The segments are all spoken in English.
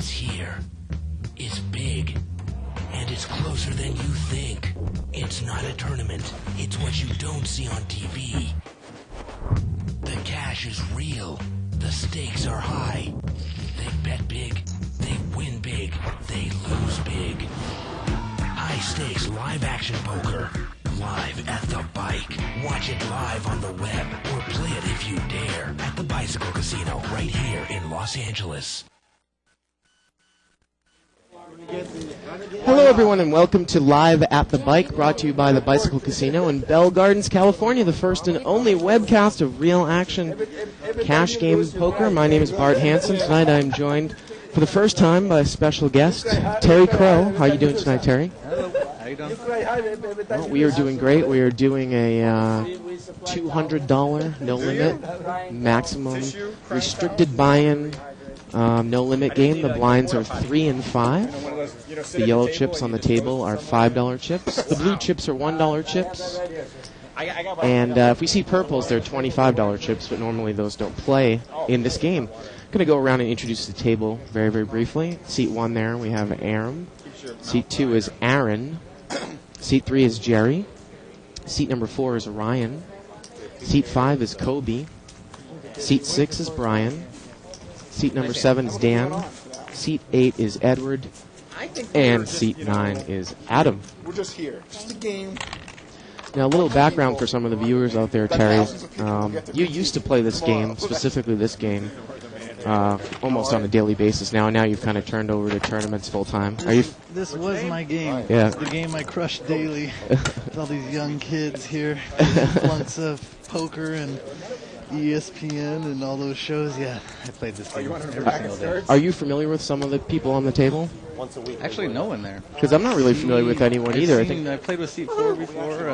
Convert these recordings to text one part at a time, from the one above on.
It's here. It's big. And it's closer than you think. It's not a tournament. It's what you don't see on TV. The cash is real. The stakes are high. They bet big. They win big. They lose big. High stakes live action poker. Live at the bike. Watch it live on the web or play it if you dare at the Bicycle Casino right here in Los Angeles. Hello everyone and welcome to Live at the Bike, brought to you by the Bicycle Casino in Bell Gardens, California, the first and only webcast of real action cash game poker. My name is Bart Hansen. Tonight I'm joined for the first time by a special guest, Terry Crow. How are you doing tonight, Terry? How you doing? Well, we are doing great. We are doing a $200 no limit maximum restricted buy-in no limit game. The blinds are 3 and 5. The yellow chips on the table are $5 chips. The blue chips are $1 chips. And if we see purples, they're $25 chips, but normally those don't play in this game. I'm going to go around and introduce the table very, very briefly. Seat 1 there, we have Aaron. Seat 2 is Aaron. Seat 3 is Jerry. Seat number 4 is Ryan. Seat 5 is Kobe. Seat 6 is Brian. Seat number 7 is Dan. Seat 8 is Edward. And seat 9 is Adam. We're just here. Just a game. Now, a little background for some of the viewers out there, Terry. You used to play this game, specifically this game, almost on a daily basis now. Now you've kind of turned over to tournaments full time. This was my game. Yeah. It's the game I crushed daily. With all these young kids here, flunks of poker and ESPN and all those shows. Yeah, I played this game every single day. Are you familiar with some of the people on the table? Once a week. Actually, no one there. Because I'm not really familiar with anyone either. I played with Seat 4 before.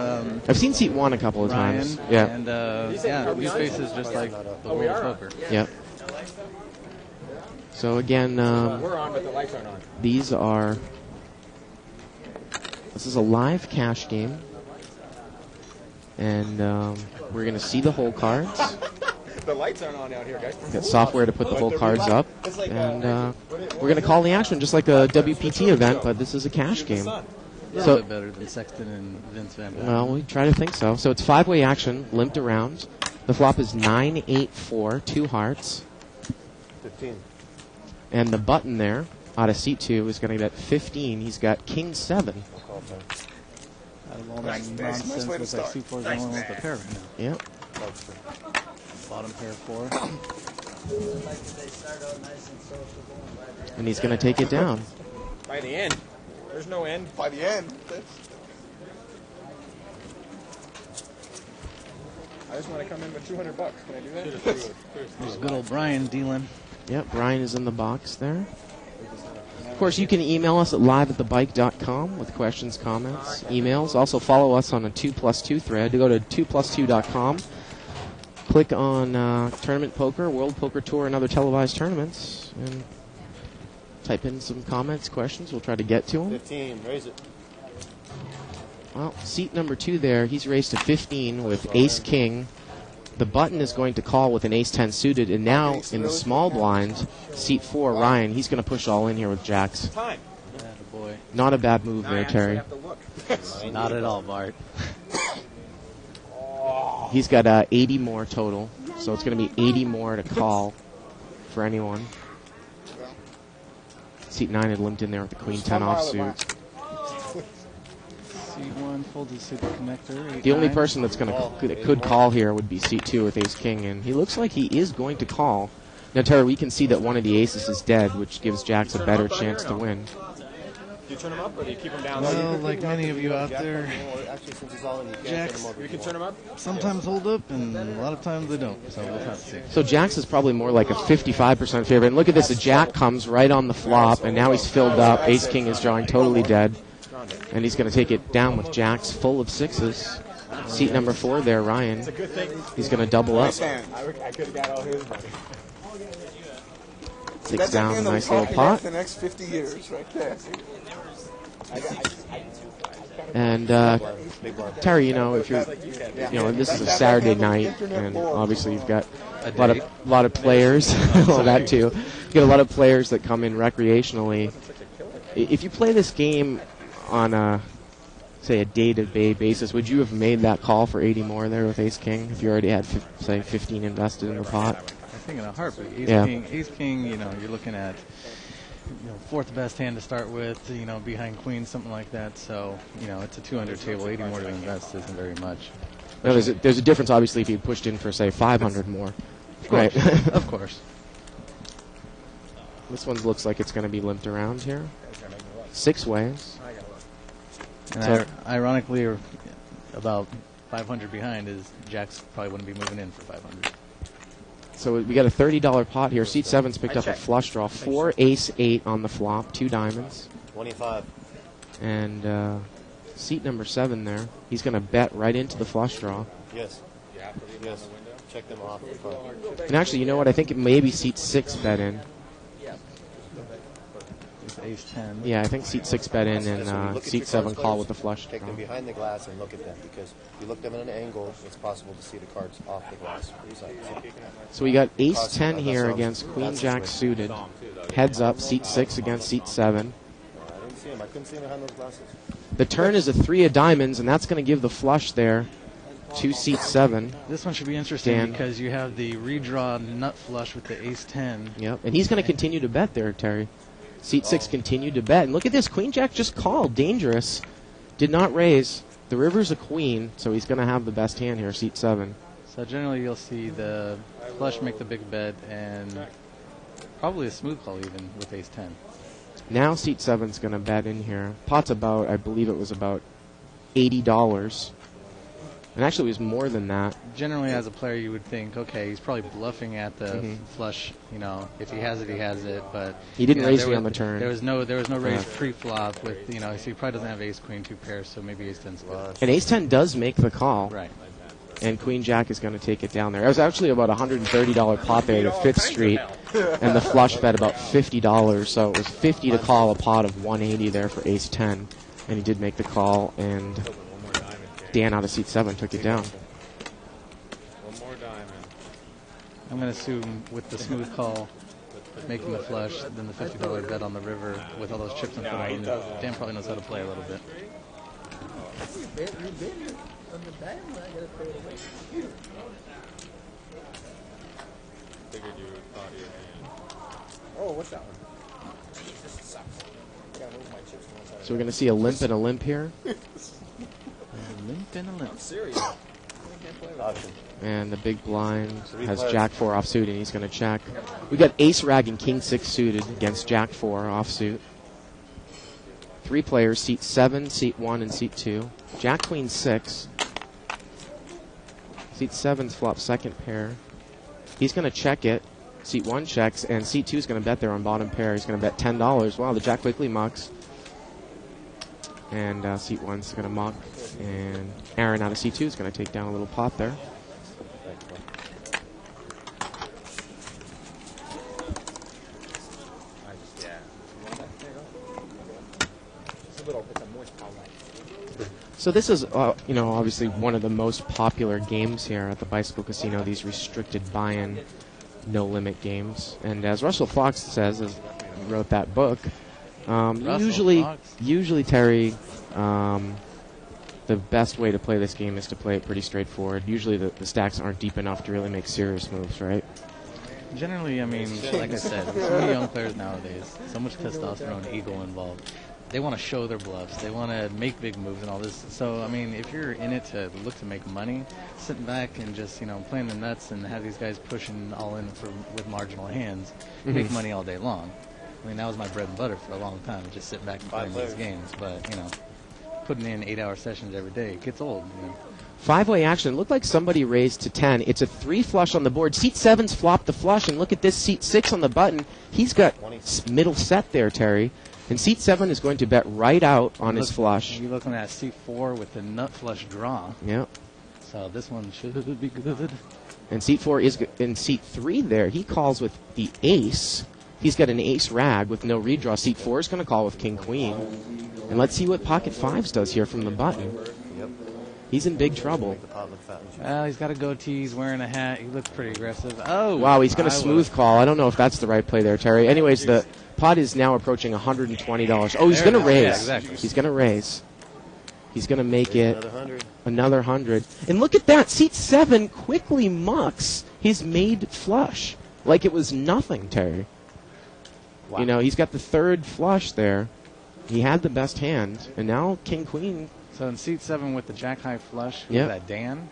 I've seen Seat 1 a couple of Ryan, times. Yeah. And new faces just like the world of poker. Yep. So again, We're on, but the lights aren't on. This is a live cash game, and we're going to see the hole cards. The lights aren't on out here, guys. Got software to put the hole cards up, and we're going to call the action just like a WPT event, but this is a cash game. A little bit better than Sexton and Vince Van Gogh. Well, we try to think so. So it's 5-way action, limped around. The flop is 9-8-4, 2 hearts. 15. And the button there, out of seat 2, is going to get 15. He's got King 7. Out of all that nonsense, looks like Seat 4 is the only one with a pair right now. Yep. Bottom pair 4. And he's going to take it down. By the end. There's no end. By the end. I just want to come in with $200. Can I do that? There's good old Brian dealing. Yep, Brian is in the box there. Of course, you can email us at liveatthebike.com with questions, comments, emails. Also, follow us on a 2+2 thread. To go to 2plus2.com, click on Tournament Poker, World Poker Tour, and other televised tournaments, and type in some comments, questions. We'll try to get to them. 15. Raise it. Well, seat number 2 there, he's raised to 15 with Ace-King. The button is going to call with an Ace-10 suited, and now in the small blind, seat 4, Ryan, he's going to push all in here with jacks. Time. Boy. Not a bad move there, Terry. Not at all, Bart. He's got 80 more total, so it's going to be 80 more to call for anyone. Seat 9 had limped in there with the Queen 10 offsuit. Seat 1 folds his super connector. The only person that could call here would be seat 2 with Ace-King, and he looks like he is going to call. Now, Terry, we can see that one of the aces is dead, which gives Jacks a better chance to win. Do you turn them up or do you keep them down? Well, like many of you out there, Jacks You can turn them up? sometimes hold up, and a lot of times they don't. So we'll have to see. So Jacks is probably more like a 55% favorite. And look at this, a Jack comes right on the flop, and now he's filled up. Ace-King is drawing totally dead. And he's going to take it down with jacks full of 6s. Seat number 4 there, Ryan. He's going to double up. I could have got all his money. 6 down, nice little pot. The next 50 years, right there. And Terry, if you're, this is a Saturday night, and obviously you've got a lot of players. Well, that too. You get a lot of players that come in recreationally. If you play this game on a day-to-day basis, would you have made that call for 80 more there with Ace King if you already had, say, 15 invested in the pot? I think in a heartbeat. Ace King, you're looking at fourth best hand to start with, behind Queen, something like that. So, it's a 200 table. 80 more to invest isn't very much. No, there's a difference, obviously, if you pushed in for, say, 500 more. Of course. Right. Of course. This one looks like it's going to be limped around here. 6 ways. And ironically, about 500 behind is Jack's probably wouldn't be moving in for 500. So we got a $30 pot here. Seat 7's picked up a flush draw. 4 ace 8 on the flop. 2 diamonds. 25. And seat number 7 there. He's going to bet right into the flush draw. Yes. Yes. Check them off. And actually, you know what? I think it maybe seat 6 bet in. It's ace 10. Yeah, I think seat 6 bet in, and seat 7 call with the flush Take draw. them behind the glass and look at them, because if you look them at an angle, it's possible to see the cards off the glass. So we got ace 10 here against queen jack suited. Heads up, seat 6 against seat 7. I didn't see him. I couldn't see him behind those glasses. The turn is a 3 of diamonds, and that's going to give the flush there to seat 7. This one should be interesting Dan. because you have the redraw nut flush with the ace 10. Yep, and he's going to continue to bet there, Terry. Seat 6 continued to bet. And look at this. Queen Jack just called. Dangerous. Did not raise. The river's a queen, so he's going to have the best hand here, seat 7. So generally you'll see the flush make the big bet and probably a smooth call even with ace 10. Now seat 7's going to bet in here. Pot's about, I believe it was about $80. And actually it was more than that. Generally as a player you would think, okay, he's probably bluffing at the flush, if he has it, he has it, but He didn't raise me on the turn. There was no raise pre-flop with, so he probably doesn't have ace queen 2 pairs, so maybe ace 10's good. And ace 10 does make the call. Right. And Queen Jack is going to take it down there. It was actually about $130 pot there at 5th Street, and the flush bet about $50, so it was $50 to call a pot of $180 there for ace 10, and he did make the call, and Dan out of seat 7 took it down. One more diamond. I'm going to assume with the smooth call, making the flush, then the $50 bet on the river with all those chips in front of him, Dan probably knows how to play a little bit. Figured you would thought of your hand. Oh, what's that one? So we're going to see a limp and a limp here. Limp and a limp. Serious. Option. And the big blind has Jack 4 offsuit, and he's going to check. We got ace rag and king 6 suited against Jack 4 offsuit. 3 players, seat 7, seat 1, and seat 2. Jack queen 6. Seat 7's flop second pair. He's going to check it. Seat 1 checks, and seat 2 is going to bet there on bottom pair. He's going to bet $10. Wow, the Jack quickly mucks. And seat 1's going to muck. And Aaron out of seat 2 is going to take down a little pot there. So this is, obviously one of the most popular games here at the Bicycle Casino, these restricted buy-in, no-limit games. And as Russell Fox says, as he wrote that book, usually, Terry, the best way to play this game is to play it pretty straightforward. Usually the stacks aren't deep enough to really make serious moves, right? Generally, like I said, with so many young players nowadays, so much testosterone, ego involved. They want to show their bluffs. They want to make big moves and all this. So, if you're in it to look to make money, sitting back and just, playing the nuts and have these guys pushing all in with marginal hands, make money all day long. That was my bread and butter for a long time, just sitting back and playing these games. But, putting in 8-hour sessions every day, it gets old. 5-way action. It looked like somebody raised to 10. It's a 3 flush on the board. Seat 7's flopped the flush, and look at this, seat 6 on the button. He's got middle set there, Terry. And seat 7 is going to bet right out on his flush. You're looking at seat 4 with the nut flush draw. Yep. So this one should be good. And seat 4 is good. In seat 3 there, he calls with the ace. He's got an ace rag with no redraw. Seat 4 is going to call with king queen. And let's see what pocket 5s does here from the button. Yep. He's in big trouble. Make the pot look fat and cheap. Well, he's got a goatee. He's wearing a hat. He looks pretty aggressive. Oh, Wow, he's going to I smooth call. I don't know if that's the right play there, Terry. Anyways, the pot is now approaching $120. Oh, he's There going to it is. raise. Yeah, exactly. He's going to raise. He's going to make it Another 100. another 100. And look at that. Seat 7 quickly mucks his made flush like it was nothing, Terry. Wow. You know, he's got the third flush there. He had the best hand. And now king queen. So in seat 7 with the jack high flush, look Yep. at that Dan.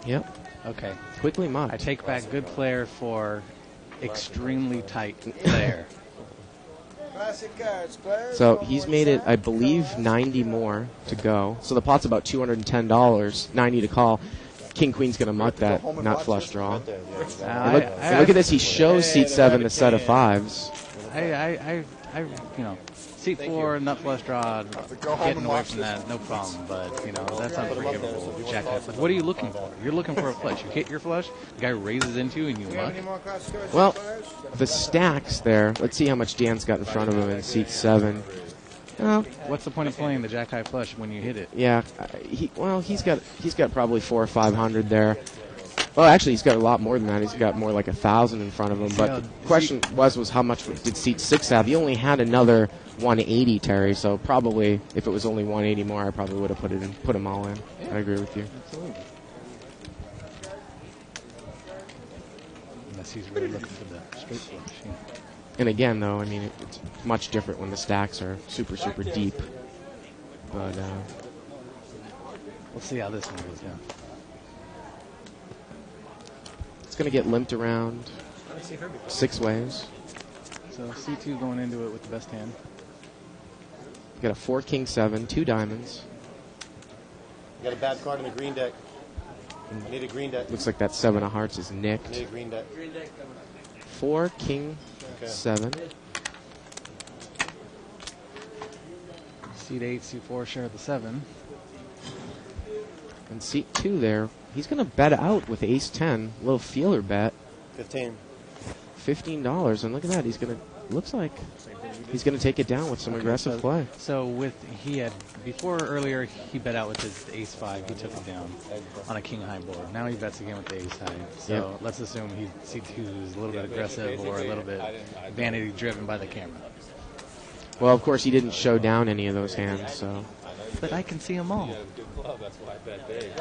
Yep. Okay, Quickly I mucked. take back good player for extremely tight player. So he's made it, I believe, 90 more to go. So the pot's about $210, 90 to call. King queen's going to muck that, not flush draw. Right there. Yeah, exactly. And look at this. He shows seat 7 the set of 5s. I you know, seat 4, nut flush draw, getting away from that, no problem. But, you know, that's unforgivable. Jack high flush. What are you looking for? You're looking for a flush. You hit your flush, the guy raises into you, and you muck. Well, the stacks there. Let's see how much Dan's got in front of him in seat 7. Well, What's the point of playing the jack high flush when you hit it? yeah. He's got probably 400 or 500 there. Well, actually, he's got a lot more than that. He's got more like 1,000 in front of him. But the question was how much did seat 6 have? He only had another 180, Terry. So probably if it was only 180 more, I probably would have put them all in. I agree with you. Absolutely. Unless he's really looking for the straight flush. Yeah. And again, though, I mean, it's much different when the stacks are super, super deep. But We'll see how this one goes down. it's going to get limped around 6 ways. So C2 going into it with the best hand. Got a 4 king 7, 2 diamonds. You got a bad card in the green deck. I need a green deck. Looks like that 7 of hearts is I need nicked. a green deck. 4 king Okay. 7. Seat 8, C4 share the 7. And seat 2 there, he's going to bet out with ace 10. Little feeler bet, 15. $15. And look at that, looks like he's going to take it down with some aggressive play. So earlier he bet out with his ace 5, he took it down on a king high board. Now he bets again with the ace high. So Yep. let's assume C2 is a little bit aggressive or a little bit vanity driven by the camera. Well, of course, he didn't show down any of those hands, so. But I can see them all. That's why I bet big.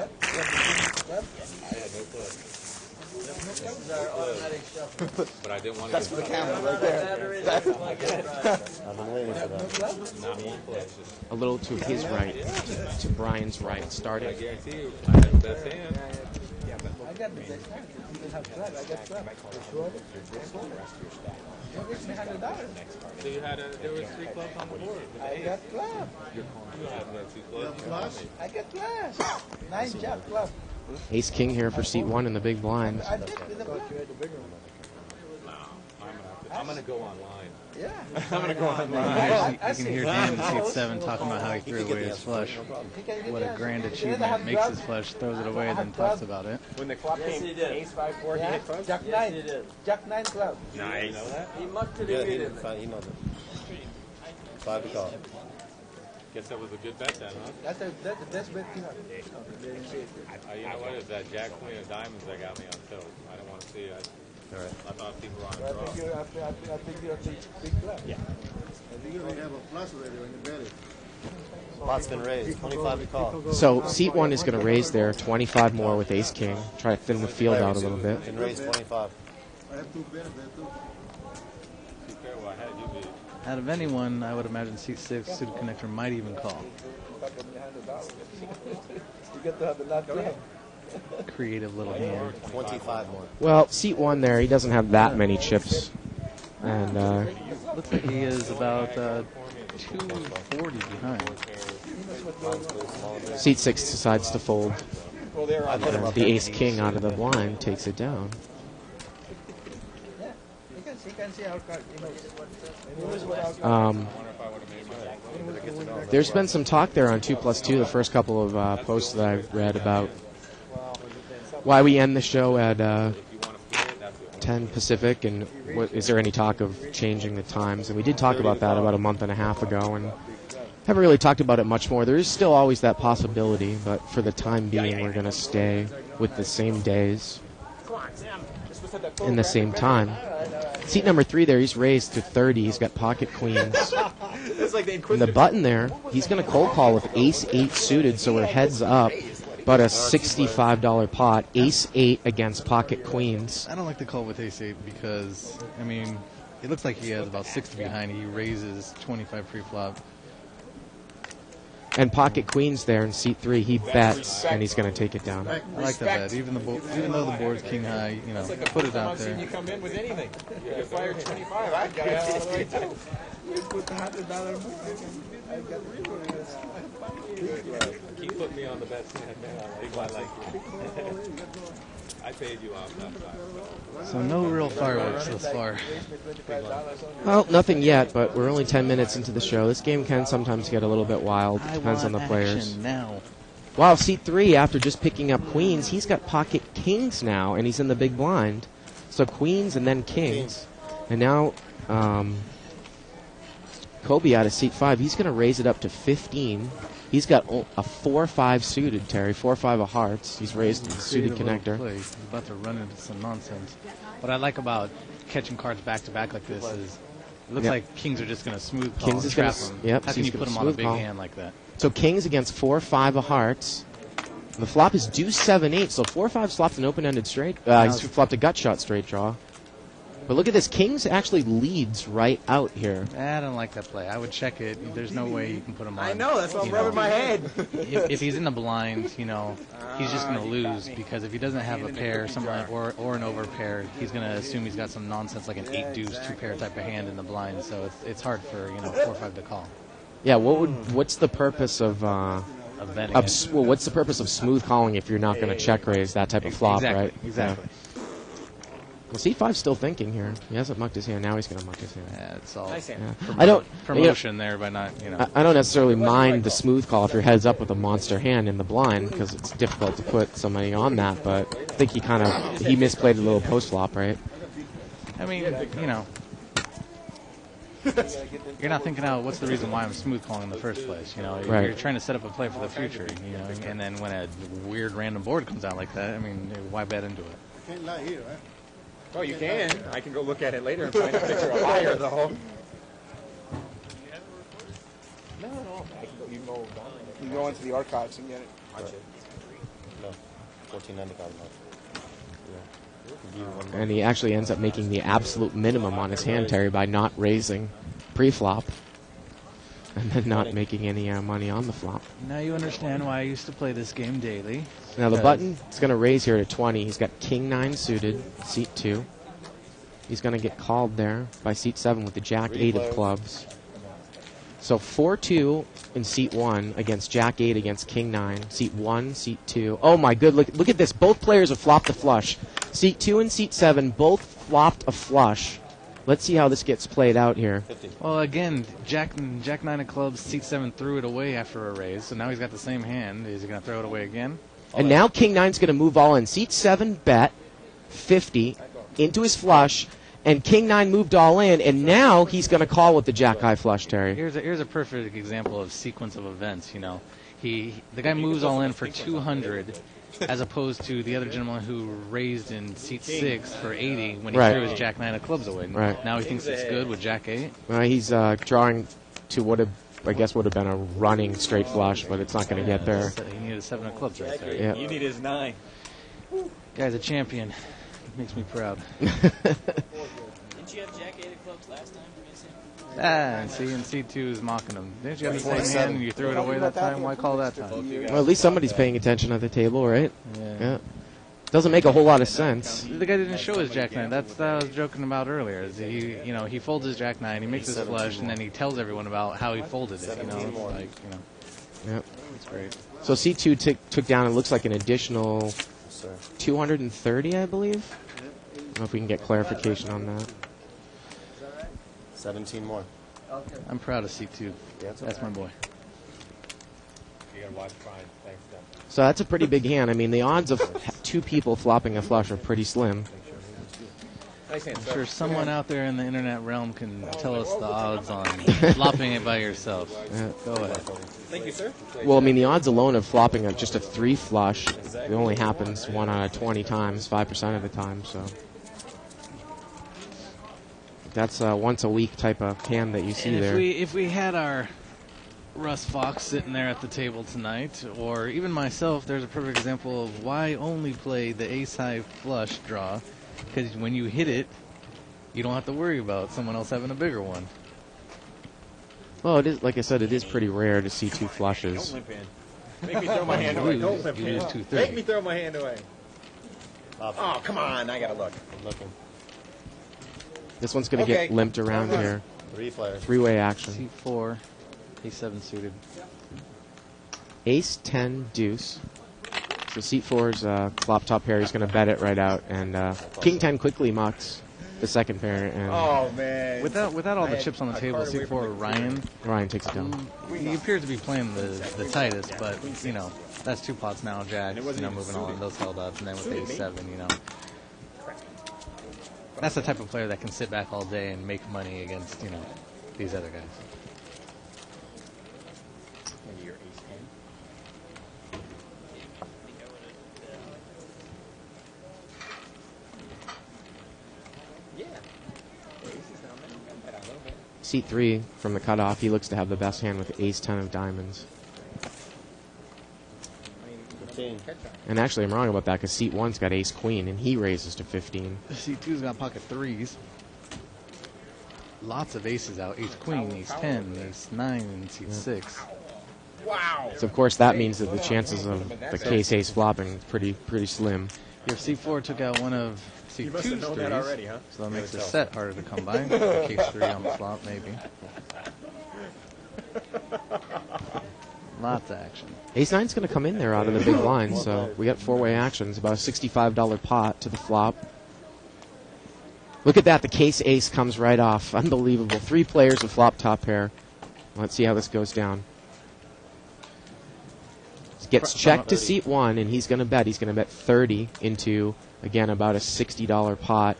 But I didn't want to. That's for the camera right there. I've been waiting for that. Not one play. Just, A little to his right, to Brian's right. I Started. guarantee you, I had the best hand. So you had there was 3 clubs on the board. I got club. You had another 2 clubs. I got club. 9 jack club. Ace king here for seat 1 in the big blind. I did with the club. I'm gonna go online. Yeah. I'm gonna go online. You I can see. hear Dan in seat 7 talking about how he threw away his flush. He can get What a that. grand He doesn't achievement. have Makes club. his flush, throws it away, then talks about it. When the clock came, ace 5 4, he Yeah. hit clubs. Jack 9. Jack 9 club. Nice. You know that? He mucked it Yeah, in. he knows it. 5 to call. Guess that was a good bet then, huh? That's the best bet he had. You know what? It's that Jack Queen of Diamonds that got me on tilt. I didn't want to see it. All right. I thought people were on I a draw. think you're a big club. Yeah. I think you have a plus already when you bet it. Pot's been raised. 25 to call. So seat 1 is going to raise there, 25 more with ace king. Try to thin the field out a little bit. Been raised 25. I have 2 benefits too. Be careful, I had you beat. Out of anyone, I would imagine seat 6 suited connector might even call. You get to have the last club. Creative little hand. 25 more. Well, seat 1 there, he doesn't have that many chips. And Looks like he is about 240 behind. seat 6 decides to fold. I put him And up the there. ace king out of the blind takes it down. He can see our card. He knows what our card. There's been some talk there on 2+2, the first couple of posts that I've read about why we end the show at 10 Pacific, and is there any talk of changing the times? And we did talk about that about a month and a half ago, and haven't really talked about it much more. There is still always that possibility, but for the time being, we're going to stay with the same days in the same time. Seat number 3 there, he's raised to 30. He's got pocket queens. And the button there, he's going to cold call with ace-8 suited, so we're heads up. But a $65 pot, ace-8 against pocket queens. I don't like the call with ace-8 because, I mean, it looks like he has about 60 behind. He raises 25 pre-flop. And pocket queens there in seat 3, he bets, and he's going to take it down. I like that bet. Even though the board's king high, you know, put it out there. You come in with anything. You fire 25. I got it all the way too. Keep putting me on the best stand, man. I like you. I paid you off that time. So no real fireworks thus far. Well, nothing yet, but we're only 10 minutes into the show. This game can sometimes get a little bit wild. Depends on the players. Now. Wow, seat 3, after just picking up queens, he's got pocket kings now, and he's in the big blind. So queens and then kings. And now Kobe out of seat 5, he's going to raise it up to 15. He's got a 4-5 suited, Terry, 4-5 of hearts. He's raised the suited connector. He's about to run into some nonsense. What I like about catching cards back-to-back like this is it looks like kings are just going to smooth call and trap him. Yep, How can you put him on a big hand like that? So kings against 4-5 of hearts. The flop is deuce 7-8, so 4-5 flopped an open-ended straight. He's flopped a gut shot straight draw. But look at this. Kings actually leads right out here. I don't like that play. I would check it. There's no way you can put him on. I know. That's what I'm rubbing my head. If he's in the blind, you know, he's just going to lose because if he doesn't have a pair, something like, or an overpair, he's going to assume he's got some nonsense like an 8-deuce, 2-pair type of hand in the blind. So it's hard for 4-5 to call. Yeah. What's the purpose of betting? What's the purpose of smooth calling if you're not going to check raise that type of flop, right? Exactly. Yeah. Well, C5's still thinking here. He hasn't mucked his hand. Now he's going to muck his hand. Yeah, it's all I don't promotion there by not, I don't necessarily mind the smooth call if you're heads up with a monster hand in the blind because it's difficult to put somebody on that. But I think he misplayed a little post flop, right? I mean, you're not thinking out what's the reason why I'm smooth calling in the first place. Right. You're trying to set up a play for the future. And then when a weird random board comes out like that, I mean, why bet into it? Can't lie here, right? Oh, you can. I can go look at it later and find a picture of a liar, though. No. You can go down. You can go into the archives and get it. No. 1490 And he actually ends up making the absolute minimum on his hand, Terry, by not raising pre-flop and then not making any money on the flop. Now you understand why I used to play this game daily. Now the button is going to raise here to 20. He's got king 9 suited, seat 2. He's going to get called there by seat 7 with the jack 8 of clubs. So 4-2 in seat 1 against jack 8 against king 9. Seat 1, seat 2. Oh my good, look at this. Both players have flopped a flush. Seat 2 and seat 7 both flopped a flush. Let's see how this gets played out here. Well, again, jack 9 of clubs, seat 7 threw it away after a raise, so now he's got the same hand. Is he going to throw it away again? And now king 9's going to move all in. Seat 7 bet 50 into his flush, and king 9 moved all in, and now he's going to call with the jack high flush, Terry. Here's a perfect example of sequence of events. The guy moves all in for 200, as opposed to the other gentleman who raised in seat 6 for 80 when he threw his jack 9 of clubs away. Right. Now he thinks it's good with jack 8. He's drawing to what I guess would have been a running straight flush, but it's not going to get there. He needed a 7 of clubs right there. Yeah. You need his 9. Guy's a champion. Makes me proud. Didn't you have jack 8 of clubs last time? And C2 is mocking him. Didn't you have the same hand and you threw it away that time? Why call that time? Well, at least somebody's paying attention at the table, right? Yeah. Doesn't make a whole lot of sense. The guy didn't show his jack 9. That's what I was joking about earlier. Is he folds his jack 9, he makes his flush, and then he tells everyone about how he folded it. Yep. It's great. So C2 took down, it looks like an additional 230, I believe. I don't know if we can get clarification on that. 17 more. I'm proud of C2. That's my boy. You gotta watch Brian. Thanks, Steph. So that's a pretty big hand. I mean, the odds of 2 people flopping a flush are pretty slim. Nice hand, I'm sir. sure someone out there in the internet realm can tell us the odds on flopping it by yourself. Go ahead. Thank you, sir. Well, I mean, the odds alone of flopping just a 3 flush, it only happens 1 out of 20 times, 5% of the time, so. That's a once a week type of hand that you see And there. if we had our Russ Fox sitting there at the table tonight, or even myself, there's a perfect example of why only play the ace-high flush draw, because when you hit it, you don't have to worry about someone else having a bigger one. Well, it is, like I said, it is pretty rare to see 2 Don't flushes. limp in. Make me throw my hand away. Don't limp You in. lose 2-3. Make me throw my hand away. Oh, come on. I got to look. I'm looking. This one's going to Okay. get limped around here. 3 flares. 3-way action. C4, A7 suited. Ace 10 deuce. So seat 4's flop top pair. He's going to bet it right out, and King 10 quickly mucks the second pair, and Oh, man. Without all I the had chips on the a table, card away from C4 Ryan, Ryan takes it down. he appears to be playing the tightest, but, you know, that's 2 pots now, Jack, it wasn't even moving on, suited. those held up, and then with Suited me. A7, that's the type of player that can sit back all day and make money against, these other guys. Maybe your ace 10. Yeah. Ace is down there. You got that a little bit. Seat 3 from the cutoff. He looks to have the best hand with Ace 10 of diamonds. I mean, 15. catch on. And actually, I'm wrong about that because seat 1's got Ace Queen, and he raises to 15. C2's got pocket 3s. Lots of aces out. Ace Queen, Ace 10, Ace 9, and Seat 6. Wow. So of course that means that the chances of the case Ace flopping is pretty slim. Your C4 took out one of You must have C2's known that threes, already, huh? so that makes the set harder to come by. Case 3 on the flop, maybe. Lots of action. Ace 9's going to come in there out of the big blind, so we got 4-way actions. About a $65 pot to the flop. Look at that, the case ace comes right off. Unbelievable. 3 players with flop top pair. Let's see how this goes down. Gets checked to seat 1, and he's going to bet. He's going to bet 30 into, again, about a $60 pot.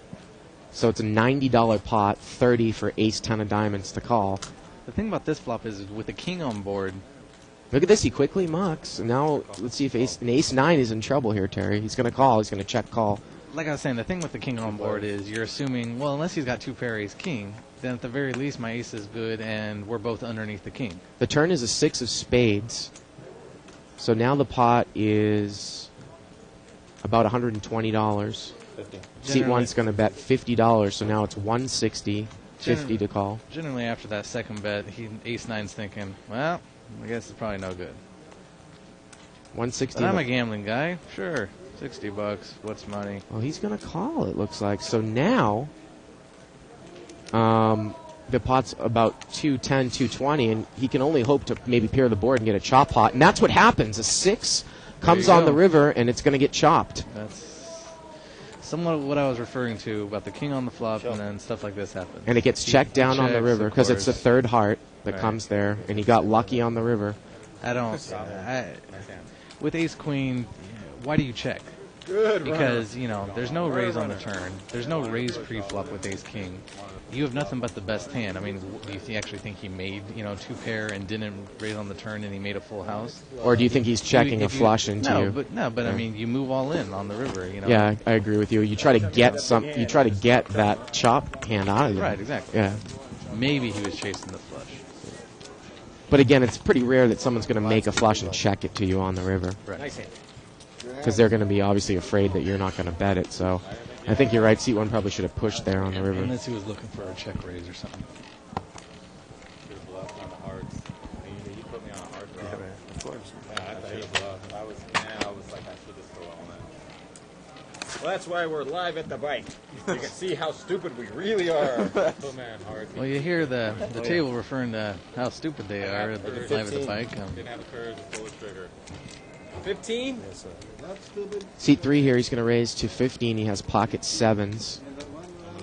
So it's a $90 pot, 30 for Ace 10 of diamonds to call. The thing about this flop is with the king on board, Look at this, he quickly mucks. And now let's see if Ace 9 is in trouble here, Terry. He's going to call. He's going to check call. like I was saying, the thing with the king on board is you're assuming, well, unless he's got 2 pair ace king, then at the very least my ace is good and we're both underneath the king. The turn is a 6 of spades. So now the pot is about $120. 50. Seat 1's going to bet $50, so now it's $160, $50 to call. Generally, after that second bet, ace 9's thinking, well, I guess it's probably no good. $160. But I'm a gambling guy. Sure, $60. What's money? Well, he's going to call, it looks like. So now, the pot's about 210, 220, and he can only hope to maybe pair the board and get a chop pot. And that's what happens. A 6 comes you on go. the river, and it's going to get chopped. That's somewhat what I was referring to about the king on the flop, and then stuff like this happens. And it gets checked down on the checks, river of because it's the course. third heart that Right. comes there, and he got lucky on the river. I don't. With ace queen, why do you check? Good Because there's no raise on the turn. There's no raise pre-flop with ace king. You have nothing but the best hand. I mean, do you actually think he made 2 pair and didn't raise on the turn and he made a full house? Or do you think he's checking a If you- flush into you? But I mean, you move all in on the river. Yeah, I agree with you. You try to get You try to get that chop hand out of there. Right, exactly. Yeah, Maybe he was chasing the flush. but again, it's pretty rare that someone's going to make a flush and check it to you on the river Right. Nice hand. because they're going to be obviously afraid that you're not going to bet it. So, I think you're right. Seat 1 probably should have pushed there on the river. Unless he was looking for a check raise or something. Should have bluffed on the hearts. You put me on a heart draw. Of course. Yeah, I thought he bluffed. I was like, I should just go all in. Well, that's why we're live at the bike. You can see how stupid we really are. Put me on hearts. Well, you hear the table referring to how stupid they are at the live at the 15. bike. Didn't have a curve to pull the trigger. 15? Yes, sir. Not stupid. Seat 3 here, he's going to raise to 15. He has pocket 7s. I'm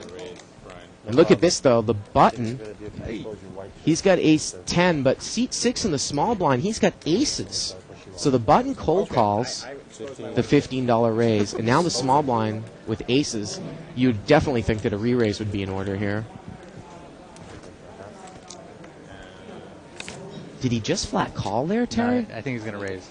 gonna raise, Brian. And look at this though, the button. Good idea if you close your white. He's got ace 10, but seat 6 in the small blind, he's got aces. So the button cold calls. the $15 raise. And now the small blind with aces, you'd definitely think that a re-raise would be in order here. Did he just flat call there, Terry? No, I think he's going to raise.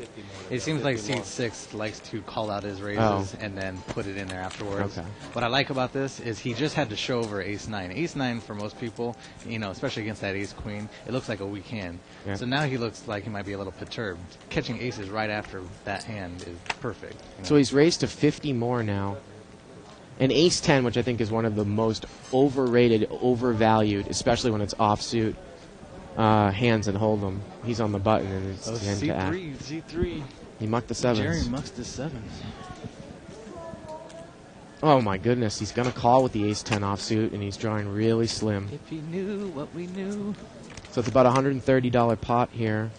It seems like seat 6 likes to call out his raises and then put it in there afterwards. Okay. What I like about this is he just had to show over ace-9. Ace-9 for most people, you know, especially against that ace-queen, it looks like a weak hand. Yeah. So now he looks like he might be a little perturbed. Catching aces right after that hand is perfect. You know? So he's raised to 50 more now. And ace-10, which I think is one of the most overrated, overvalued, especially when it's offsuit. Hands and hold them. He's on the button and it's him to act. C3. He mucked the sevens. Jerry mucks the sevens. Oh my goodness, he's going to call with the ace-10 offsuit and he's drawing really slim. If he knew what we knew. So it's about a $130 pot here.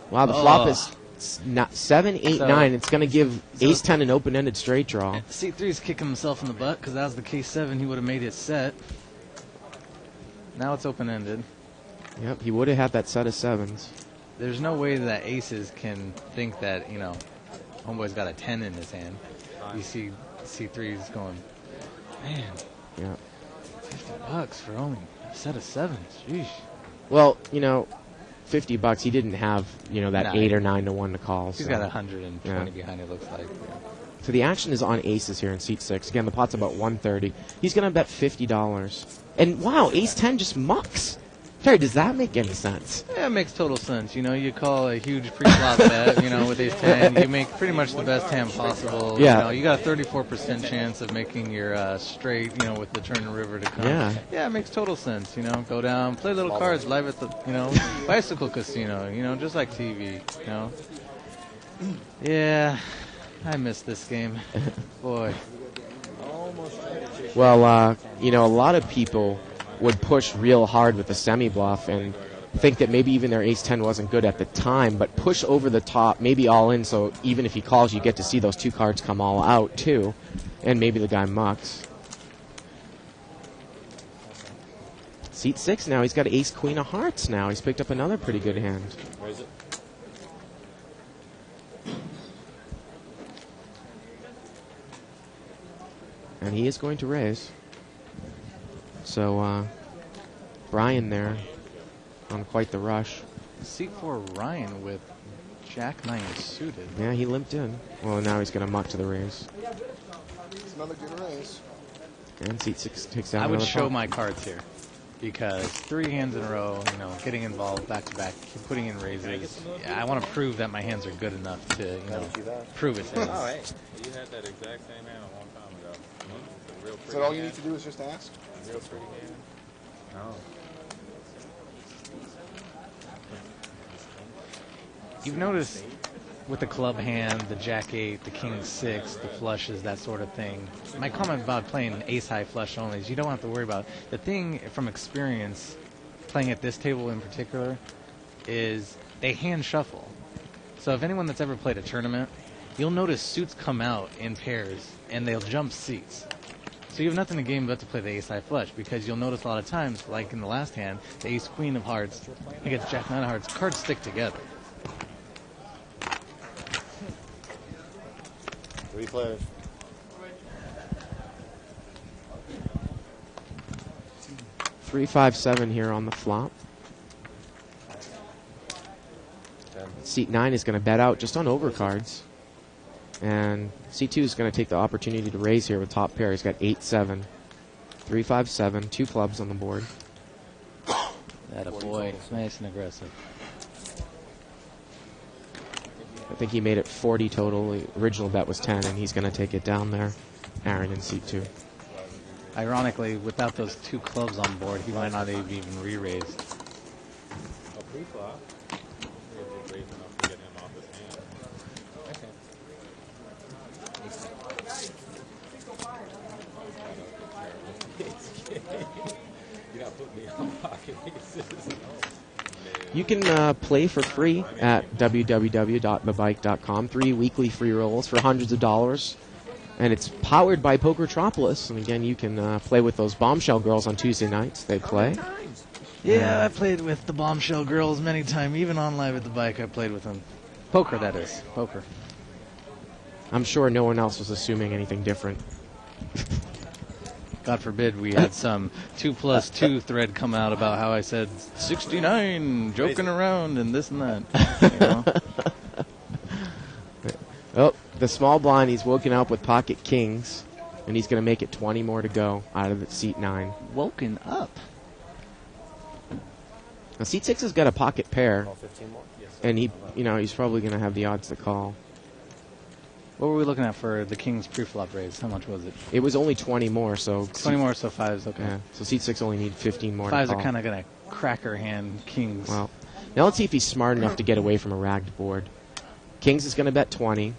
Wow, the flop is 7, 8, 9. It's going to give ace-10 an open-ended straight draw. C3 is kicking himself in the butt because that was the K7. He would have made it set. Now it's open-ended. Yep, he would have had that set of sevens. There's no way that aces can think that, you know, homeboy's got a 10 in his hand. You see C3's going, man, Yeah. $50 for only a set of sevens. Jeez. Well, you know, $50, he didn't have, you know, that Nah, 8 or 9 to 1 to call. He's so. got 120 Yeah. behind, it looks like. So the action is on aces here in seat 6. Again, the pot's about 130. He's going to bet $50. And wow, ace-10 just mucks. Terry, does that make any sense? Yeah, it makes total sense. You know, you call a huge pre-flop bet, you know, with ace-10. You make pretty much the best hand possible. Yeah. You know, you got a 34% chance of making your straight, you know, with the turn and river to come. Yeah. Yeah, it makes total sense. You know, go down, play little cards live at the, you know, bicycle casino, you know, just like TV, you know. Yeah, I miss this game. Boy. Well, you know, a lot of people would push real hard with the semi-bluff and think that maybe even their ace-10 wasn't good at the time, but push over the top, maybe all in, so even if he calls, you get to see those 2 cards come all out, too. And maybe the guy mucks. Seat 6 now, he's got ace-queen of hearts now. He's picked up another pretty good hand. Where is it? And he is going to raise. So, Brian there on quite the rush. C4 Ryan with Jack-9 suited. Yeah, he limped in. Well, now he's going to muck to the raise. It's another good raise. And seat 6 takes down I would another show pot. my cards here because 3 hands in a row, you know, getting involved back to back, putting in raises. Yeah, I want to prove that my hands are good enough to, you know, prove it to him. Oh, hey. You had that exact same hand a long time ago. It's a real So pretty all you hand. need to do is just ask? Real pretty hand. No. You've noticed with the club hand, the Jack-8, the King-6, the flushes, that sort of thing. My comment about playing ace-high flush only is you don't have to worry about the thing from experience, playing at this table in particular, is they hand shuffle. So if anyone that's ever played a tournament, you'll notice suits come out in pairs and they'll jump seats. So you have nothing to gain but to play the ace-high flush because you'll notice a lot of times, like in the last hand, the ace-queen of hearts against Jack-9 of hearts, cards stick together. 3 players. Three, 5, 7 here on the flop. Seat 9 is going to bet out just on overcards. And C2 is going to take the opportunity to raise here with top pair. He's got 8, 7. 3, 5, 7. 2 clubs on the board. That a boy. Nice and aggressive. I think he made it 40 total. The original bet was 10, and he's going to take it down there. Aaron in seat 2. Ironically, without those 2 clubs on board, he might not have even re-raised. A pre-flop. You're raising enough to get him off his hand. You gotta put me on pocket aces. You can play for free at www.thebike.com. 3 weekly free rolls for hundreds of dollars. And it's powered by Pokertropolis. And again, you can play with those Bombshell girls on Tuesday nights. They play. Yeah, I played with the Bombshell girls many times. Even on Live at the Bike, I played with them. Poker, that is. Poker. I'm sure no one else was assuming anything different. God forbid we had some 2+2 thread come out about how I said 69, joking around and this and that. You know? Oh, the small blind, he's woken up with pocket kings, and he's going to make it 20 more to go out of the seat 9. Woken up. Now, seat 6 has got a pocket pair, 15 more? and he's probably going to have the odds to call. What were we looking at for the King's pre-flop raise? How much was it? It was only 20 more, so 20 more, so 5s, okay. Yeah, so seat 6 only need 15 more. 5s to are call. kind of going to cracker hand Kings. Well, now let's see if he's smart enough to get away from a ragged board. Kings is going to bet 20.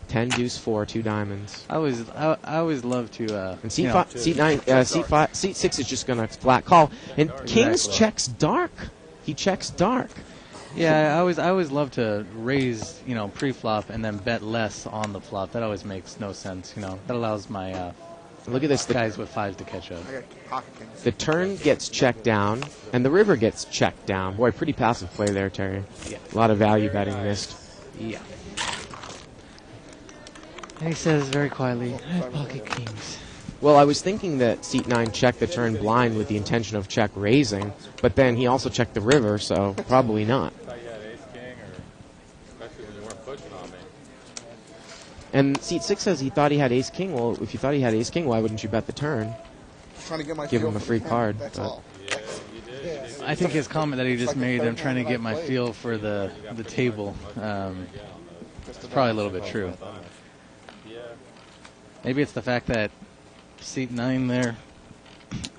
10 deuce 4, 2 diamonds. I always love to. And seat 6 is just going to flat call. And Kings checks dark. He checks dark. Yeah, I always love to raise, pre-flop and then bet less on the flop. That always makes no sense, That allows my look at this. Guys with 5s to catch up. I got pocket kings. The turn gets checked down, and the river gets checked down. Boy, pretty passive play there, Terry. Yeah. A lot of value betting missed. Yeah. And he says very quietly, I have pocket kings. Well, I was thinking that seat 9 checked the turn blind with the intention of check raising, but then he also checked the river, so probably not. I thought you had ace king, or especially when you weren't pushing on me. And seat 6 says he thought he had ace king. Well, if you thought he had ace king, why wouldn't you bet the turn? Trying to get my Give feel him a for free the card, That's but- all. Yeah, you did. I think his comment that he just made, I'm trying to get my feel for the table, it's probably a little bit true. Yeah. Maybe it's the fact that seat 9 there,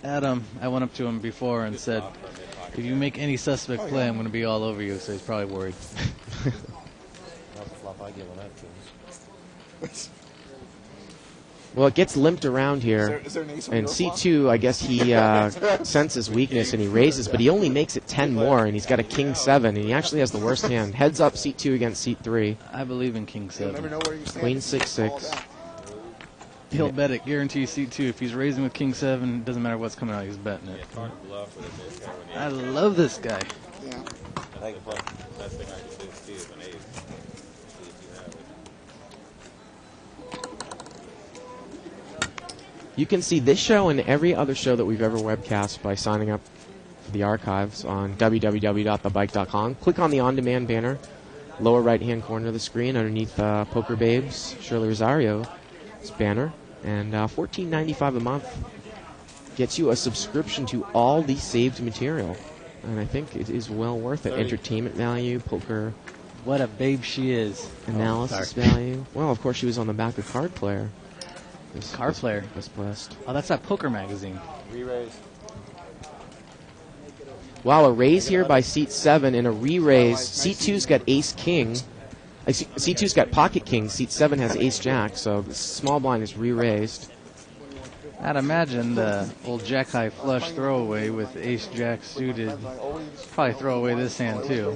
Adam, I went up to him before and said, if you make any suspect play, I'm going to be all over you, so he's probably worried. Not the flop I get when I have kings. Well, it gets limped around here. Is there an ace on And your flop? C2, I guess he senses weakness and he raises, but he only makes it 10 more, and he's got a king 7, and he actually has the worst hand. Heads up C2 against C3. I believe in king You'll never 7. know where you stand. Queen until you 6-6. call it out. He'll bet it, guarantee C2. If he's raising with king 7, it doesn't matter what's coming out, he's betting it. It's hard to bluff with a ace guy when I you love this guy. Yeah. That's the best thing I can see is an ace. See if you have it. You can see this show and every other show that we've ever webcast by signing up for the archives on www.thebike.com. Click on the on-demand banner, lower right-hand corner of the screen underneath Poker Babes, Shirley Rosario's banner, and $14.95 a month gets you a subscription to all the saved material. And I think it is well worth it. Entertainment value, poker What a babe she is. analysis sorry. value. Well, of course, she was on the back of Card Player. Card Player? Was blessed. Oh, that's that poker magazine. Re-raise. Wow, a raise here by seat 7 and a re-raise. Seat 2's got ace king. Seat 2's got pocket king. Seat 7 has ace jack, so the small blind is re-raised. I'd imagine the old jack high flush throwaway with ace jack suited. Probably throw away this hand too.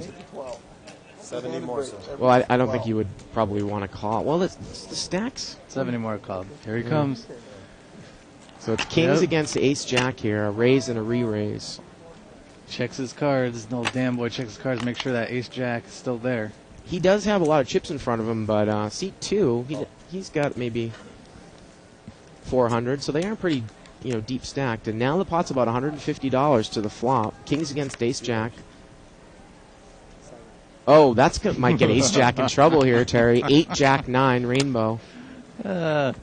70 more so. Well, I don't think you would probably want to call. Well, it's the stacks. 70 more called. Here he comes. So it's kings Yep. against ace jack here, a raise and a re-raise. Checks his cards. The old damn boy checks his cards. Make sure that ace jack is still there. He does have a lot of chips in front of him, but seat 2, he's got maybe 400, so they are pretty, deep stacked. And now the pot's about $150 to the flop. Kings against ace jack. Oh, might get ace jack in trouble here, Terry. 8 jack 9 rainbow. This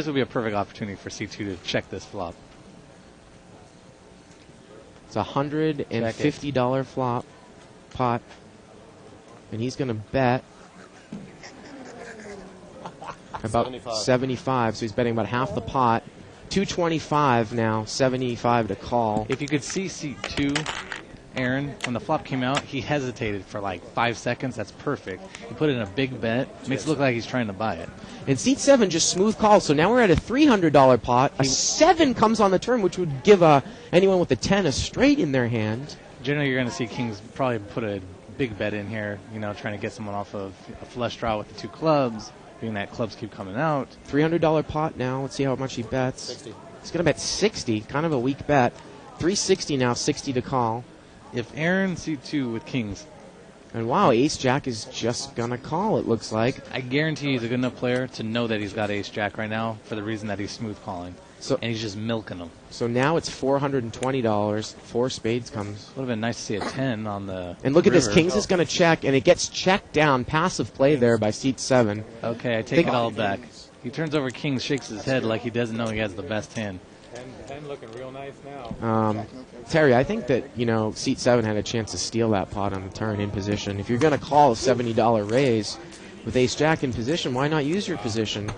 would be a perfect opportunity for C2 to check this flop. It's a $150 flop pot, and he's going to bet about 75, so he's betting about half the pot. 225 now, 75 to call. If you could see C2, Aaron, when the flop came out, he hesitated for like 5 seconds. That's perfect. He put in a big bet. Makes it look like he's trying to buy it. And seat 7 just smooth calls, so now we're at a $300 pot. A 7 comes on the turn, which would give anyone with a 10 a straight in their hand. Generally, you're going to see Kings probably put a big bet in here, trying to get someone off of a flush draw with the 2 clubs, being that clubs keep coming out. $300 pot now. Let's see how much he bets. 60. He's going to bet 60, kind of a weak bet. $360 now, 60 to call. If Aaron C2 with Kings And wow, Ace-Jack is just going to call, it looks like. I guarantee he's a good enough player to know that he's got ace-jack right now for the reason that he's smooth calling. So, and he's just milking them. So now it's $420. 4 spades comes. Would have been nice to see a 10 on the And look at this. river. Kings is going to check, and it gets checked down. Passive play there by seat 7. Okay, I take it all back. He turns over kings, shakes his head like he doesn't know he has the best hand. 10 looking real nice now. Terry, I think that, seat 7 had a chance to steal that pot on the turn in position. If you're going to call a $70 raise with ace-jack in position, why not use your position?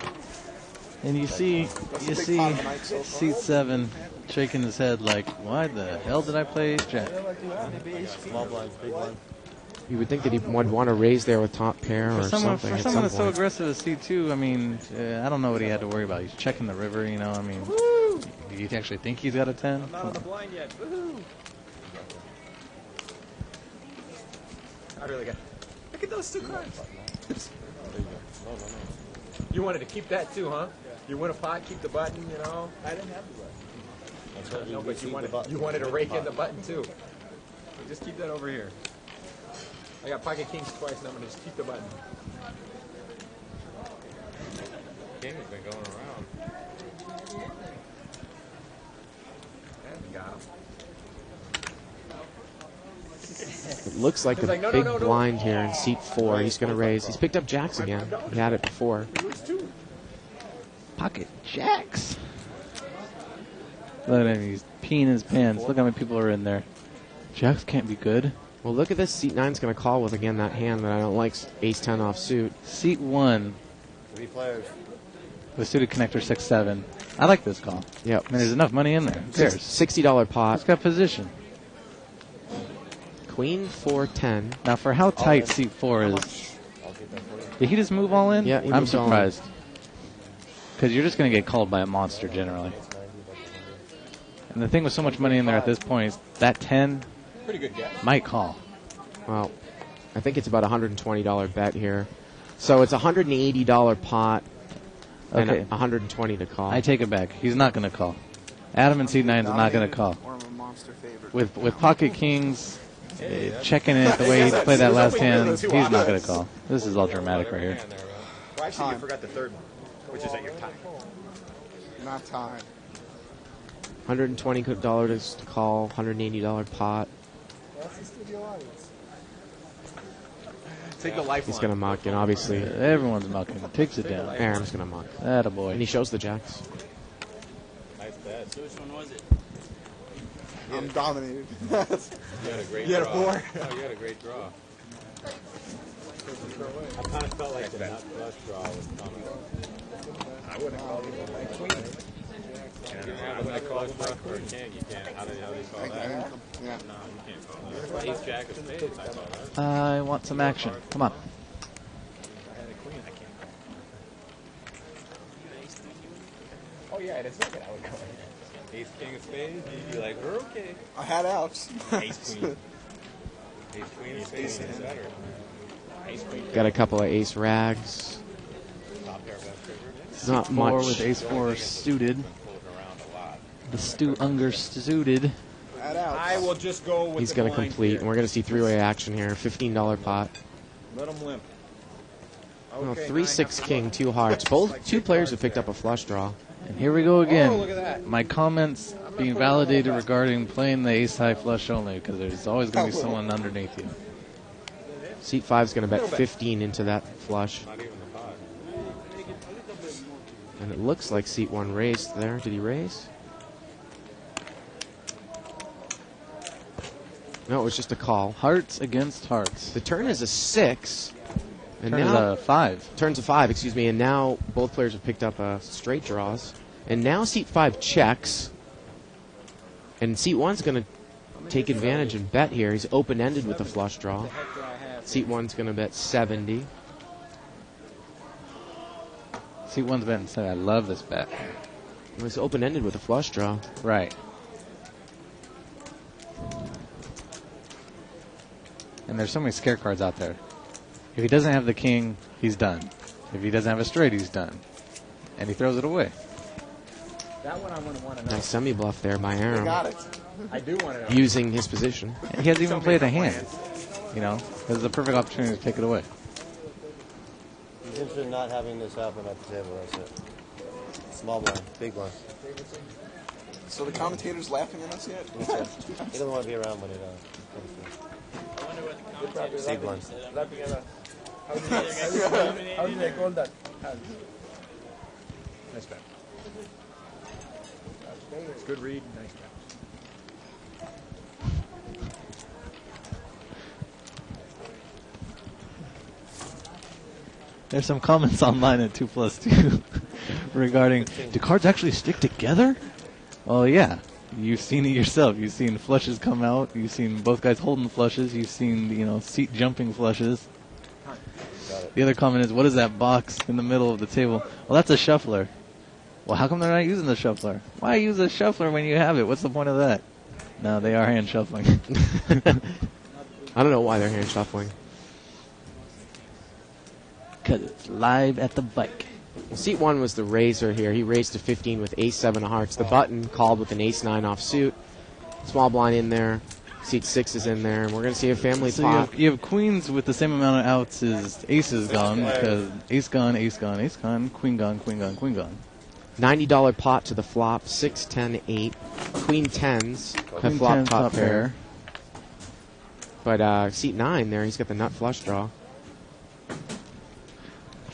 And you see seat 7 shaking his head like, why the hell did I play ace-jack? Small blinds, big blind. You would think that he would want to raise there with top pair or something. For someone that's so aggressive as C2, I mean, I don't know what he had to worry about. He's checking the river, I mean. Do you actually think he's got a 10? I'm not on the blind yet. Woohoo! I really got. Look at those 2 cards. You wanted to keep that too, huh? You win a pot, keep the button, I didn't have the button. No, but you wanted to rake in the button too. So just keep that over here. I got pocket kings twice, and I'm gonna just keep the button. Game has been going around. And we got him. It looks like a big blind here in seat 4. He's going to raise. He's picked up jacks again. He had it before. Pocket jacks. Look at him. He's peeing his pants. Look how many people are in there. Jacks can't be good. Well, look at this. Seat 9's going to call with, again, that hand that I don't like, ace-10 off suit. Seat 1. 3 players. With suited connector 6-7. I like this call. Yep. I mean, there's enough money in there. Who cares? $60 pot. It's got position. Queen 4-10. Now, for how tight seat 4 is, did he just move all in? Yeah, he I'm moved all in. surprised. Because you're just going to get called by a monster generally. And the thing with so much money in there at this point is that 10 Pretty good guess. might call. Well, I think it's about a $120 bet here. So it's a $180 pot and Okay. $120 to call. I take it back. He's not going to call. Adam in seat 9 is not going to call. One of a monster favorite. With pocket kings, checking it the way he played that last hand, he's not going to call. This is all dramatic right here. Well, actually, you forgot the third one, which is at your time. Not time. $120 to call, $180 pot. That's the studio audience. Take the lifeline. He's going to muck, and obviously Everyone's mucking. Takes it down. Aaron's going to muck. Attaboy. And he shows the jacks. Nice bet. So which one was it? I'm dominated. You had a great You had a draw. 4? Oh, you had a great draw. I kind of felt like the nut flush draw was coming. I wouldn't have called it my queen. I wouldn't have called it for a king. You can't. How do you call that? Yeah. No, you can't call that. Ace jack of spades. I thought that. I want some action. Come on. I had a queen. I can't call. Oh yeah, and it's not that I would call it. Ace king of spades. You'd be like, we're okay. I had outs. Ace queen. Ace queen of spades is better. Ace queen. Got a couple of ace rags. Top pair best trigger. Not 4 much. with ace 4 suited. Floating around a lot. The Stu Unger suited. Had outs. I will just go with He's the going to blind complete, here. and we're going to see three-way action here. $15 pot. Let him limp. No, Okay, 3-6 king, 2 hearts. Two players have picked up a flush draw. And here we go again. Oh, look at that. My comments being validated regarding playing the ace high flush only, because there's always going to be someone underneath you. Seat 5's going to bet 15 into that flush. Not even the pot. And it looks like seat 1 raised there. Did he raise? No, it was just a call. Hearts against hearts. The turn is a 6. And Turn is now a 5. turns a 5, excuse me, and now both players have picked up straight draws. And now seat 5 checks. And seat 1's going to take advantage and bet here. He's open-ended with the flush draw. Seat 1's going to bet 70. Seat 1's betting 7. I love this bet. He's open-ended with a flush draw. Right. And there's so many scare cards out there. If he doesn't have the king, he's done. If he doesn't have a straight, he's done. And he throws it away. That one I wouldn't want to know. Nice semi-bluff there by I Aaron. got it. I do want to know. Using his position. And he hasn't even played a hand. You know, This is a perfect opportunity to take it away. He's interested in not having this happen at the table. That's it. Small blind, big blind. So the commentator's laughing at us yet? He doesn't want to be around when it I wonder what the commentators big blind. said. Laughing at us. How do they call that? Nice back. It's good read. Nice back. There's some comments online at 2+2 regarding, do cards actually stick together? Well, yeah. You've seen it yourself. You've seen flushes come out. You've seen both guys holding flushes. You've seen, seat jumping flushes. The other comment is, what is that box in the middle of the table? Well, that's a shuffler. Well, how come they're not using the shuffler? Why use a shuffler when you have it? What's the point of that? No, they are hand shuffling. I don't know why they're hand shuffling. Because it's live at the bike. Well, seat 1 was the raiser here. He raised to 15 with ace-7 of hearts. The button called with an ace-9 off suit. Small blind in there. Seat 6 is in there. And we're going to see a family So pot. you have queens with the same amount of outs as aces gone, because ace gone, ace gone, ace gone, queen gone, queen gone, queen gone. $90 pot to the flop. 6, 10, 8. Queen 10s. The Queen flop 10, top pair. But seat 9 there, he's got the nut flush draw.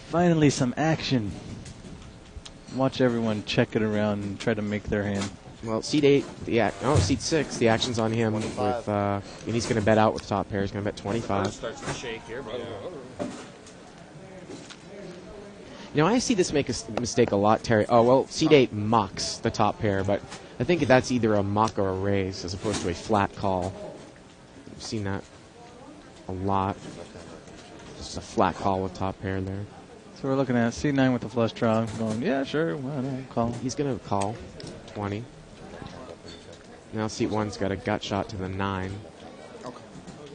Finally, some action. Watch everyone check it around and try to make their hand. Well, seat 8, seat 6, the action's on him. With, and he's going to bet out with top pair. He's going to bet 25. Starts to shake here, but I see this make a mistake a lot, Terry. Oh, well, seat 8 mucks the top pair, but I think that's either a muck or a raise as opposed to a flat call. I've seen that a lot. Just a flat call with top pair there. So we're looking at C9 with the flush draw. Going, yeah, sure, why not? Call. He's going to call 20. Now seat 1's got a gut shot to the 9. Okay.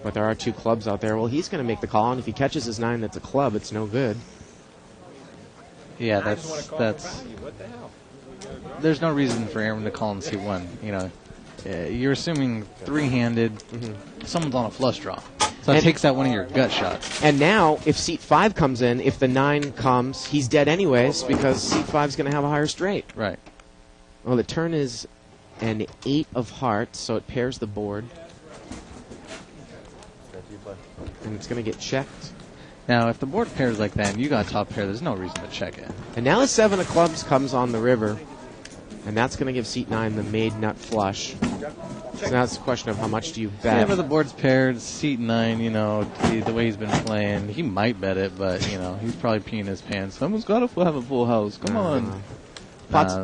But there are 2 clubs out there. Well, he's going to make the call, and if he catches his 9 that's a club, it's no good. Yeah, I just want to call for that's. value. What the hell? There's no reason for Aaron to call in C1. You're assuming three-handed. Someone's on a flush draw. So it takes out one of your gut shots. And now, if seat 5 comes in, if the 9 comes, he's dead anyways because seat 5's going to have a higher straight. Right. Well, the turn is an 8 of hearts, so it pairs the board. And it's going to get checked. Now, if the board pairs like that and you got top pair, there's no reason to check it. And now the 7 of clubs comes on the river. And that's going to give seat 9 the made nut flush. So now it's a question of how much do you bet. Yeah, but the board's paired, seat 9, the way he's been playing, he might bet it, but, he's probably peeing his pants. Someone's got to have a full house. Come on.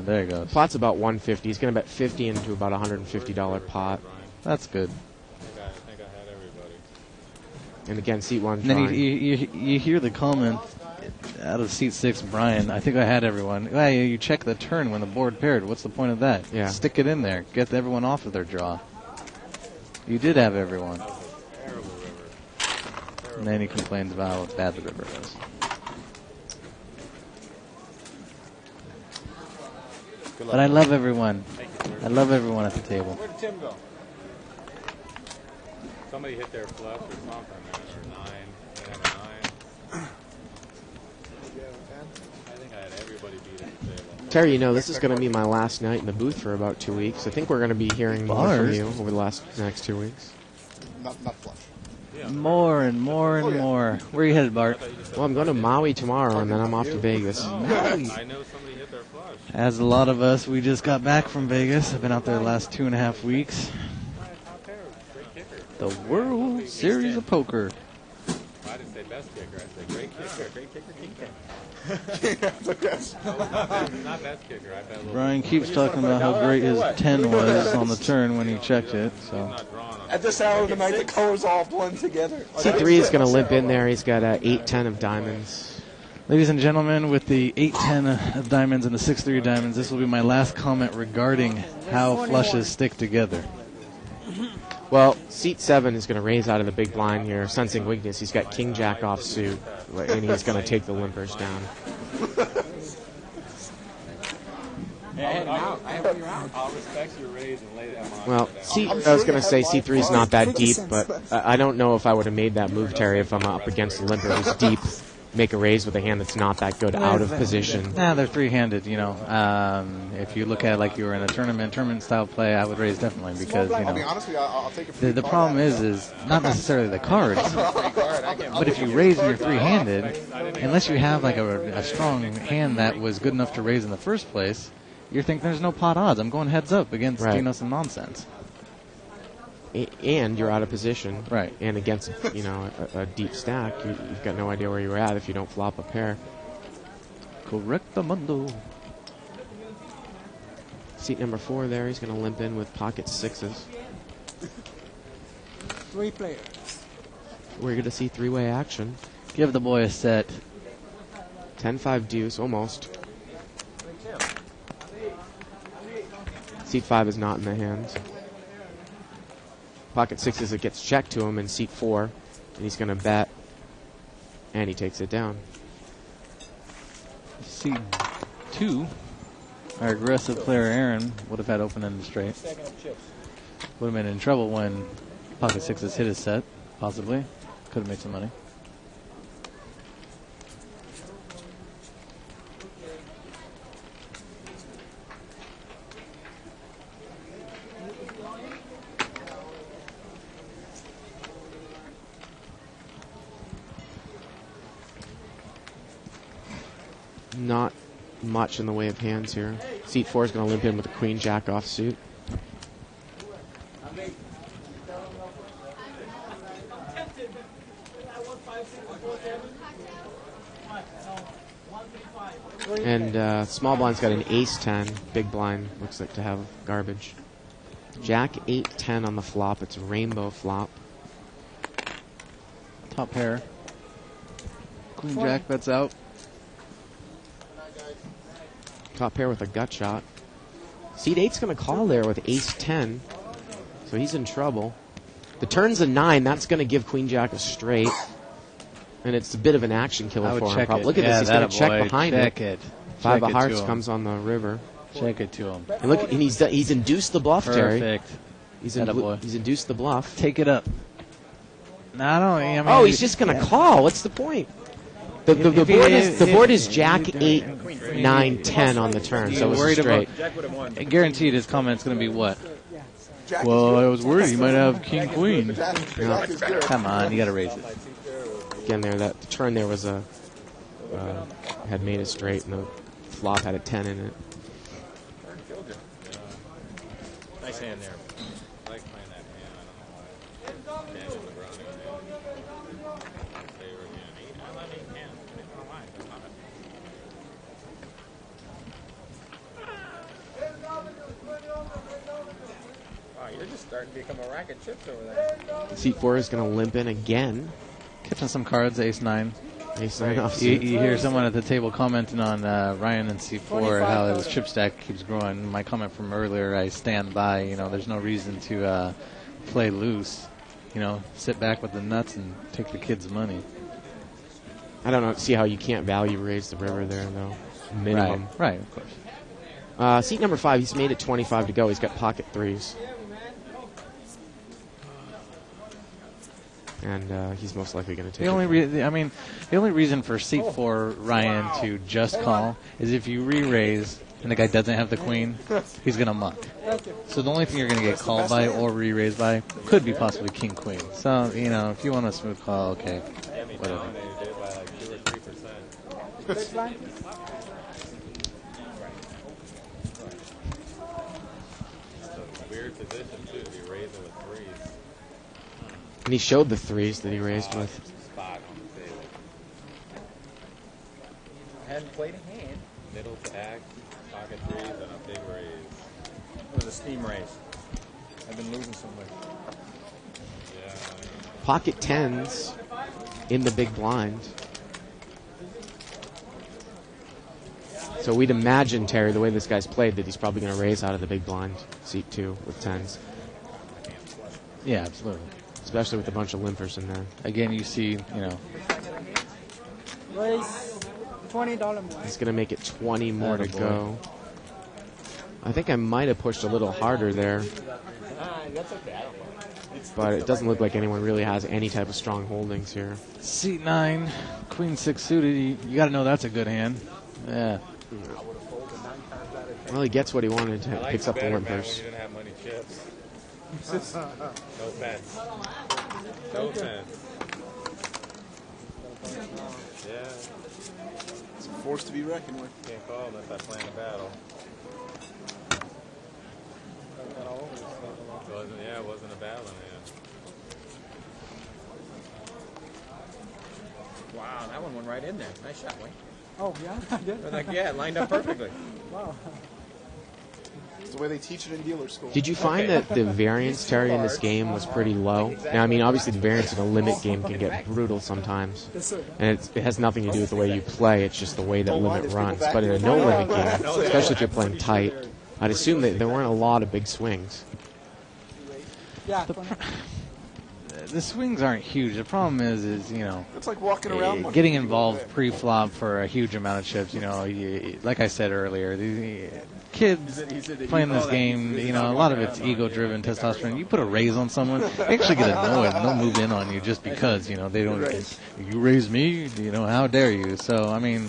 There he goes. Pot's about 150. He's going to bet 50 into about $150 pot. That's good. I think I had everybody. And again, seat 1 And then trying. you hear the comment out of seat 6, Brian, I think I had everyone. Hey, you check the turn when the board paired. What's the point of that? Yeah. Stick it in there. Get everyone off of their draw. You did have everyone. And then he complains about how bad the river is. But I love everyone. I love everyone at the table. Where did Tim go? Somebody hit their flush or something, man. Or 9. They had a 9. I think I had everybody beat at the table. Terry, this is going to be my last night in the booth for about 2 weeks. I think we're going to be hearing more from Bars? you over the next 2 weeks. Not flush. More and more and more. Where are you headed, Bart? Well, I'm going to Maui tomorrow, and then I'm off to Vegas. I know somebody hit their flush. As a lot of us, we just got back from Vegas. I've been out there the last 2.5 weeks. The World Series of Poker. I didn't say best kicker. I said great kicker. Great kicker, king kicker. Yes. Not best kicker. I bet a little Brian keeps talking about how great his 10 was on the turn when he checked it. So not drawn on. At this hour of the night, the colors all blend together. Seat 3 is going to limp in there. He's got 8-10 of diamonds. ladies and gentlemen, with the 8-10 of diamonds and the 6-3 of diamonds, this will be my last comment regarding how flushes stick together. Well, seat 7 is going to raise out of the big blind here, sensing weakness. He's got king jack off suit, and he's going to take the limpers down. I'll respect your raise and lay them on. Well, I was going to say C3 is not that deep, but I don't know if I would have made that move, Terry, if I'm up against a limper who's deep. Make a raise with a hand that's not that good out of position. Nah, they're three-handed, you know. If you look at it like you were in a tournament-style play, I would raise definitely because, you know. I'll be honest with you, I'll take it. The problem is not necessarily the cards, but if you raise and you're three-handed, unless you have like a strong hand that was good enough to raise in the first place, you're thinking there's no pot odds. I'm going heads up against some nonsense. And you're out of position. Right. And against, you know, a deep stack, you've got no idea where you're at if you don't flop a pair. Correctamundo. Seat number 4 there, he's going to limp in with pocket 6s. 3 players. We're going to see three-way action. Give the boy a set. 10-5 deuce, almost. Seat 5 is not in the hands. Pocket 6s, it gets checked to him in seat 4, and he's going to bet, and he takes it down. Seat 2, our aggressive player Aaron would have had open-ended straight. Would have been in trouble when pocket 6s hit his set, possibly. Could have made some money. Not much in the way of hands here. Seat 4 is going to limp in with a queen jack offsuit. And small blind's got an ace 10. Big blind looks like to have garbage. Jack 8-10 on the flop. It's a rainbow flop. Top pair. Queen jack, that's out. Top pair with a gut shot. Seat 8's going to call there with ace 10. So he's in trouble. The turn's a 9. That's going to give queen jack a straight. And it's a bit of an action killer for him. Probably. Look at this. He's going to check behind it. 5 of hearts comes on the river. Check it to him. And look, and he's induced the bluff, Terry. Perfect. He's induced the bluff. Take it up. No, I mean, he's just going to call. What's the point? The board is Jack 8, 9, 10 on the turn, so it's straight. Guaranteed his comment's going to be what? Well, I was worried he might have king queen. Come on, you got to raise it. Again, the turn there was had made it straight, and the flop had a 10 in it. Nice hand there. I like playing that hand. I don't know why. Daniel Negreanu. I love 8 hands. I don't know why. I love it. Wow, you're just starting to become a rack of chips over there. Seat 4 is going to limp in again. Catching some cards, ace 9. Ace 9 off. You hear someone at the table commenting on Ryan and C4 how his chip stack keeps growing. My comment from earlier, I stand by. You know, there's no reason to play loose. You know, sit back with the nuts and take the kids' money. I don't see how you can't value raise the river there, though. Minimum. Right, of course. Seat number 5, he's made it 25 to go. He's got pocket 3s. And he's most likely going to take the only reason for seat 4 Ryan to just call is if you re-raise and the guy doesn't have the queen, he's going to muck. So the only thing you're going to get called by or re-raised by could be possibly king queen. So, you know, if you want a smooth call, okay, whatever. It's a weird position, too, to be raising with 3s. And he showed the 3s that he raised with. Spot on the table. Hadn't played a hand. Middle to act, pocket 3s, and a big raise. It was a steam raise. I've been losing some weight. Yeah. Pocket 10s in the big blind. So we'd imagine, Terry, the way this guy's played, that he's probably going to raise out of the big blind, seat 2 with 10s. Yeah, absolutely. Especially with a bunch of limpers in there. Again, you see, you know. Raise $20 more. He's going to make it 20 more to go. I think I might have pushed a little harder there, That's okay. I don't know. but it doesn't look like anyone really has any type of strong holdings here. Seat 9, Queen 6 suited. You got to know that's a good hand. Yeah. Well, he gets what he wanted. I like Picks up the better, man, when limpers. you didn't have money chips. No offense. No offense. Yeah. It's a force to be reckoned with. Can't call him if I plan a battle. It wasn't a battle, man. Wow, that one went right in there. Nice shot, Wayne. Oh, yeah, I did. Like, yeah, it lined up perfectly. Wow. It's the way they teach it in dealer school. Did you find that the variance, Terry, in this game was pretty low? Now, I mean, obviously the variance in a limit game can get brutal sometimes. Yes, sir. And it has nothing to do with the way you play. It's just the way that limit runs. But in a no-limit game, especially if you're playing tight, I'd assume that there weren't a lot of big swings. Yeah. The swings aren't huge. The problem is you know, It's like walking around. getting involved pre-flop for a huge amount of chips. You know, like I said earlier, the kids playing this game, you know, a lot of it's ego-driven, testosterone. You put a raise on someone, they actually get annoyed and they'll move in on you just because, you know, they don't. You raise me, you know, how dare you? So I mean,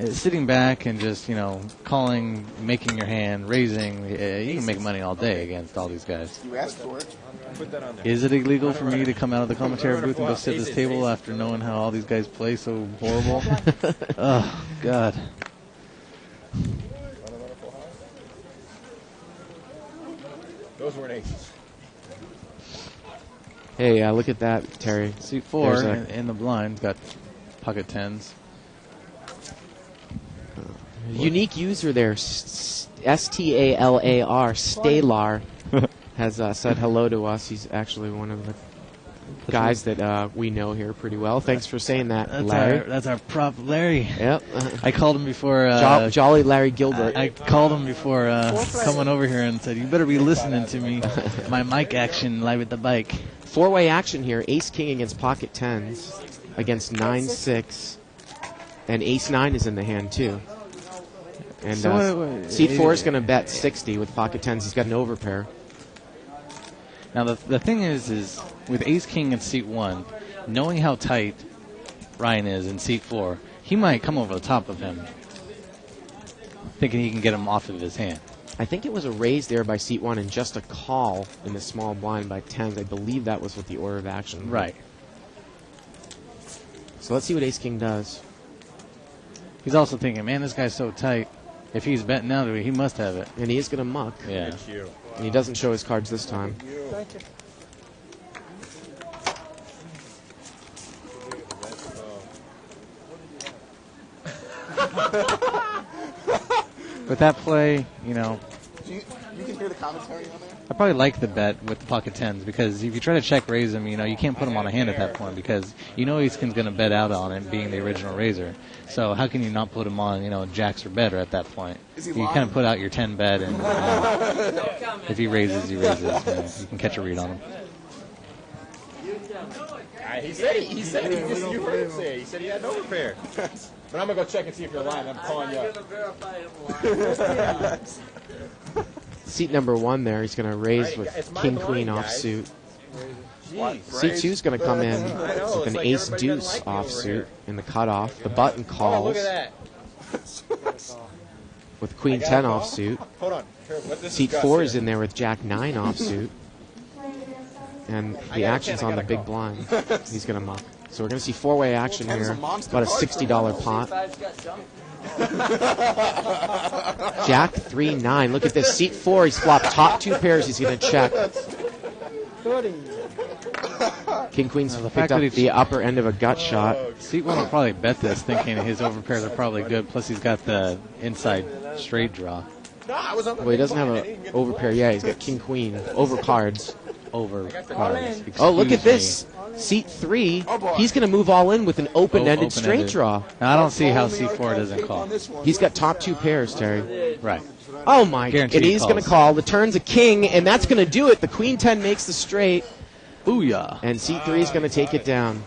sitting back and just, you know, calling, making your hand, raising, you can make money all day against all these guys. You asked for it. Put that on there. Is it illegal for me to come out of the commentary booth and go sit at this table after knowing how all these guys play so horrible? Oh, God. Those weren't aces. Hey, look at that, Terry. Seat 4 There's in the blind, got pocket tens. Unique user there, S-T-A-L-A-R, Stalar, has said hello to us. He's actually one of the guys that we know here pretty well. Thanks for saying that, Larry. That's our prop, Larry. Yep. I called him before. Jolly Larry Gilbert. I called him before coming over here and said, "You better be listening to me." My mic action live at the bike. Four-way action here. Ace-King against pocket tens, against 9-6, and Ace-9 is in the hand, too. And So, seat 4 is going to bet 60 with pocket tens. He's got an overpair. Now the thing is with Ace King in seat 1, knowing how tight Ryan is in seat 4, he might come over the top of him, thinking he can get him off of his hand. I think it was a raise there by seat 1 and just a call in the small blind by tens. I believe that was what the order of action was. Right. So let's see what Ace-King does. He's also thinking, man, this guy's so tight. If he's betting now, he must have it. And he is going to muck. Yeah. And he doesn't show his cards this time. Thank you. With that play, you know, You can hear the commentary on there. I probably like the bet with the pocket tens because if you try to check raise him, you know, you can't put him on a hand at that point because you know he's going to bet out on it being the original raiser. So how can you not put him on, you know, jacks or better at that point? You kind of put out your 10 bet and if he raises, he raises. You can catch a read on him. He said you heard him say it. He said he had no repair. But I'm going to go check and see if you're lying. I'm calling you up. Seat number 1 there, he's going to raise with It's my King-Queen blind, offsuit. Jeez. Seat 2 is going to come in I know, with it's an like Ace-Deuce everybody doesn't like me over offsuit here. in the cutoff. The button Oh, calls look at that. with Queen I got 10 a call? offsuit. Hold on. Here, what this Seat Gus 4 here? is in there with Jack 9 offsuit. And the action's on the big blind. He's going to muck. So we're going to see four-way action here. About a $60 pot. Jack 3-9. Look at this. Seat 4. He's flopped top 2 pairs. He's going to check. King Queen's picked up the upper end of a gut shot. Seat 1 will probably bet this, thinking his overpairs are probably good. Plus he's got the inside straight draw. Well, he doesn't have an overpair. Yeah, he's got King Queen over cards. Over cards. Oh, look at Excuse this. Seat 3. He's going to move all in with an open-ended straight open-ended. draw. Now, I don't see how C4 doesn't call. He's got top 2 pairs, Terry. Right. Oh my! Guaranteed And he's going to calls. call. The turn's a king, and that's going to do it. The Queen 10 makes the straight, Booyah. and Seat 3 is going to take it down.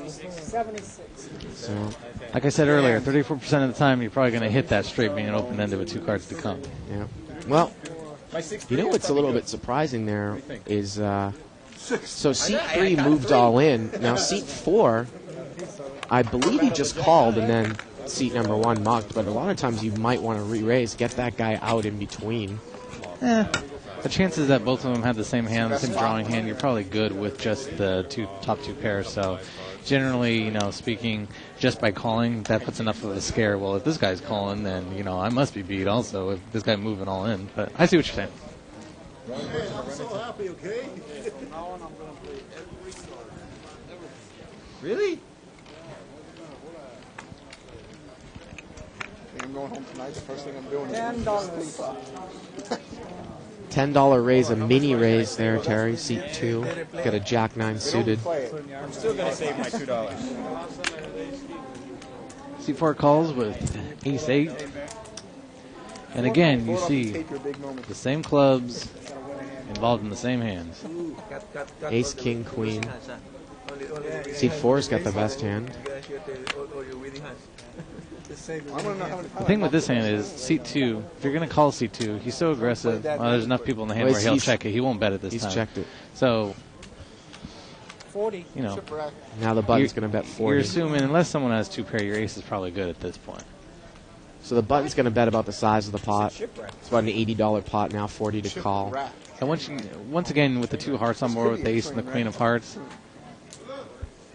76. So Like I said earlier, 34% of the time you're probably going to hit that straight being an open-ended with 2 cards to come. yeah. Well, My 6-3 you know is what's a probably little good. bit surprising there What do you think? is so seat I 3 got moved 3. all in. Now seat 4, I believe he just called and then seat number 1 mucked, but a lot of times you might want to re-raise, get that guy out in between. The chances that both of them have the same hand, the same drawing hand, you're probably good with just the top two pairs. So generally, speaking, just by calling, that puts enough of a scare. Well, if this guy's calling, then, I must be beat also if this guy moving all in. But I see what you're saying. I'm so happy, okay? Really? I'm going home tonight. The first thing I'm doing is $10. $10 raise, a mini raise there, Terry. Seat 2, got a Jack 9 suited. I'm still going to save my $2. C4 calls with ace-8. And again, you see the same clubs involved in the same hands. Ace, king, queen. Seat 4's got the best hand. The thing with this hand is seat 2, if you're going to call seat 2, he's so aggressive. Well, there's enough people in the hand Well, where he'll he's- check it. He won't bet it this He's time. checked it. So, 40. Now the button's going to bet you're 40. assuming unless someone has 2 pair, your ace is probably good at this point. So the button's going to bet about the size of the pot. It's about an $80 pot now, 40 to call. And once again, with the 2 hearts on board, with the ace and the queen of hearts,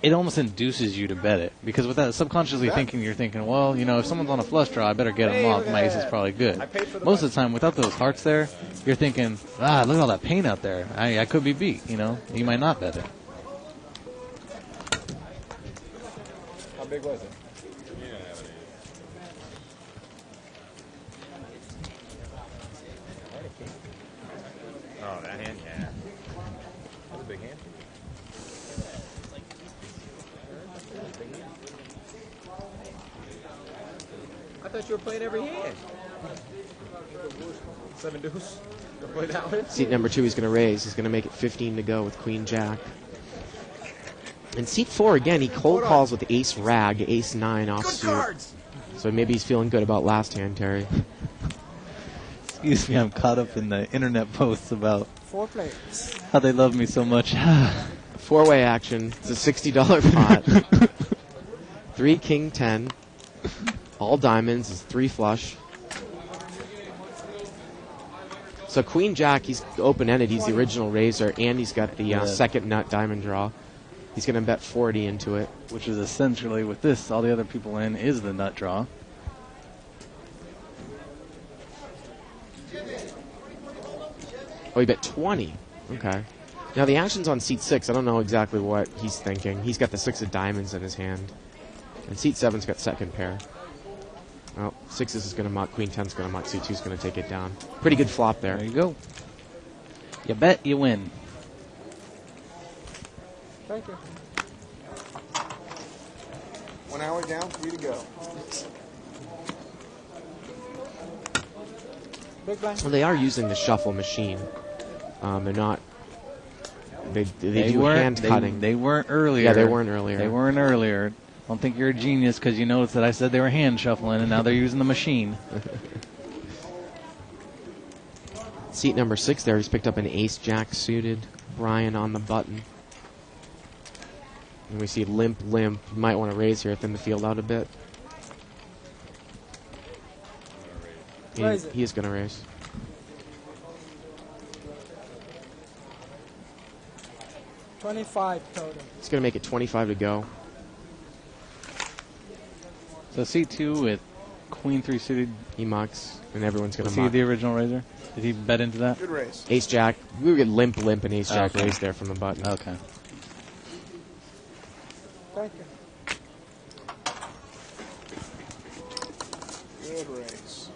it almost induces you to bet it. Because with that subconsciously thinking, you're thinking, well, if someone's on a flush draw, I better get them off. My ace is probably good. Most of the time, without those hearts there, you're thinking, look at all that paint out there. I could be beat, You might not bet it. How big was it? Oh, that hand, yeah. That's a big hand. I thought you were playing every hand. 7 deuce. You play that one? Seat number 2 he's going to raise. He's going to make it 15 to go with queen jack. And seat 4, again, he cold calls with ace rag, ace 9 offsuit. So maybe he's feeling good about last hand, Terry. Excuse me, I'm caught up in the internet posts about 4 players. how they love me so much. 4-way action. It's a $60 pot. 3 king 10. All diamonds is 3 flush. So queen jack, he's open-ended. He's the original raiser, and he's got the second nut diamond draw. He's going to bet 40 into it. Which is essentially, with this, all the other people in is the nut draw. Oh, he bet 20. Okay. Now the action's on seat 6. I don't know exactly what he's thinking. He's got the 6 of diamonds in his hand. And seat 7's got second pair. Well, 6 is going to muck. Queen 10's going to muck. Seat 2's going to take it down. Pretty good flop there. There you go. You bet, you win. Thank you. 1 hour down, 3 to go. Big blind. Well, they are using the shuffle machine. They're not. They do weren't- hand cutting. They weren't earlier. Yeah, they weren't earlier. They weren't earlier. Don't think you're a genius because you noticed that I said they were hand shuffling, and now they're using the machine. Seat number 6 there, he's picked up an ace jack suited. Brian on the button. And we see limp. You might want to raise here, thin the field out a bit. Raise it. He is going to raise. $25 total. He's going to make it 25 to go. So C2 with Queen 3 suited. He mucks, and everyone's going Was to he muck. the original raiser? Did he bet into that? Good race. Ace jack. We would get limp, and ace jack Okay. raised there from the button. Okay. Thank you. Good race.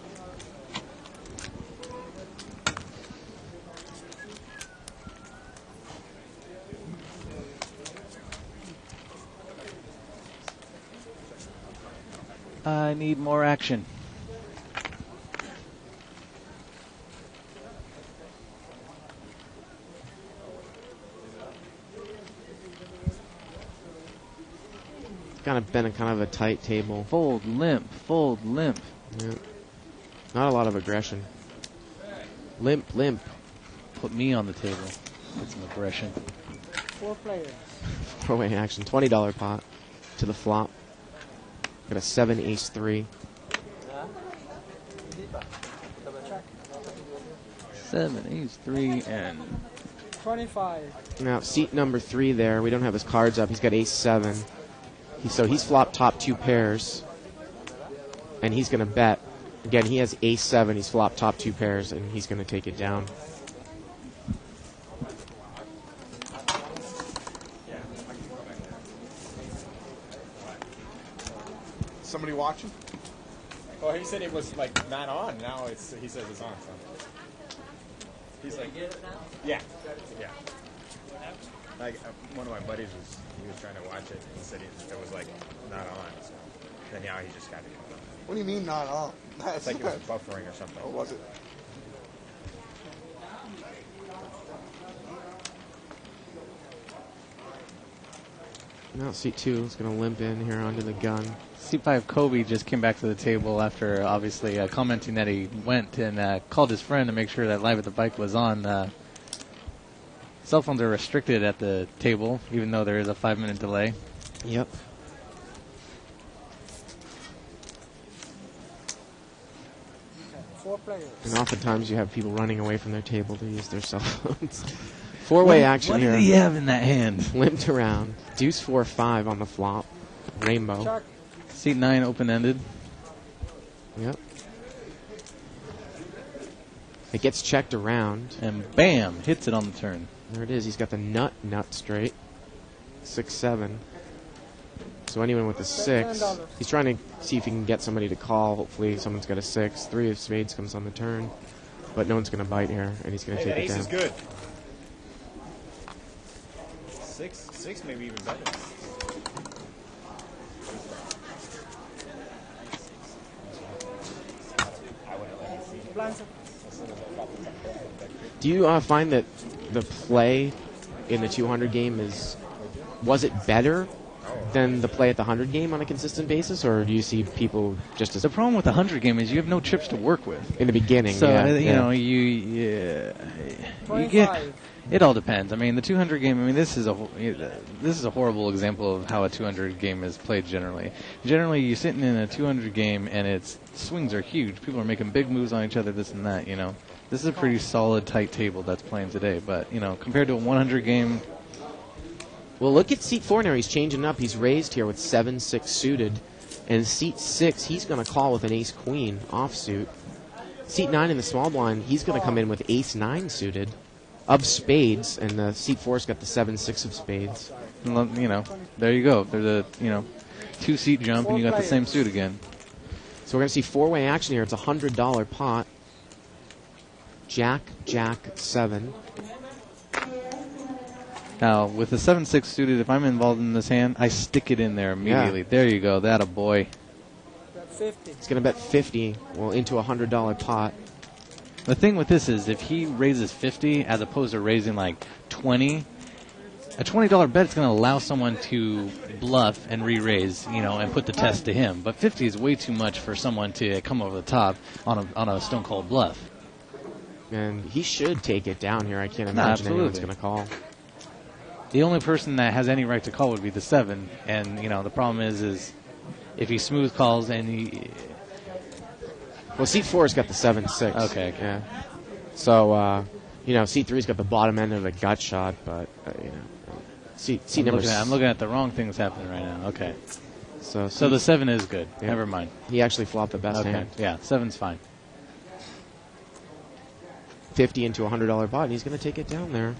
I need more action. Kind of been a tight table. Fold, limp, fold, limp. Yeah. Not a lot of aggression. Limp, limp. Put me on the table. Get some aggression. 4 players. Four-way action. $20 pot to the flop. Got a 7, ace 3. 7, ace 3, and 25. Now, seat number 3 there, we don't have his cards up. He's got ace 7. So he's flopped top 2 pairs. And he's going to bet. Again, he has ace 7. He's flopped top 2 pairs, and he's going to take it down. Somebody watching? Well, he said it was like not on. Now he says it's on. So. He's like, yeah. Like one of my buddies was trying to watch it. He said it was like not on. So then now he just got it. What do you mean not on? It's like it was buffering or something. Oh, was it? Now seat 2 is going to limp in here onto the gun. C5 Kobe just came back to the table after obviously commenting that he went and called his friend to make sure that Live at the Bike was on. Cell phones are restricted at the table, even though there is a 5-minute delay. Yep. Four players. And oftentimes you have people running away from their table to use their cell phones. Four-way action What here. did he have in that hand? Limped around. Deuce 4-5 on the flop. Rainbow. Check. Seat 9 open-ended. Yep. It gets checked around. And bam, hits it on the turn. There it is. He's got the nut straight. 6-7. So anyone with a 6, he's trying to see if he can get somebody to call. Hopefully someone's got a 6. 3 of spades comes on the turn. But no one's going to bite here, and he's going to take it ace down. is good. 6 maybe even better. Do you find that the play in the 200 game was it better than the play at the 100 game on a consistent basis, or do you see people just as The problem with the 100 game is you have no chips to work with. in the beginning? So yeah, you yeah. know you get. It all depends. I mean, the 200 game. I mean, this is a horrible example of how a 200 game is played generally. Generally, you're sitting in a 200 game and its swings are huge. People are making big moves on each other, this and that. You know, this is a pretty solid, tight table that's playing today. But you know, compared to a 100 game. Well, look at seat 4 now. He's changing up. He's raised here with 7-6 suited. And seat 6, he's going to call with an ace-queen offsuit. Seat 9 in the small blind, he's going to come in with ace-9 suited of spades. And the seat 4's got the 7-6 of spades. You know, there you go. There's a 2-seat jump, and you got the same suit again. So we're going to see four-way action here. It's a $100 pot. Jack, 7. Now, with the 7-6 suited, if I'm involved in this hand, I stick it in there immediately. Yeah. There you go. That a boy. Got 50. He's going to bet 50, well, into a $100 pot. The thing with this is if he raises 50 as opposed to raising like 20, a $20 bet is going to allow someone to bluff and re-raise, and put the test to him. But 50 is way too much for someone to come over the top on a stone-cold bluff. And he should take it down here. I can't imagine anyone's going to call. The only person that has any right to call would be the 7. And, the problem is if he smooth calls and he... Well, seat 4's got the 7-6. Okay. Yeah. So, seat 3's got the bottom end of a gut shot, but, seat number... I'm looking at the wrong things happening right now. Okay. So the 7 is good. Yeah. Never mind. He actually flopped the best hand. Yeah, 7's fine. 50 into a $100 pot, and he's going to take it down there.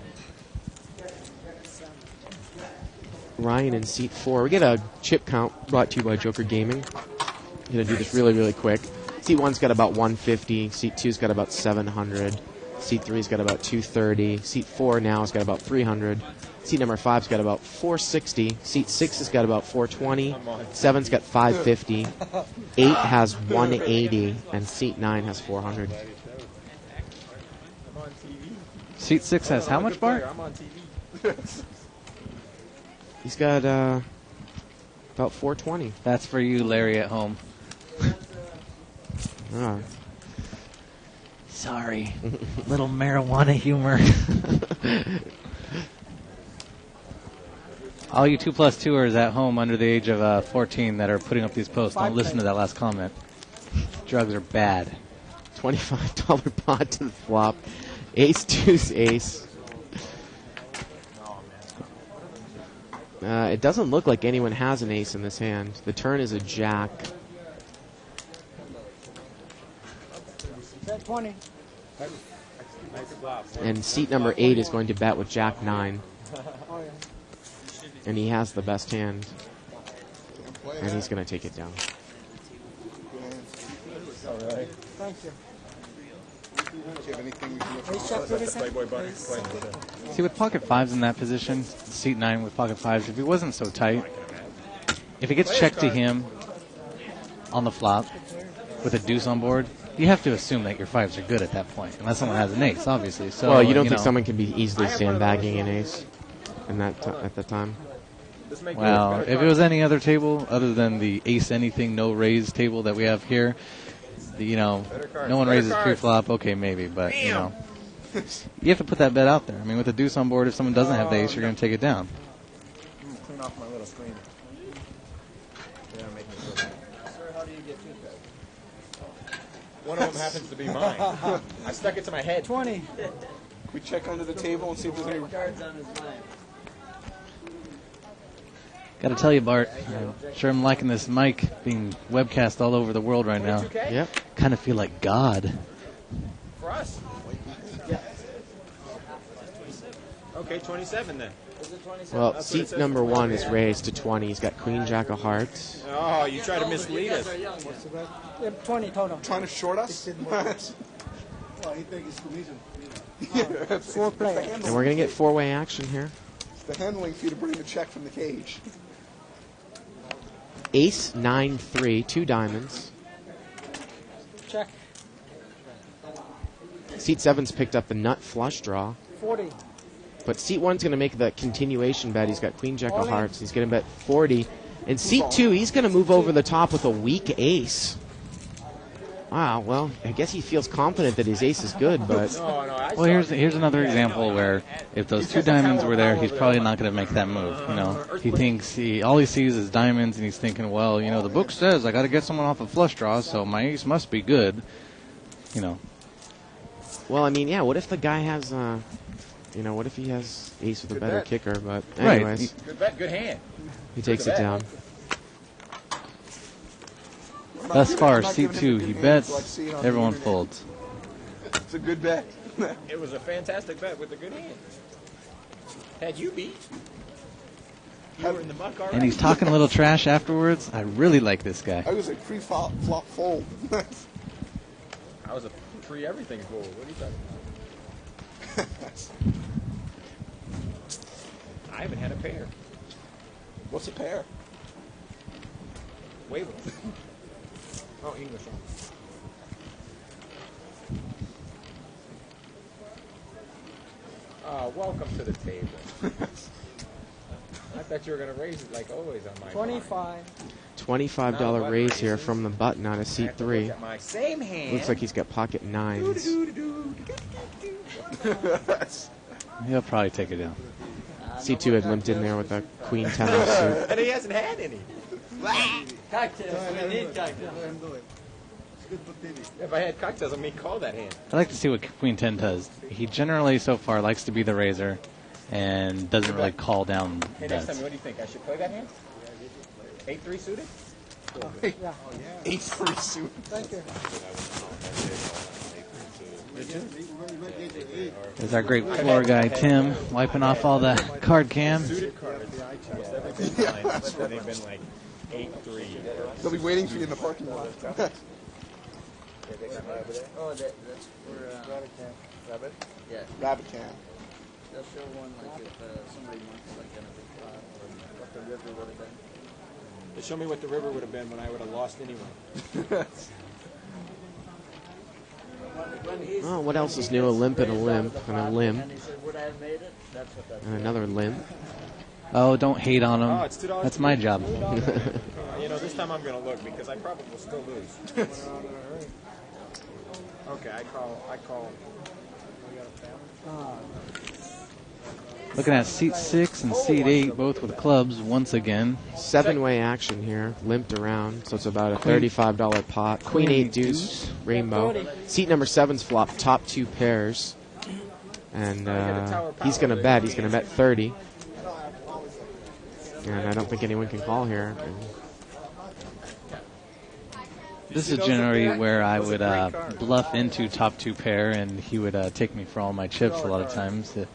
Ryan in seat 4. We get a chip count brought to you by Joker Gaming. I'm going to do this really, really quick. Seat 1's got about 150. Seat 2's got about 700. Seat 3's got about 230. Seat 4 now has got about 300. Seat number 5's got about 460. Seat 6 has got about 420. 7's got 550. 8 has 180. And seat 9 has 400. Seat 6 has how much, Bart? I'm on TV. He's got about 420. That's for you, Larry, at home. Sorry. Little marijuana humor. All you 2+2ers at home under the age of 14 that are putting up these posts, don't listen to that last comment. Drugs are bad. $25 pot to the flop. Ace, deuce, ace. It doesn't look like anyone has an ace in this hand. The turn is a jack. Bet 20. And seat number 8 is going to bet with jack 9. And he has the best hand. And he's going to take it down. All right. Thank you. Do you have anything we can look Ace check with his hand. Playboy bunny. See, with pocket 5s in that position, seat 9 with pocket 5s, if he wasn't so tight, if it gets checked to him on the flop with a deuce on board, you have to assume that your 5s are good at that point, unless someone has an ace, obviously. So, Well, you don't think know. someone can be easily sandbagging an ace in that at the time? Well, if it was any other table other than the ace anything no raise table that we have here, no one raises pre-flop, okay, maybe, but, you have to put that bet out there. I mean, with a deuce on board, if someone doesn't have the ace, you're going to take it down. I'm going to clean off my little screen. Yeah, make me feel bad. Sir, how do you get feedback? One of them happens to be mine. I stuck it to my head. 20. We check under the table and see if there's any... Cards on his mind. Got to tell you, Bart, I'm sure I'm liking this mic being webcast all over the world right now. 22K? Yep. Kind of feel like God. For us? Okay, 27 then. Well, seat number 1 is raised to 20. He's got queen, jack of hearts. Oh, you try to mislead us. Yep, 20 total. Trying to short us? Well, he thinks it's commission. 4 players. And we're going to get 4-way action here. It's the handling fee to bring the check from the cage. Ace, 9, 3, 2 diamonds. Check. Seat 7's picked up the nut flush draw. 40. But seat 1's going to make the continuation bet. He's got queen, jack All of in. hearts. He's going to bet 40. And seat 2, he's going to move over the top with a weak ace. Wow, well, I guess he feels confident that his ace is good, but... Well, here's another example where if those 2 diamonds were there, he's probably not going to make that move. He thinks all he sees is diamonds, and he's thinking, well, the book says I got to get someone off a flush draw, so my ace must be good. Well, I mean, yeah, what if the guy has, what if he has ace with a better bet. kicker, but Right. anyways, Good bet, good hand. he takes it down. Thus far, I'm not seat giving 2, it he the game bets, until I see it on everyone the internet. folds. It's a good bet. It was a fantastic bet with a good hand. Had you beat, you were in the muck already. And he's talking a little trash afterwards. I really like this guy. I was a pre-flop fold. I was a pre-everything fool. What are you talking about? I haven't had a pair. What's a pair? Wave. Oh, English. Welcome to the table. I thought you were going to raise it like always on my 25. $25 raise here from the button on a seat 3. Look at my same hand. Looks like he's got pocket 9s. He'll probably take it down. Seat 2 had limped in there with a queen 10 offsuit. And he hasn't had any. Cocktails. We need cocktails. If I had cocktails, I may call that hand. I'd like to see what Queen 10 does. He generally, so far, likes to be the raiser and doesn't really call down Hey, next bets. time, what do you think? I should play that hand? 8-3 suited? Yeah. 8-3 suit. Thank you. There's our great floor guy, Tim, wiping off all the card cams. Suited cards. Everything's fine. But then they've been like 8-3. They'll be waiting for you in the parking lot. Oh, that's for, Rabbit? yeah, Rabbit can. they'll show one like if somebody wants like in a big pot or what the river would have been. They show me what the river would have been when I would have lost anyway. Oh, what else is new? A limp and a limp and a limp And he said, would I have made it? That's what that's and another limp. Oh, don't hate on Oh, him. it's $2. That's my job. This time I'm going to look because I probably will still lose. Okay, I call. Looking at seat 6 and seat 8, both with clubs once again. 7-way action here, limped around, so it's about a $35 pot. Queen 8 deuce, rainbow. Seat number 7's flop, top 2 pairs. And he's going to bet. He's going to bet 30. And I don't think anyone can call here. This is generally where I would bluff into top 2 pair, and he would take me for all my chips a lot of times. A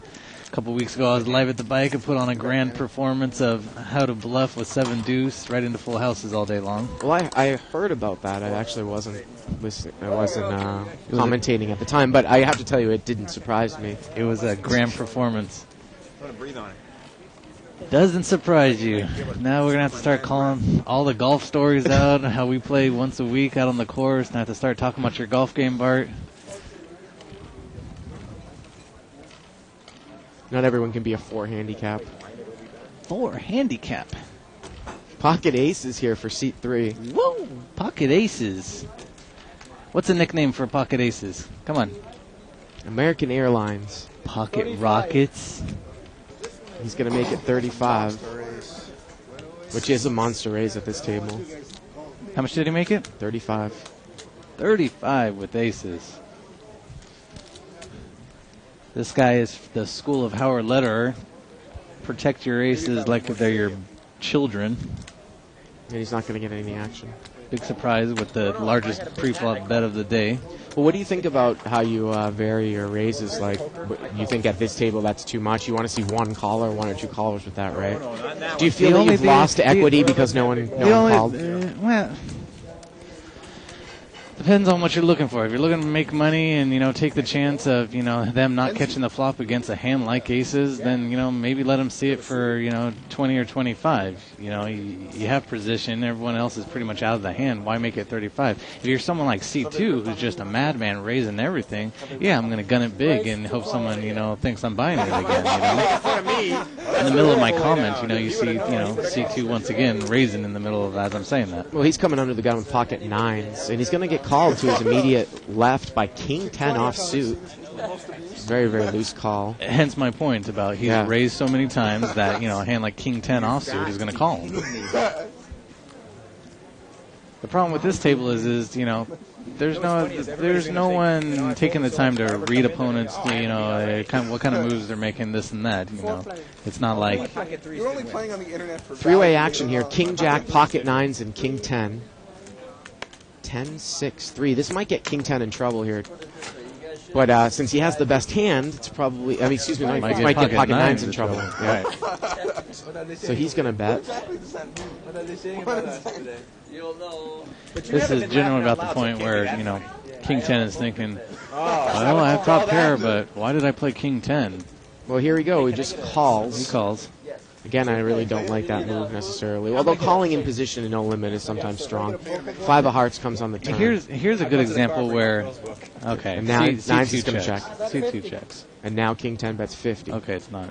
couple weeks ago, I was live at the bike and put on a grand performance of how to bluff with 7 deuce right into full houses all day long. Well, I heard about that. I actually wasn't listening. I wasn't commentating at the time, but I have to tell you, it didn't surprise me. It was a grand performance. I'm gonna breathe on it. Doesn't surprise you. Now we're going to have to start calling all the golf stories out, how we play once a week out on the course, and I have to start talking about your golf game, Bart. Not everyone can be a 4 handicap. 4 handicap. Pocket aces here for seat 3. Whoa! Pocket aces. What's a nickname for pocket aces? Come on. American Airlines. Pocket rockets. He's going to make it 35, which is a monster raise at this table. How much did he make it? 35. 35 with aces. This guy is the school of Howard Lederer. Protect your aces like they're your children. And he's not going to get any action. Big surprise with the largest pre-flop bet of the day. Well, what do you think about how you vary your raises? Like, you think at this table that's too much? You want to see one caller, 1 or 2 callers with that, right? Do you feel that you've lost equity because no one called? Well, depends on what you're looking for. If you're looking to make money and, take the chance of, them not catching the flop against a hand like aces, then, maybe let them see it for, 20 or 25. You have position. Everyone else is pretty much out of the hand. Why make it 35? If you're someone like C2, who's just a madman raising everything, yeah, I'm going to gun it big and hope someone, thinks I'm buying it again, In the middle of my comments, you see, C2 once again raising in the middle of as I'm saying that. Well, he's coming under the gun with pocket 9s, and he's going to get called to his immediate left by King 10 offsuit. Very, very loose call. Hence my point about he's raised so many times that, a hand like King 10 offsuit is going to call him. The problem with this table is there's no one taking the time to read opponents, what kind of moves they're making, this and that. It's not like You're only playing on the internet for 3-way action here. King Jack, pocket 9s, and King 10. 10, 6, 3. This might get King 10 in trouble here. But since he has the best hand, it's probably, might get pocket 9s in trouble. Yeah. Right. So he's going to bet. What are they saying about us today? You'll know. This is generally about the point where, King 10 is thinking, well, I have top pair, but why did I play King 10? Well, here we go. He just calls. He calls. Again, I really don't like that move necessarily. Although calling in position in no limit is sometimes strong. 5 of hearts comes on the turn. Here's a good example where, okay, and now C2 is going to check. C2 checks. And now King 10 bets 50. Okay, it's not.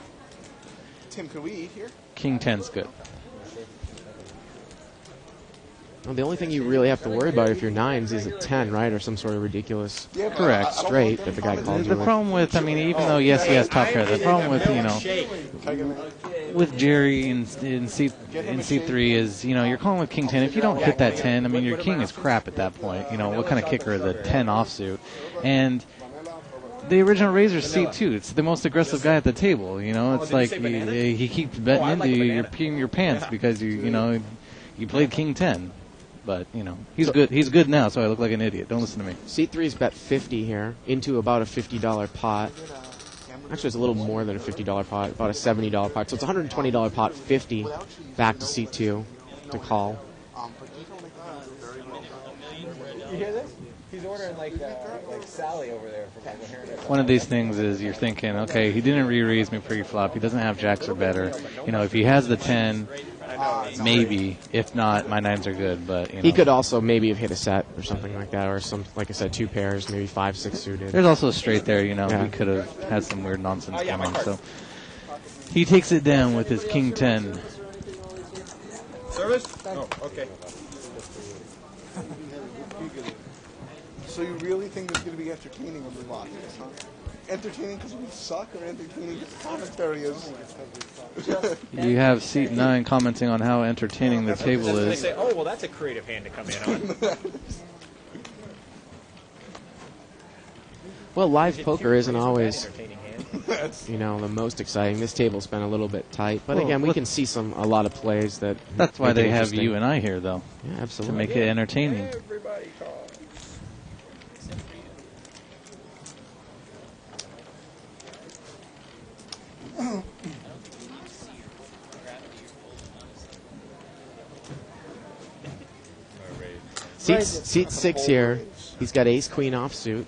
Tim, can we eat here? King 10's good. Well, the only thing you really have to worry about if you're 9s is a 10, right? Or some sort of ridiculous correct straight that the guy called you The problem with, even though, yes, he has top pair, the problem with, with Jerry in C3 is, you're calling with King 10. If you don't hit that 10, your king is crap at that point. What kind of kicker is a 10 offsuit? And the original raiser's C2. It's the most aggressive guy at the table. It's like he keeps betting into you. You're peeing your pants because you played King 10. But, he's good. He's good now, so I look like an idiot. Don't listen to me. C3's bet 50 here into about a $50 pot. Actually, it's a little more than a $50 pot, about a $70 pot. So it's a $120 pot, 50 back to C2 to call. You hear this? He's ordering like Sally over there from One of these things is you're thinking, okay, he didn't re-raise me pre-flop. He doesn't have jacks or better. If he has the 10, maybe. If not, my 9s are good. But he could also maybe have hit a set or something like that, or some, like I said, 2 pairs, maybe 5, 6 suited. There's also a straight there. He could have had some weird nonsense coming. So he takes it down with his King 10. Service? Oh, okay. So you really think it's going to be entertaining when we watch this, huh? Entertaining because we suck, or entertaining because the commentary is? You have seat 9 commenting on how entertaining the table They is. say, oh, well, that's a creative hand to come in on. Well, live poker isn't always, Entertaining hand. you know, the most exciting. This table's been a little bit tight, but Well, again, we look- can see a lot of plays that. That's why make it they have interesting. you and I here, though, Yeah, to absolutely. make it entertaining. Everybody calls. Seat 6 here. He's got ace queen offsuit,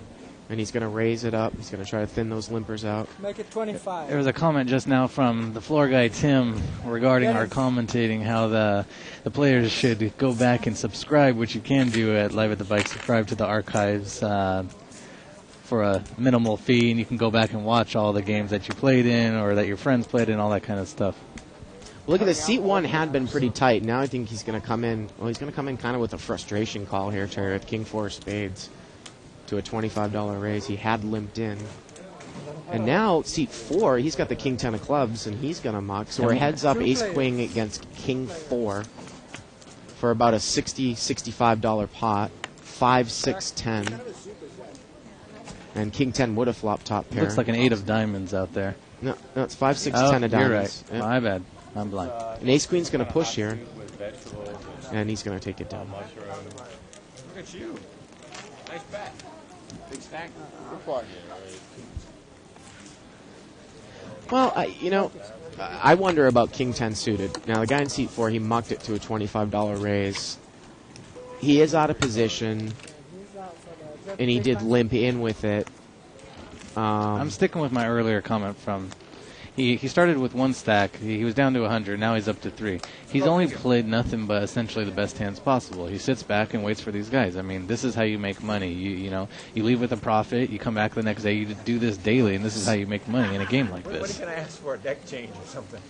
and he's going to raise it up. He's going to try to thin those limpers out. Make it 25. There was a comment just now from the floor guy Tim regarding our commentating how the players should go back and subscribe, which you can do at Live at the Bike. Subscribe to the archives for a minimal fee, and you can go back and watch all the games that you played in or that your friends played in, all that kind of stuff. Look at this. Seat 1 had been pretty tight. Now I think he's going to come in. Well, he's going to come in kind of with a frustration call here, Terry, with King 4 spades to a $25 raise. He had limped in. And now, seat 4, he's got the King 10 of clubs, and he's going to muck. So we're heads up ace queen against King 4 for about a $60, $65 pot. 5, 6, 10. And King 10 would have flopped top pair. Looks like an 8 of diamonds out there. No, it's 5, 6, Oh, 10 of you're diamonds. right. Yeah. My bad. I'm blind. And ace queen's going to push here, and he's going to take it down. Look at you. Nice bet. Big stack. Good part. Well, I wonder about King 10 suited. Now, the guy in seat 4, he mucked it to a $25 raise. He is out of position, and he did limp in with it. I'm sticking with my earlier comment from... He started with 1 stack. He was down to 100. Now he's up to 3. He's only played nothing but essentially the best hands possible. He sits back and waits for these guys. I mean, this is how you make money. You leave with a profit. You come back the next day. You do this daily, and this is how you make money in a game like What are this. you going to ask for? A deck change or something?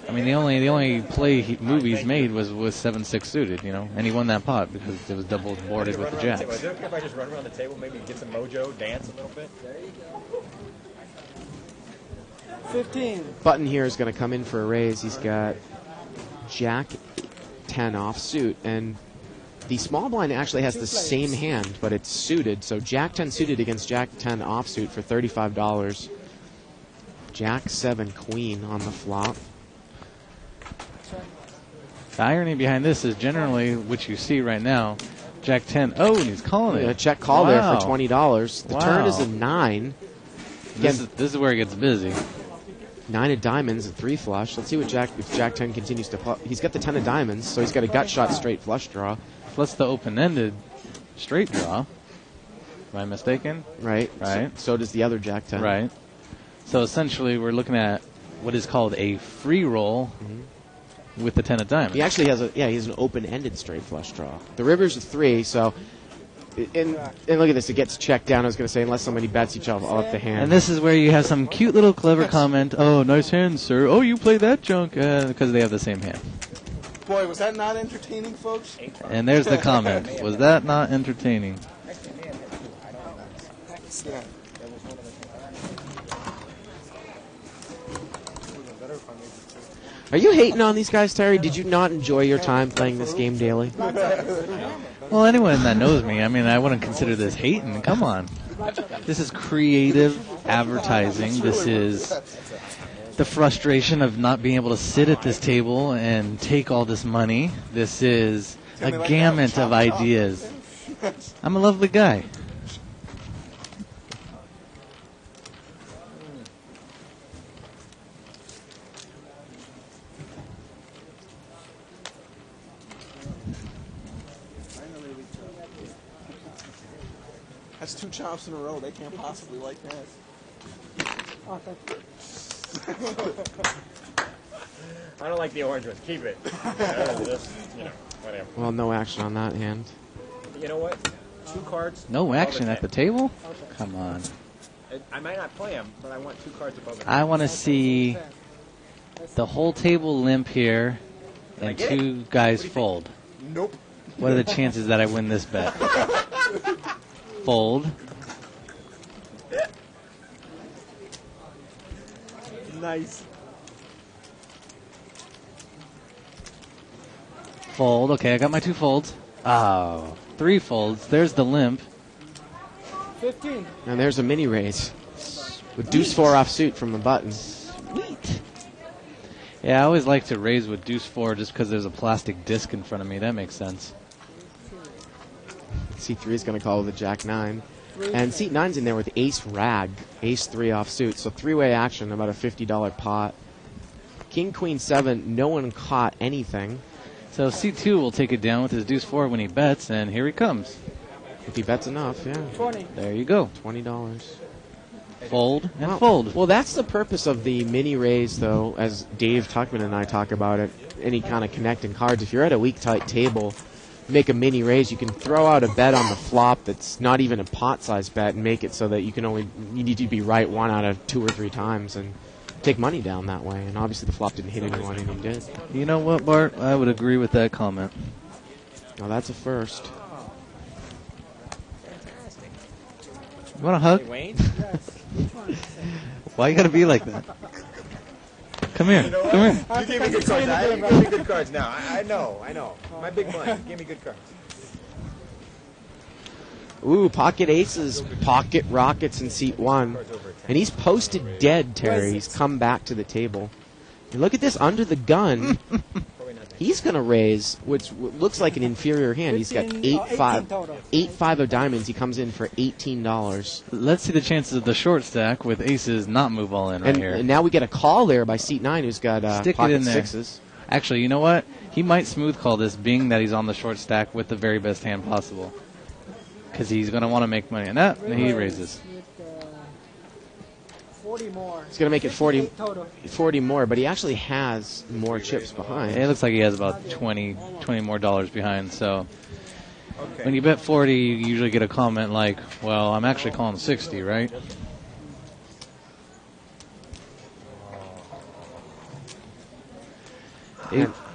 I mean, the only play move he's made was 7-6 suited, and he won that pot because it was double boarded with the jacks. Is it okay if I just run around the table, maybe get some mojo, dance a little bit? 15. Button here is going to come in for a raise. He's got Jack 10 offsuit, and the small blind actually has the same hand, but it's suited. So Jack 10 suited against Jack 10 offsuit for $35. Jack 7 queen on the flop. The irony behind this is generally what you see right now. Jack 10. Oh, and he's calling it. A check call there Wow. for $20. The turn is a Wow. 9. This is where it gets busy. 9 of diamonds and 3 flush. Let's see what if Jack 10 continues to he's got the 10 of diamonds, so he's got a gut shot straight flush draw. Plus the open-ended straight draw. Am I mistaken? Right. Right. So does the other Jack 10. Right. So essentially we're looking at what is called a free roll with the 10 of diamonds. He actually has he has an open-ended straight flush draw. The river's a 3, so and look at this, it gets checked down. I was going to say, unless somebody bets each other off the hand. And this is where you have some cute little clever comment. Oh, nice hand, sir. Oh, you play that junk because they have the same hand. Boy, was that not entertaining, folks? And there's the comment. Was that not entertaining? Yeah. Are you hating on these guys, Terry? Did you not enjoy your time playing this game daily? Well, anyone that knows me, I mean, I wouldn't consider this hating. Come on. This is creative advertising. This is the frustration of not being able to sit at this table and take all this money. This is a gamut of ideas. I'm a lovely guy. That's 2 chomps in a row. They can't possibly like that. Oh, thank you. I don't like the orange ones. Keep it. Just, whatever. Well, no action on that hand. You know what? 2 cards. No above action a at the 10. table? Come on. I might not play them, but I want 2 cards above a 10. I want to see the whole table limp here and 2 guys fold. Nope. What are the chances that I win this bet? Fold. Nice. Fold. Okay, I got my 2 folds. Oh, 3 folds. There's the limp. 15. And there's a mini raise with deuce 4 offsuit from the button. Sweet. Yeah, I always like to raise with deuce 4 just because there's a plastic disc in front of me. That makes sense. C3 is going to call with a jack 9. And seat 9's in there with ace rag, ace 3 offsuit. So 3-way action, about a $50 pot. King, queen 7, no one caught anything. So C2 will take it down with his deuce 4 when he bets, and here he comes. If he bets enough, yeah. 20. There you go. $20. Fold and Well, fold. Well, that's the purpose of the mini raise, though, as Dave Tuckman and I talk about it. Any kind of connecting cards. If you're at a weak, tight table, make a mini raise. You can throw out a bet on the flop that's not even a pot-sized bet and make it so that you need to be right 1 out of 2 or 3 times and take money down that way. And obviously the flop didn't hit anyone, and he did. You know what, Bart? I would agree with that comment. Well, that's a first. You want a hug? Wayne? Why you gotta be like that? Come here. Come here. You gave me good cards. You gave me good cards now. I know. My big blind. You gave me good cards. Ooh, pocket aces, pocket rockets in seat 1. And he's posted dead, Terry. He's come back to the table. And look at this, under the gun. He's going to raise, which looks like an inferior hand. He's got 8-5 of diamonds. He comes in for $18. Let's see the chances of the short stack with aces not move all in right here. And now we get a call there by seat 9 who's got Stick pocket it in there. 6s. Actually, you know what? He might smooth call this, being that he's on the short stack with the very best hand possible. Because he's going to want to make money. And that, he raises. 40 more. He's going to make it 40 total. more, but he actually has more chips behind. It looks like he has about 20 more dollars behind. So when you bet 40, you usually get a comment like, well, I'm actually calling 60, right?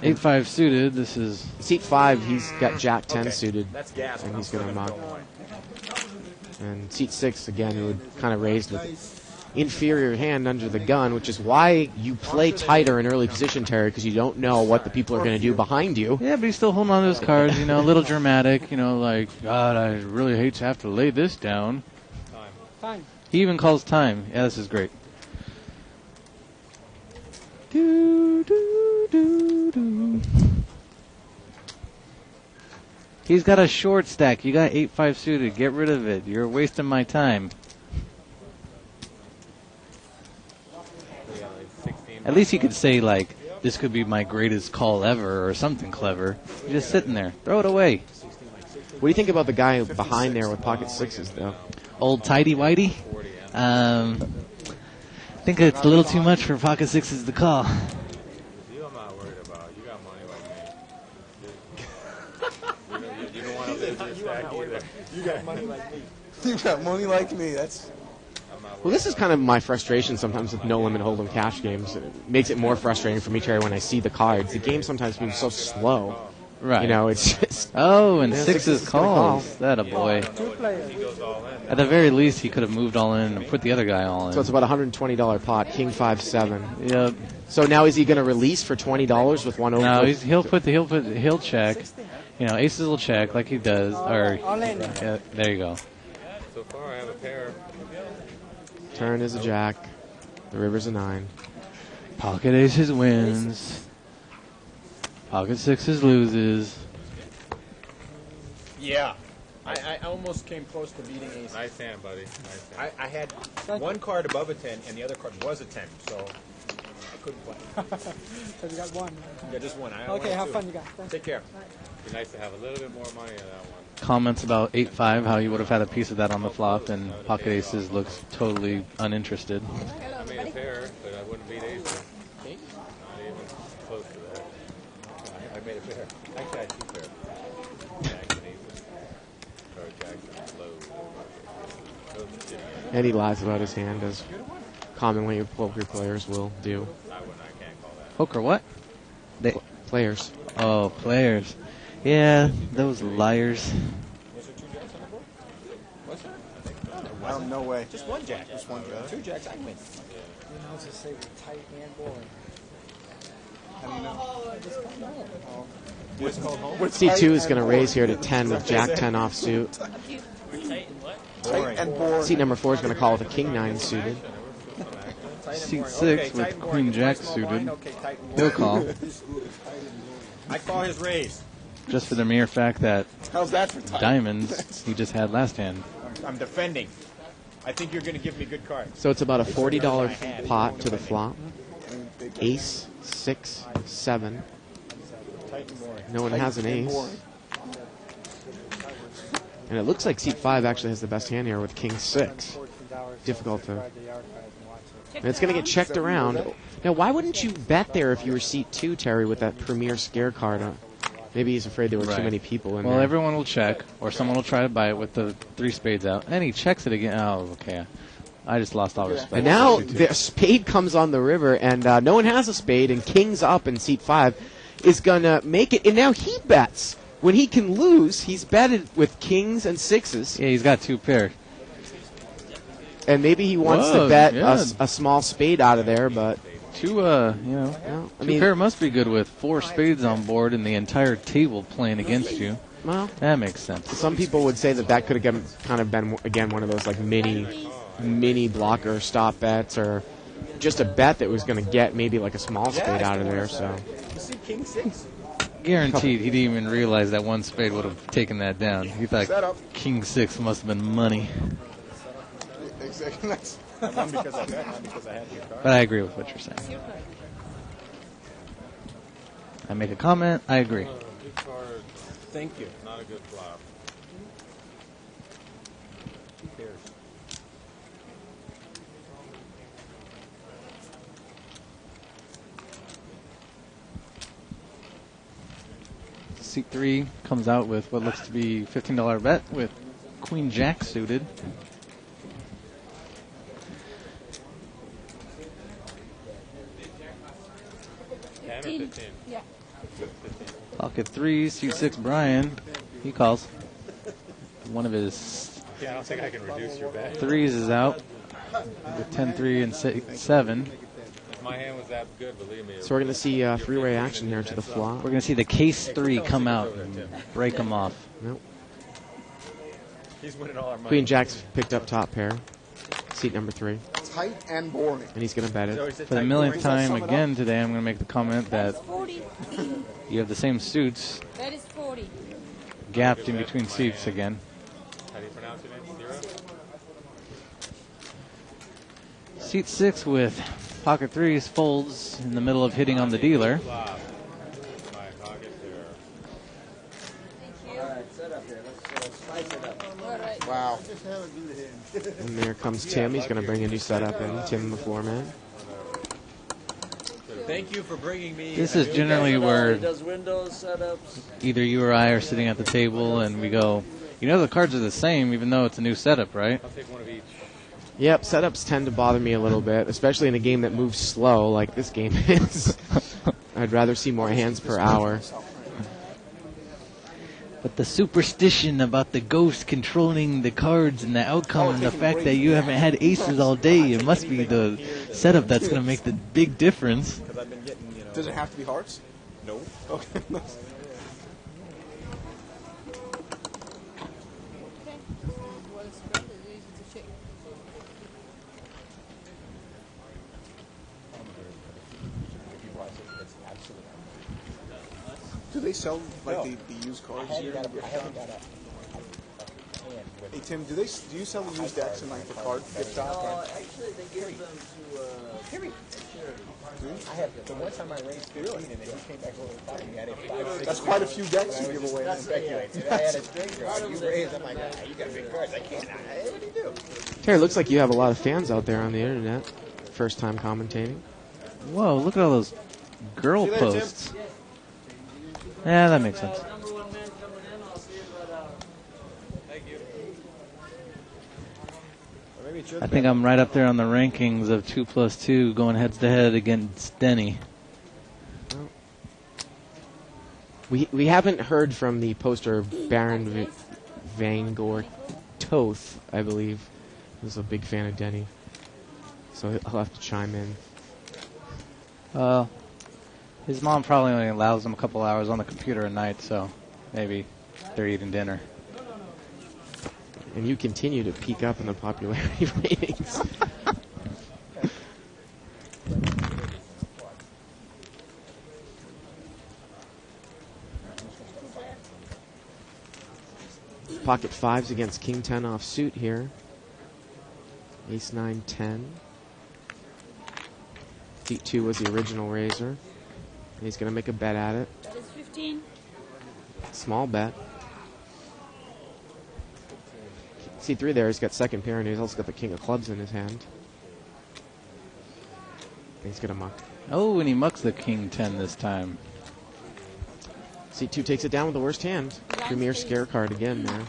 Eight 5 suited. This is seat 5. He's got Jack 10 suited, That's gas. and he's going to mug. And seat 6 again, who would kind of raise with inferior hand under the gun, which is why you play tighter in early position, Terry, because you don't know what the people are going to do behind you. Yeah, but he's still holding on to his cards. You know, a little dramatic. You know, like, God, I really hate to have to lay this down. Time. He even calls time. Yeah, this is great. Do, do, do, do. He's got a short stack. You got 8-5 suited. Get rid of it. You're wasting my time. At least you could say, like, this could be my greatest call ever or something clever. You're just sitting there. Throw it away. What do you think about the guy behind there with pocket 6s, though? Old tidy whitey? I think it's a little too much for pocket 6s to call. You I'm not worried about. You got money like me. You don't want to lose your stack either. You got money like me. You got money like me. That's. Well, this is kind of my frustration sometimes with no limit hold'em cash games. It makes it more frustrating for me, Terry, when I see the cards. The game sometimes moves so slow. Right. You know, it's just... Oh, and Yeah, 6's calls. That a boy. 2 players. At the very least, he could have moved all in and put the other guy all in. So it's about $120 pot, King 5-7. Yep. So now is he going to release for $20 with one over? No, he'll check. You know, aces will check like he does. Or All in. yeah, there you go. So far, I have a pair. Turn is a jack. The river's a 9. Pocket aces wins. Pocket 6s loses. Yeah. I almost came close to beating ace. Nice hand, buddy. Nice hand. I had one card above a 10, and the other card was a 10, so I couldn't play. So you got 1. Yeah, just one. I Okay, only have two. fun, you guys. Take care. Be nice to have a little bit more money on that one. Comments about 8-5, how you would have had a piece of that on the flop, and pocket aces looks totally uninterested. I made a pair, but I wouldn't beat aces. Not even close to that. I made a pair. Actually, I had 2 pairs. Jacks and aces. Or jacks and lows. And he lies about his hand, as commonly poker players will do. I can't call that. Poker what? Players. Oh, players. Yeah, those liars. Was there 2 jacks on the board? no way. Just one jack. Just one jack. Two jacks, I win. You know, it's just say tight and boring. How do you know? What's called home? C2 is going to raise here to 10 with Jack 10 off suit. Tight and boring. Seat number 4 is going to call with a King 9 suited. Seat 6 with Queen Jack suited. He'll call. I call his raise. Just for the mere fact that How's that for tight? diamonds he just had last hand. I'm defending. I think you're going to give me good cards. So it's about a $40 pot to the flop. Ace, 6, 7. Tight and boring. No one has an ace. And it looks like seat 5 actually has the best hand here with King 6. Difficult to... And it's going to get checked around. Now, why wouldn't you bet there if you were seat 2, Terry, with that premier scare card? Maybe he's afraid there were too many people in there. Well, everyone will check, or someone will try to buy it with the 3 spades out. And he checks it again. Oh, okay. I just lost all respect. And now the spade comes on the river, and no one has a spade, and King's up in seat 5 is going to make it. And now he bets. When he can lose, he's betted with kings and 6s. Yeah, he's got 2 pairs. And maybe he wants to bet a small spade out of there, but... Two pair must be good with 4 spades on board and the entire table playing against you. Well, that makes sense. Some people would say that could have kind of been, again, one of those like mini blocker stop bets, or just a bet that was going to get maybe like a small spade out of there. So, You see King 6? Guaranteed he didn't even realize that 1 spade would have taken that down. He thought King 6 must have been money. Exactly. Not because I bet, not because I had your card. But I agree with what you're saying. I make a comment, I agree. Good card. Thank you. Not a good flop. Who cares? Seat 3 comes out with what looks to be $15 bet with Queen Jack suited. Yeah. Pocket 3, seat 6 Brian. He calls. One of his Yeah, I don't think I can reduce your bet. 3s is out with 10, 3, and 7. If my hand was that good, believe me. So we're going to see three-way action here to the flop. We're going to see the case 3 come out and break them off. Nope. He's winning all our money. Queen Jack's picked up top pair. Seat number 3. Tight and boring. And he's going to bet it. For the millionth time again today, I'm going to make the comment that you have the same suits That is 40. gapped in between seats again. How do you pronounce your name? 0? Seat 6 with pocket 3s folds in the middle of hitting on the dealer. My pocket there. All right, set up here. Let's spice it up. All right. Wow. And there comes Tim. He's going to bring a new setup in. Tim, the floor man. Thank you for bringing me. This is generally where He does Windows setups. either you or I are sitting at the table and we go, you know the cards are the same even though it's a new setup, right? I'll take one of each. Yep, setups tend to bother me a little bit, especially in a game that moves slow like this game is. I'd rather see more hands per hour. But the superstition about the ghost controlling the cards and the outcome and the fact that you haven't had aces all day, it must be the setup that's going to make the big difference. Because I've been getting, Does it have to be hearts? No. Okay. Do they sell like the used cards here? I haven't got a hand with Hey Tim, do you sell the used decks in like the card gift shop? Actually, they give them to Period. I had the one time I raised 15 and then he came back over and thought he had it 5, 6. That's quite a few decks you give away. I had a stranger. You raised. I'm like, you got big cards. I can't. What do you do? Terry, looks like you have a lot of fans out there on the internet. First time commentating. Whoa, look at all those girl See you later, Tim. posts. Yeah, that makes sense. number one man coming in. I'll see you, but Thank you. Or maybe it's your I think I'm right up there on the rankings of 2+2 going heads to head against Denny. We haven't heard from the poster Baron Vangor Toth, I believe. He's a big fan of Denny, so he'll have to chime in. His mom probably only allows him a couple hours on the computer a night, so maybe they're eating dinner. And you continue to peak up in the popularity ratings. Pocket 5s against King 10 offsuit here. Ace 9, 10. Seat 2 was the original raiser. And he's going to make a bet at it. That is 15. Small bet. Seat 3 there, he's got second pair, and he's also got the king of clubs in his hand. He's going to muck. Oh, and he mucks the king 10 this time. Seat 2 takes it down with the worst hand. Premier scare card again there.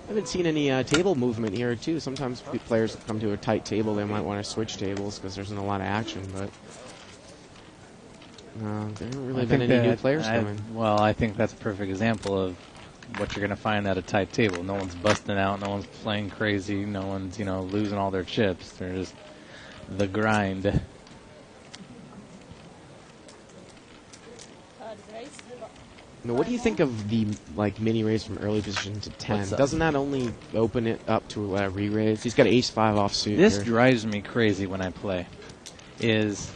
I haven't seen any table movement here, too. Sometimes players come to a tight table. They might want to switch tables because there's not a lot of action, but there haven't really been any new players coming. Well, I think that's a perfect example of what you're going to find at a tight table. No one's busting out. No one's playing crazy. No one's, losing all their chips. They're just the grind. Now, what do you think of the mini raise from early position to 10? Doesn't that only open it up to a re-raise? He's got ace 5 offsuit. This drives me crazy when I play. Is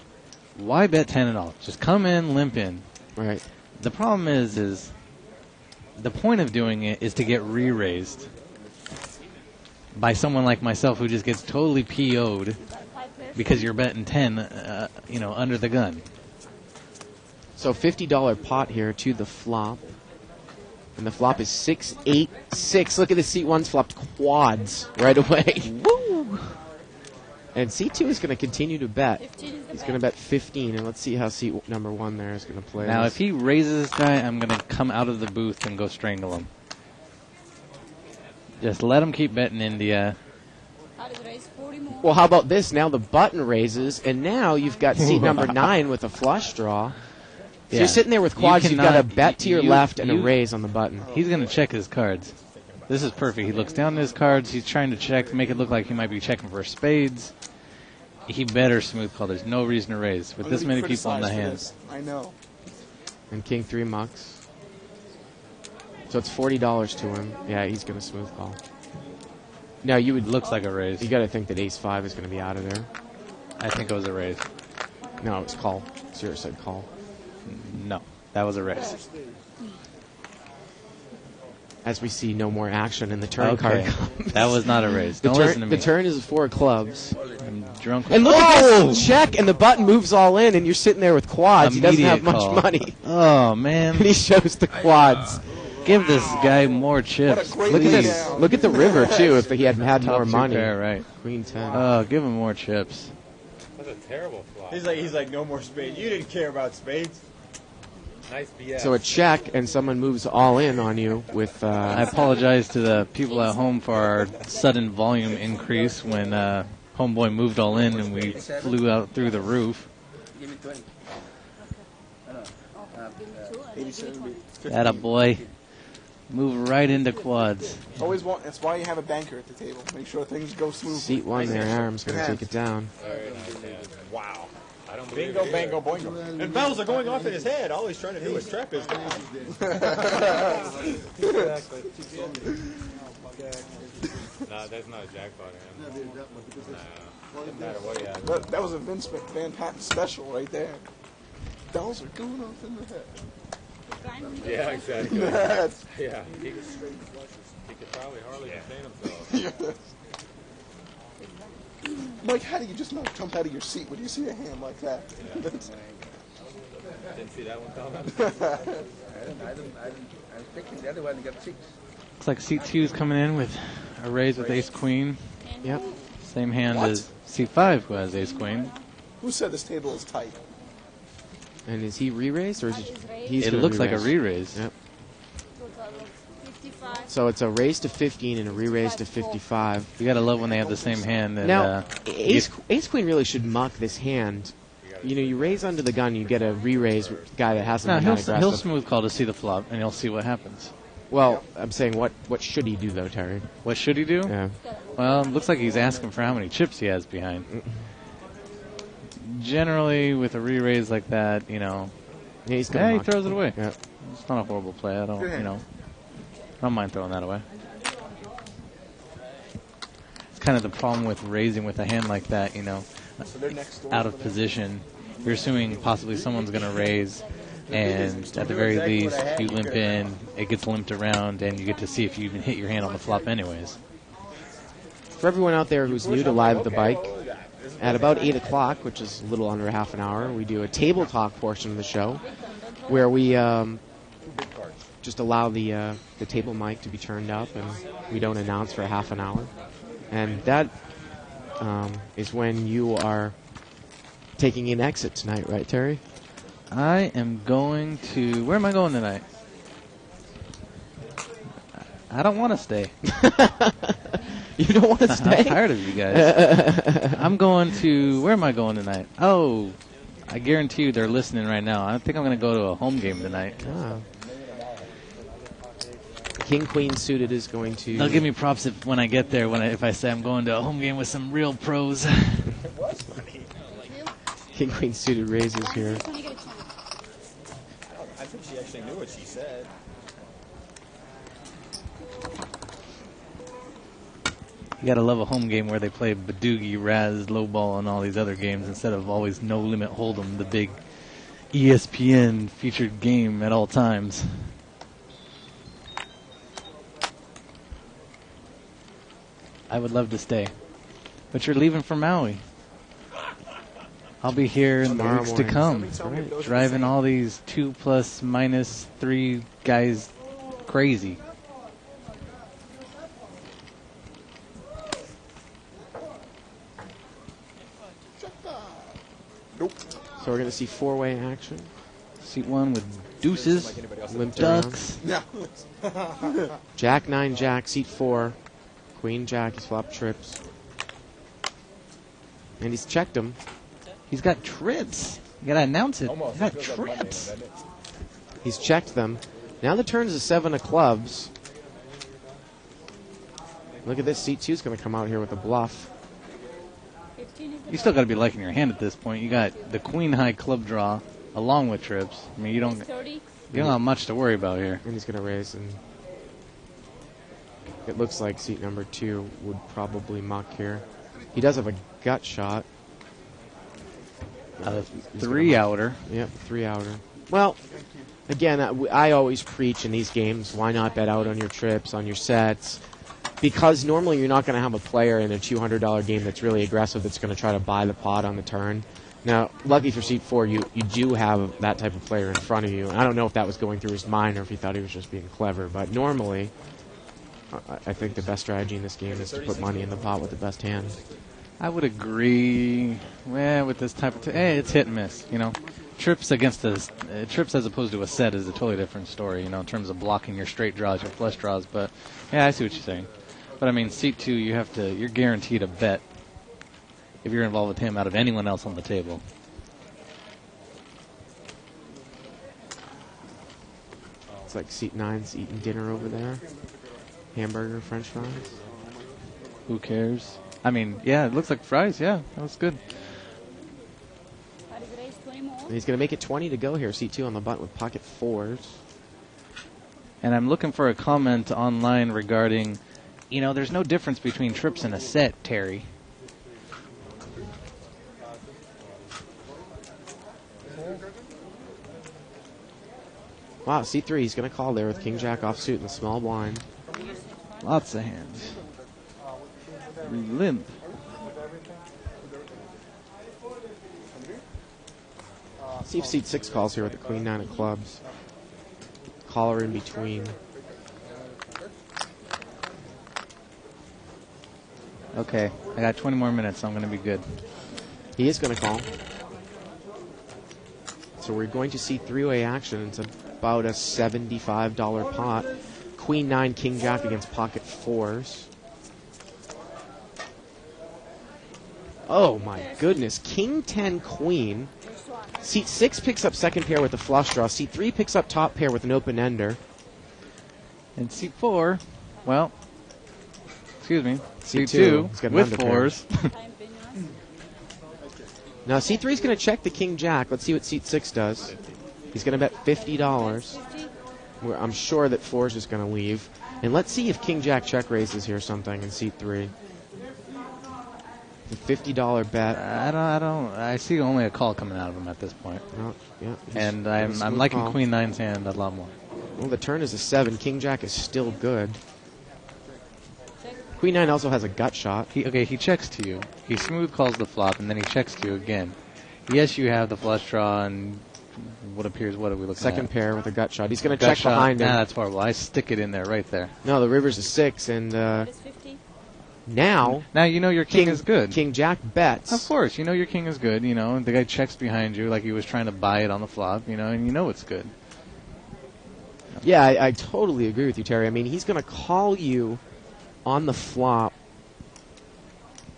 why bet 10 at all? Just come in, limp in. Right. The problem is the point of doing it is to get re-raised by someone like myself who just gets totally PO'd because you're betting 10, under the gun. So $50 pot here to the flop. And the flop is 6-8-6. Look at the seat 1's flopped quads right away. Woo! And C2 is going to continue to bet. He's going to bet 15, and let's see how seat number 1 there is going to play. Now, if he raises this guy, I'm going to come out of the booth and go strangle him. Just let him keep betting India. Well, how about this? Now the button raises, and now you've got seat number 9 with a flush draw. So you're sitting there with quads, you've got a bet to your left and a raise on the button. He's going to check his cards. This is perfect. He looks down at his cards. He's trying to check, make it look like he might be checking for spades. He better smooth call. There's no reason to raise with this many people in the hand. I know. And king 3 mucks. So it's $40 to him. Yeah, he's going to smooth call. Now you would looks like a raise. You got to think that ace 5 is going to be out of there. I think it was a raise. No, it was call. Zero said call. No, that was a raise. As we see no more action in the turn card comes. That was not a raise. Don't listen to me. The turn is 4 clubs. I'm drunk. And look at this check, and the button moves all in, and you're sitting there with quads. He doesn't have much money. Oh, man. And he shows the quads. Give this guy more chips. Look at this. Look at the river, too, if he had more money. Pair, right. Queen 10. Oh, give him more chips. That's a terrible flop. He's like, no more spades. You didn't care about spades. Nice BS. So a check, and someone moves all in on you with... I apologize to the people at home for our sudden volume increase when Homeboy moved all in and we flew out through the roof. Give me 20. Atta boy. Move right into quads. Always want. That's why you have a banker at the table. Make sure things go smooth. Seat 1 there, Aram's going to take it down. Wow. I don't Bingo, bango, boingo. And bells are going off in his head. All he's trying to do is trap his guy. No, that's not a jackpot. Doesn't matter what he has. That was a Vince Van Patten special right there. Bells are going off in the head. Yeah, exactly. Yeah. He could probably hardly contain himself. Mike, how do you just not jump out of your seat when you see a hand like that? Yeah. Didn't see that one coming. I was picking the other one and got 6. Looks like seat 2 is coming in with a raise with ace queen. Yep. Same hand as seat 5 who has ace queen. Who said this table is tight? And is he re-raised, or is he? It looks like a re-raise. Yep. So it's a raise to 15 and a re-raise to 55. You gotta love when they have the same hand. And, now, ace queen really should muck this hand you raise under the gun, you get a re-raise guy that hasn't been that aggressive. He'll smooth call to see the flop, and he'll see what happens. Well, I'm saying what should he do, though, Terry? What should he do? Yeah. Well, it looks like he's asking for how many chips he has behind. Generally, with a re-raise like that, he throws it away. Yeah. It's not a horrible play. I don't mind throwing that away. It's kind of the problem with raising with a hand like that, out of position. You're assuming possibly someone's going to raise, and at the very least, you limp in, it gets limped around, and you get to see if you even hit your hand on the flop anyways. For everyone out there who's new to Live at the Bike, at about 8 o'clock, which is a little under half an hour, we do a table talk portion of the show where we just allow the table mic to be turned up, and we don't announce for half an hour. And that is when you are taking an exit tonight, right, Terry? I am going to... Where am I going tonight? I don't want to stay. You don't want to stay? I'm tired of you guys. I'm going to... Where am I going tonight? Oh, I guarantee you they're listening right now. I think I'm going to go to a home game tonight. Ah. King Queen suited is going to... They'll give me props when I get there, if I say I'm going to a home game with some real pros. King Queen suited raises here. I think she actually knew what she said. You gotta love a home game where they play Badoogie, Raz, Lowball, and all these other games instead of always No Limit Hold'em, the big ESPN featured game at all times. I would love to stay, but you're leaving for Maui. I'll be here in the weeks to come, driving all these 2 ± -3 guys crazy. So we're going to see four-way action. Seat 1 with deuces, Limped ducks. around. Jack 9 Jack, seat 4. Queen Jack, he's flop trips. And he's checked him. He's got trips. You gotta announce it. He's got trips. He's checked them. Now the turn's a 7 of clubs. Look at this. Seat 2 is going to come out here with a bluff. You still gotta be liking your hand at this point. You got the queen high club draw along with trips. I mean, you don't have much to worry about here. And he's going to raise, and it looks like seat number 2 would probably muck here. He does have a gut shot. 3 outer. Yep, 3 outer. Well, again, I always preach in these games, why not bet out on your trips, on your sets? Because normally you're not going to have a player in a $200 game that's really aggressive that's going to try to buy the pot on the turn. Now, lucky for seat 4, you do have that type of player in front of you. And I don't know if that was going through his mind or if he thought he was just being clever. But normally, I think the best strategy in this game is to put money in the pot with the best hand. I would agree. Well, with this type of it's hit and miss. Trips against trips as opposed to a set is a totally different story. In terms of blocking your straight draws, your flush draws. But yeah, I see what you're saying. But I mean, seat 2, you're guaranteed a bet if you're involved with him out of anyone else on the table. It's like seat 9's eating dinner over there. Hamburger, French fries. Who cares? I mean, yeah, it looks like fries. Yeah, that was good. And he's going to make it 20 to go here. Seat 2 on the button with pocket 4s. And I'm looking for a comment online regarding, there's no difference between trips and a set, Terry. Wow, seat 3, he's going to call there with King Jack offsuit in the small blind. Lots of hands. Limp. See if seat 6 calls here with the Queen 9 of clubs. Caller in between. Okay, I got 20 more minutes, so I'm going to be good. He is going to call. So we're going to see three-way action. It's about a $75 pot. Queen 9, King Jack against pocket 4s. Oh my goodness. King 10 queen. Seat 6 picks up second pair with a flush draw. Seat 3 picks up top pair with an open ender. And seat 4, well, excuse me, Seat seat 2 he's got an with underpair. fours. Now seat 3 is going to check the king jack. Let's see what seat 6 does. He's going to bet $50. I'm sure that 4 is just going to leave. And let's see if king jack check raises here something in seat 3. The $50 bet. I see only a call coming out of him at this point. Oh, yeah, And a I'm smooth liking call. Queen 9's hand a lot more. Well, the turn is a 7. King jack is still good. Queen 9 also has a gut shot. He checks to you. He smooth calls the flop, and then he checks to you again. Yes, you have the flush draw and what appears, what are we looking at? Second pair with a gut shot. He's going to Gut check shot. behind him. Nah, that's horrible. I stick it in there right there. No, the river's a 6, and now you know your king is good. King jack bets. Of course, you know your king is good. You know, the guy checks behind you like he was trying to buy it on the flop, you know, and you know it's good. Yeah, I totally agree with you, Terry. I mean, he's going to call you on the flop,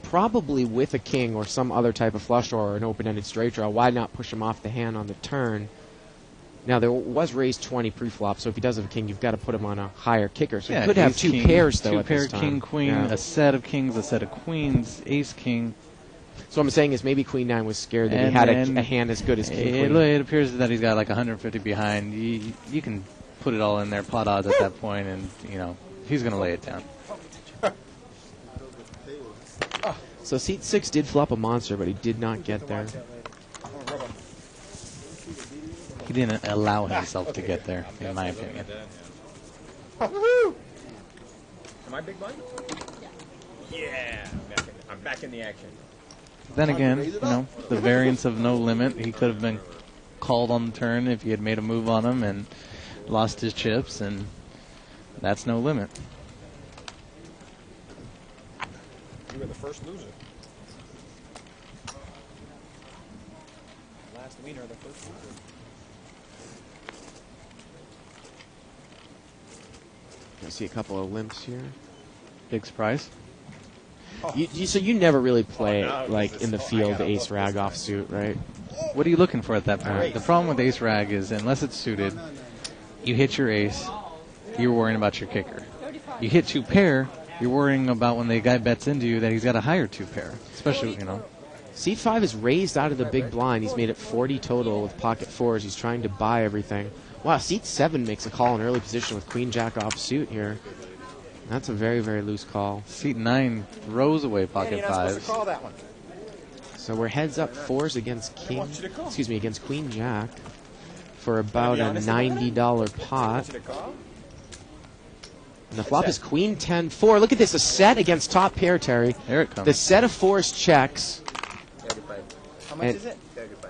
probably with a king or some other type of flush draw or an open-ended straight draw. Why not push him off the hand on the turn? Now, there was raised 20 pre-flop, so if he does have a king, you've got to put him on a higher kicker. So he could have ace, two king, pairs, though, two at pair, this time. king, queen, Yeah. a set of kings, a set of queens, ace, king. So what I'm saying is maybe Queen 9 was scared that he And had then a hand as good as King It, Queen. it appears that he's got like 150 behind. You can put it all in there, pot odds at that point, and, you know, he's going to lay it down. So seat 6 did flop a monster, but he did not get there. He didn't allow himself to get there, in my opinion. Woohoo! Am I big blind? Yeah, I'm back in the action. Then again, you know, the variance of no limit, he could have been called on the turn if he had made a move on him and lost his chips, and that's no limit. You were the first loser. Last winner, the first loser. I see a couple of limps here. Big surprise. So you never really play no, like in the field ace rag offsuit, right? What are you looking for at that point? Right. The problem with ace rag is unless it's suited, you hit your ace, you're worrying about your kicker. You hit two pair, you're worrying about when the guy bets into you that he's got a higher two pair, especially, you know. Seat 5 is raised out of the big blind. He's made it 40 total with pocket fours. He's trying to buy everything. Wow, seat 7 makes a call in early position with queen jack offsuit here. That's a very, very loose call. Seat 9 throws away pocket fives. Call that one. So we're heads up fours against against queen jack for about a $90 pot. And the flop is queen 10-4. Look at this, a set against top pair, Terry. There it comes. The set of fours checks. How much is it?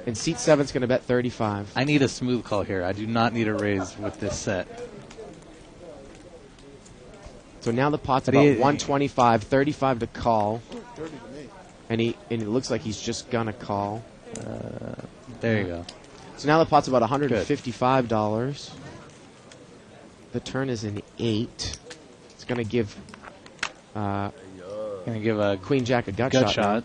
And seat 7's going to bet 35. I need a smooth call here. I do not need a raise with this set. So now the pot's But about he- 125, 35 to call. Dirty to me. And it looks like he's just going to call. There you go. So now the pot's about $155. The turn is an 8. It's going to give Gonna give a queen jack a gut gut shot. shot.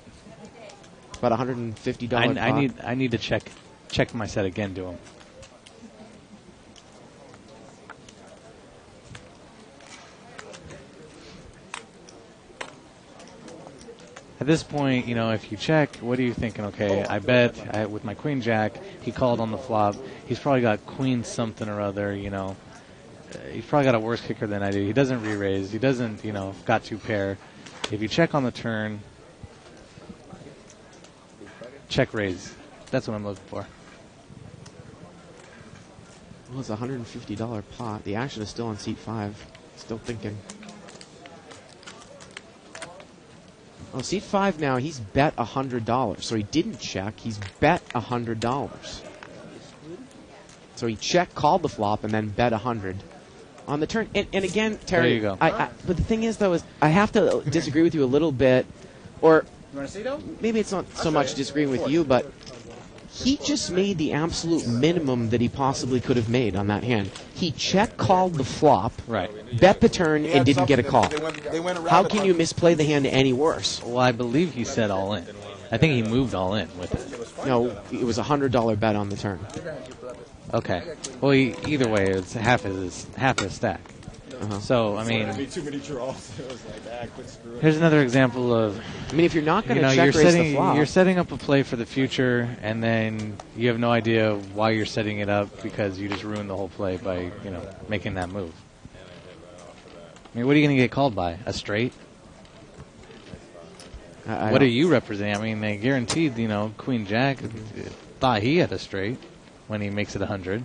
About $150 pot. I need to check my set again to him. At this point, you know, if you check, what are you thinking? Okay, I bet with my queen jack, he called on the flop. He's probably got queen something or other, you know. He's probably got a worse kicker than I do. He doesn't re-raise. He doesn't, you know, got two pair. If you check on the turn, check raise. That's what I'm looking for. Well, it's a $150 pot. The action is still on seat 5. Still thinking. Oh, seat 5 now, he's bet $100. So he didn't check. He's bet $100. So he called the flop, and then bet 100 on the turn. And again, Terry, There you go. But the thing is, though, is I have to disagree with you a little bit. Or You want to see though? maybe it's not so much disagreeing with you, but he just made the absolute minimum that he possibly could have made on that hand. He called the flop, Right. bet the turn, and didn't get a call. They went around How the can you clock. misplay the hand any worse? Well, I believe he said all in. I think he moved all in with it. No, it was a $100 bet on the turn. Okay. Well, either way, it's half his stack. So I mean, too many draws. It was like, quit screwing. here's another example of. I mean, if you're not going to check you're raise the flop, you're setting up a play for the future, and then you have no idea why you're setting it up because you just ruined the whole play by making that move. I mean, what are you going to get called by? A straight? What are you representing? I mean, they guaranteed, Queen Jack thought he had a straight when he makes it 100.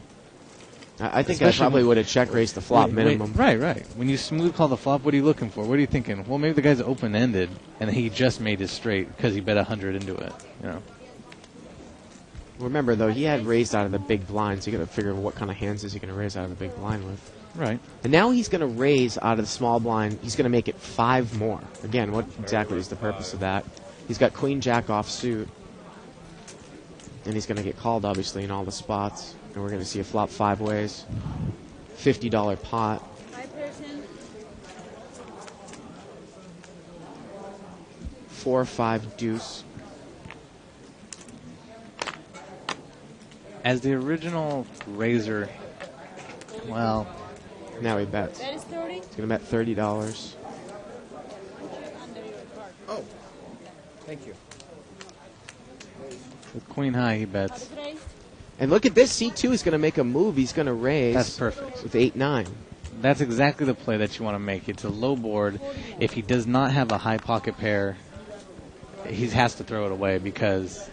I think I probably would have check raised the flop minimum. Right. When you smooth call the flop, what are you looking for? What are you thinking? Well, maybe the guy's open-ended, and he just made his straight because he bet 100 into it. Remember, though, he had raised out of the big blind, so you got to figure what kind of hands is he going to raise out of the big blind with. Right. And now he's going to raise out of the small blind. He's going to make it 5 more. Again, what exactly is the purpose of that? He's got Queen Jack offsuit, and he's going to get called, obviously, in all the spots. And we're going to see a flop 5 ways. $50 pot. 4-5 deuce. As the original raiser, well, now he bets. He's going to bet $30. Oh, thank you. With Queen High, he bets. And look at this. C2 is going to make a move. He's going to raise. That's perfect. With 8-9. That's exactly the play that you want to make. It's a low board. If he does not have a high pocket pair, he has to throw it away because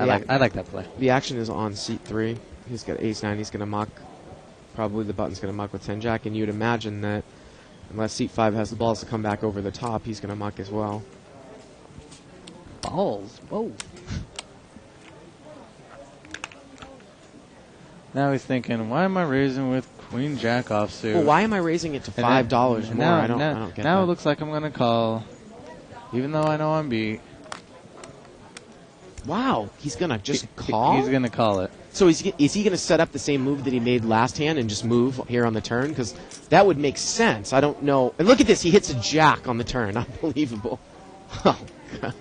I like that play. The action is on seat 3. He's got ace-9. He's going to muck. Probably the button's going to muck with 10-jack. And you'd imagine that unless seat 5 has the balls to come back over the top, he's going to muck as well. Balls. Whoa. Now he's thinking, why am I raising with Queen Jack offsuit? Well, why am I raising it to $5 more? I don't get now that. It looks like I'm going to call, even though I know I'm beat. Wow, he's going to just call? He's going to call it. So is he going to set up the same move that he made last hand and just move here on the turn? Because that would make sense. I don't know. And look at this. He hits a jack on the turn. Unbelievable. Oh, God.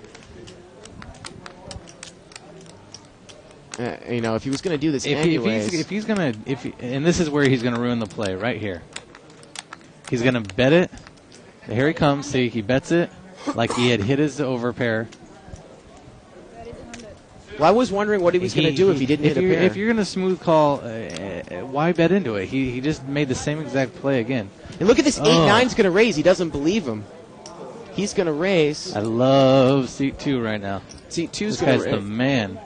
If he was going to do this anyways. And this is where he's going to ruin the play, right here. He's going to bet it. Here he comes. See, he bets it like he had hit his overpair. Well, I was wondering what he was going to do if he didn't hit a pair. If you're going to smooth call, why bet into it? He just made the same exact play again. And look at this 8-9's going to raise. He doesn't believe him. He's going to raise. I love seat 2 right now. Seat 2's going to raise. This guy's the man.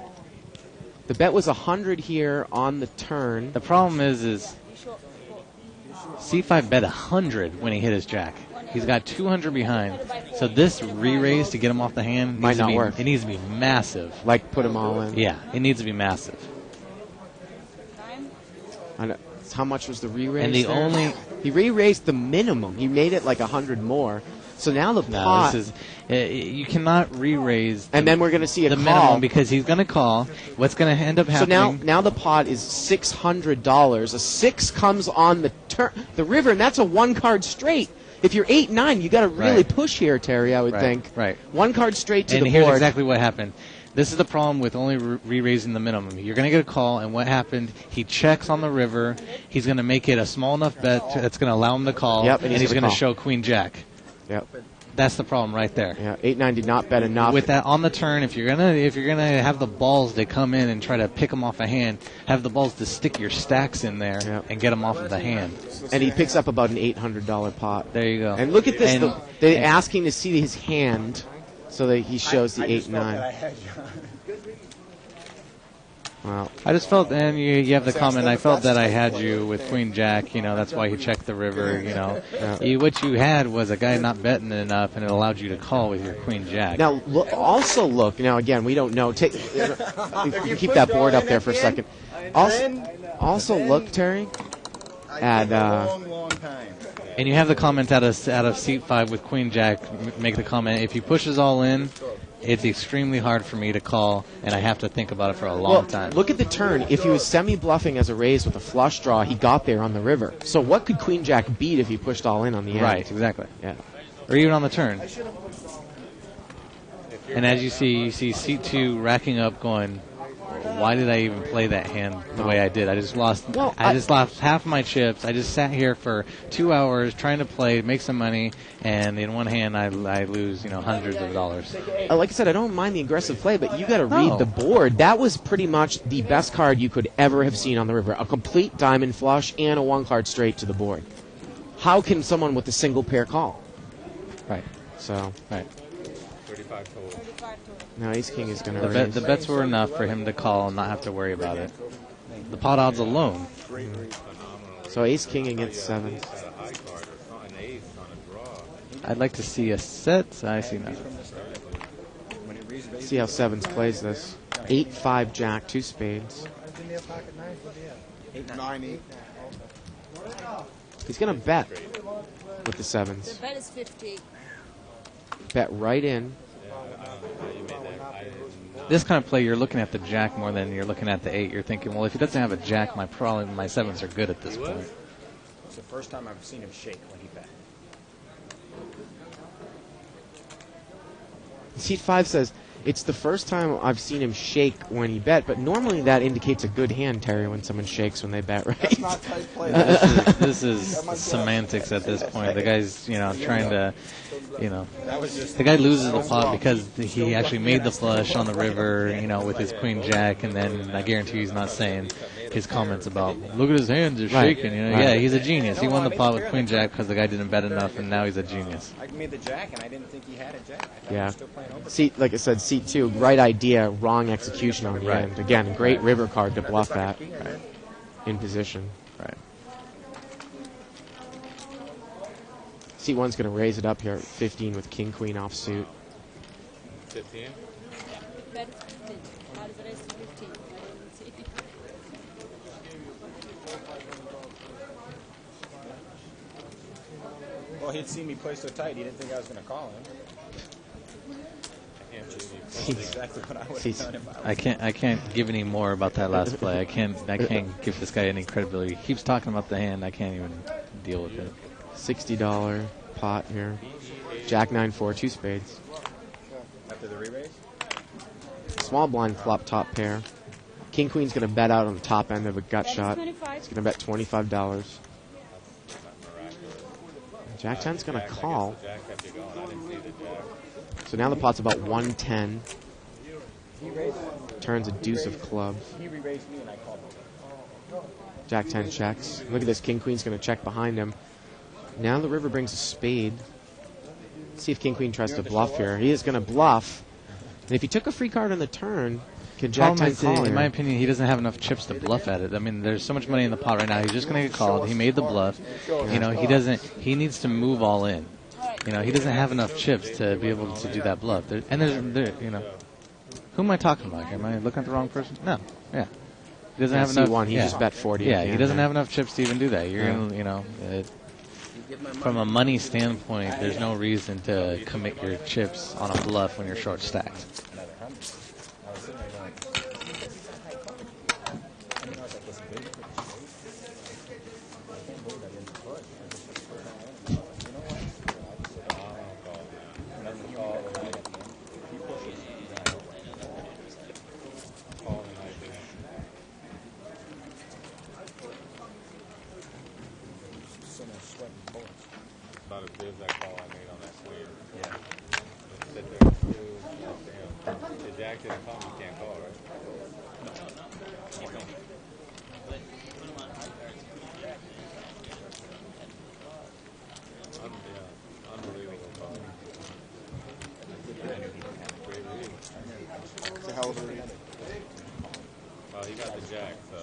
The bet was 100 here on the turn. The problem is C5 bet 100 when he hit his jack. He's got 200 behind. So this re-raise to get him off the hand might not work. It needs to be massive. Like put him all in. Yeah, it needs to be massive. How much was the re-raise? And he re-raised the minimum. He made it like 100 more. So now the pot. You cannot re-raise. And then we're going to see the minimum because he's going to call. What's going to end up happening? So now the pot is $600. A 6 comes on the river, and that's a 1-card straight. If you're 8-9, you got to really push here, Terry. I would think. Right. 1-card straight to the board. And here's exactly what happened. This is the problem with only re-raising the minimum. You're going to get a call, and what happened? He checks on the river. He's going to make it a small enough bet that's going to allow him to call. Yep, and he's going to show Queen Jack. Yep. That's the problem right there. Yeah, 8-9 did not bet enough. With that on the turn, if you're gonna have the balls to come in and try to pick them off a hand, have the balls to stick your stacks in there and get them off of the hand. And he picks up about an $800 pot. There you go. And look at this. They're asking to see his hand, so that he shows the 8-9. Wow. I just felt, and you have the comment, I felt that I had you with Queen Jack, that's why he checked the river, What you had was a guy not betting enough, and it allowed you to call with your Queen Jack. Now, look, now again, we don't know. You can keep that board up there for a second. Also look, Terry, at... And you have the comment out of seat 5 with Queen Jack, make the comment, if he pushes all in, it's extremely hard for me to call, and I have to think about it for a long time. Look at the turn. If he was semi-bluffing as a raise with a flush draw, he got there on the river. So what could Queen Jack beat if he pushed all in on the end? Right, exactly. Yeah. or even on the turn. And as you see seat 2 racking up, going, why did I even play that hand the way I did? I just lost. I just lost half my chips. I just sat here for 2 hours trying to play, make some money, and in one hand I lose, hundreds of dollars. Like I said, I don't mind the aggressive play, but you got to read the board. That was pretty much the best card you could ever have seen on the river: a complete diamond flush and a 1-card straight to the board. How can someone with a single pair call? Right. So. Right. 35 total. Now Ace King is going to raise. The bets were enough for him to call and not have to worry about it. The pot odds alone. So Ace King against 7s. I'd like to see a set. I see nothing. See how 7s plays this. 8-5 Jack, 2 spades. 9-8. He's going to bet with the 7s. The bet is 50. Bet right in. This kind of play, you're looking at the jack more than you're looking at the 8. You're thinking, well, if he doesn't have a jack, my 7s are good at this point. It's the first time I've seen him shake when he bet. Seat 5 says, it's the first time I've seen him shake when he bet, but normally that indicates a good hand, Terry, when someone shakes when they bet, right? That's not tight play. This is semantics at this point. The guy's, trying to, the guy loses the pot because he actually made the flush on the river, with his queen jack, and then I guarantee he's not saying his comments about, look at his hands, they're shaking. Yeah, he's a genius. He won the pot with queen jack because the guy didn't bet enough, and now he's a genius. I made the jack, and I didn't think he had a jack. I thought he Yeah. was still playing over. Seat, like I said, seat 2, right idea, wrong execution on the end. Again, great river card to bluff at in position. Right. Seat 1's going to raise it up here at 15 with king queen offsuit. 15? Bet 15. How does the rest 15? I didn't see. Well, he'd seen me play so tight, he didn't think I was going to call him. That's exactly what I would have done if I was. I can't give any more about that last play. I can't give this guy any credibility. He keeps talking about the hand. I can't even deal with it. $60 pot here. Jack 9-4, 2 spades. After the re-raise? Small blind flop top pair. King queen's going to bet out on the top end of a gut shot. He's going to bet $25. Jack 10's going to call. So now the pot's about 110. Turns a deuce of clubs. He re-raised me and I called him. Jack 10 checks. Look at this. King queen's going to check behind him. Now the river brings a spade. Let's see if King queen tries to bluff here. He is going to bluff. And if he took a free card on the turn, can Jack 10 call In here? my opinion, he doesn't have enough chips to bluff at it. I mean, there's so much money in the pot right now. He's just going to get called. He made the bluff. He doesn't. He needs to move all in. He doesn't have enough chips to be able to do that bluff. Who am I talking about here? Am I looking at the wrong person? No. Yeah. He doesn't have enough. C1, he just bet 40. Yeah, he doesn't have enough chips to even do that. From a money standpoint, there's no reason to commit your chips on a bluff when you're short stacked. About as good as that call I made on that queen. Yeah. Sit there and the jack didn't call, you can't call, right? No. Keep going. Unbelievable call. Great read. It's a hell of a read. Well, he got the jack, so.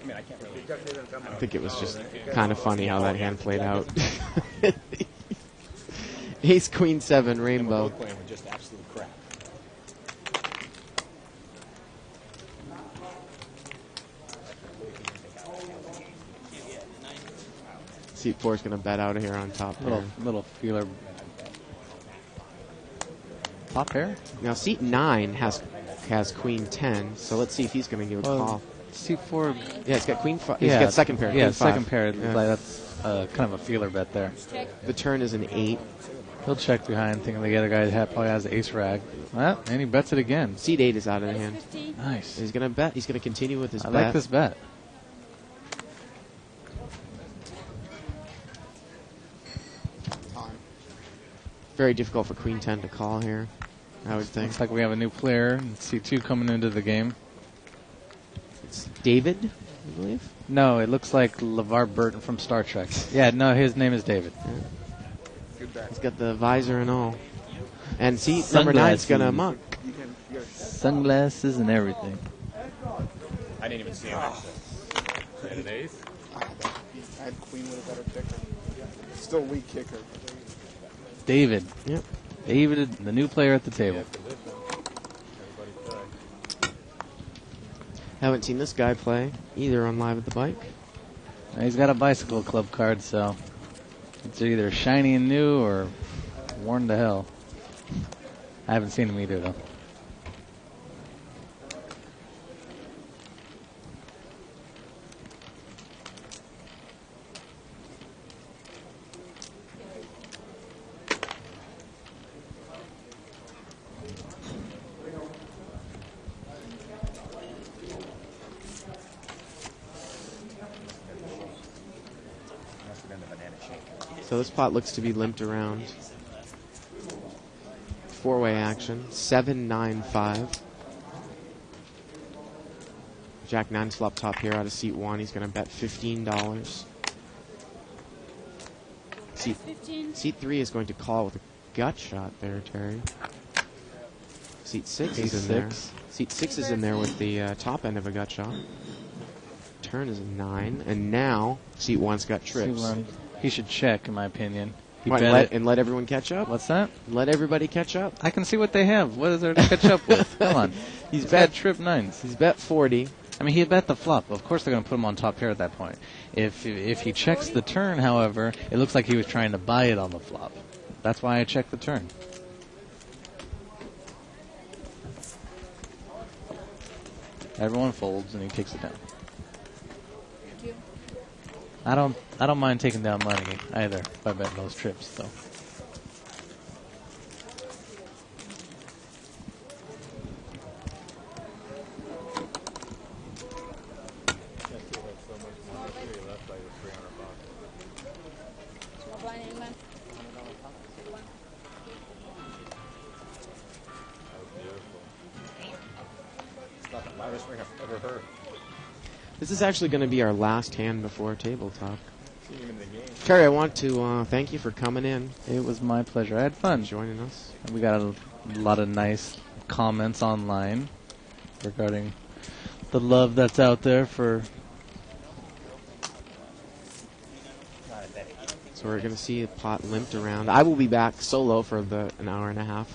I mean, I can't really. I think it was just kind of funny how that hand played out. Ace, queen, 7, rainbow. Both playing with just absolute crap. Seat 4 is going to bet out of here on top pair. Little feeler. Top pair? Now seat 9 has queen 10, so let's see if he's going to give a call. Seat 4. Yeah, it's got queen 5. He's got second pair. Yeah, queen 5. second pair. Yeah. Like kind of a feeler bet there. Check. The turn is an 8. He'll check behind, thinking the other guy probably has ace rag. Well, and he bets it again. Seat 8 is out of the hand. 50. Nice. He's going to bet. He's going to continue with his I bet. like this bet. Very difficult for Queen 10 to call here, I would think. Looks like we have a new player in C2 coming into the game. It's David, I believe. No, it looks like LeVar Burton from Star Trek. Yeah, no, his name is David. Yeah. He's got the visor and all. And seat number 9's going to muck. Sunglasses and everything. I didn't even see him. And an ace? I had Queen with a better kicker. Still weak kicker. David. Yep. David, the new player at the table. Haven't seen this guy play either on Live at the Bike. He's got a bicycle club card, so it's either shiny and new or worn to hell. I haven't seen him either, though. So this pot looks to be limped around. 4-way action. 7-9-5. Jack 9's flop top here out of seat 1. He's going to bet $15. Seat 3 is going to call with a gut shot there, Terry. Seat 6 is in there. Seat 6 is in there with the top end of a gut shot. Turn is a 9. And now seat 1's got trips. He should check, in my opinion. Let everyone catch up? What's that? Let everybody catch up? I can see what they have. What is there to catch up with? Come on. He's bet trip 9s. He's bet 40. I mean, he bet the flop. Of course they're going to put him on top pair at that point. If he checks the turn, however, it looks like he was trying to buy it on the flop. That's why I checked the turn. Everyone folds, and he takes it down. I don't mind taking down money either by betting those trips, though. It's not the loudest ring I've ever heard. This is actually going to be our last hand before tabletop. Terry, I want to thank you for coming in. It was my pleasure. I had fun joining us. And we got a lot of nice comments online regarding the love that's out there for. So we're going to see a pot limped around. I will be back solo for an hour and a half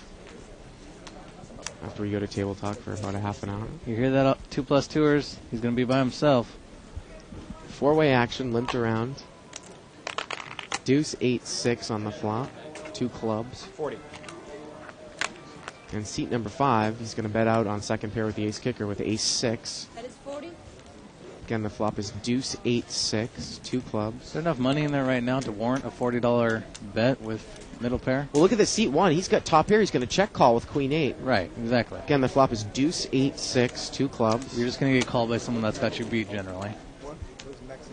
after we go to table talk for about a half an hour. You hear that? 2+ tours. He's going to be by himself. 4-way action, limped around. Deuce 8-6 on the flop. 2 clubs. 40. And seat number 5, he's going to bet out on second pair with the ace kicker with ace-6. That is 40. Again, the flop is deuce 8-6, 2 clubs. Is there enough money in there right now to warrant a $40 bet with middle pair? Well, look at the seat 1. He's got top pair. He's going to check call with queen 8. Right, exactly. Again, the flop is deuce 8-6, 2 clubs. You're just going to get called by someone that's got you beat generally.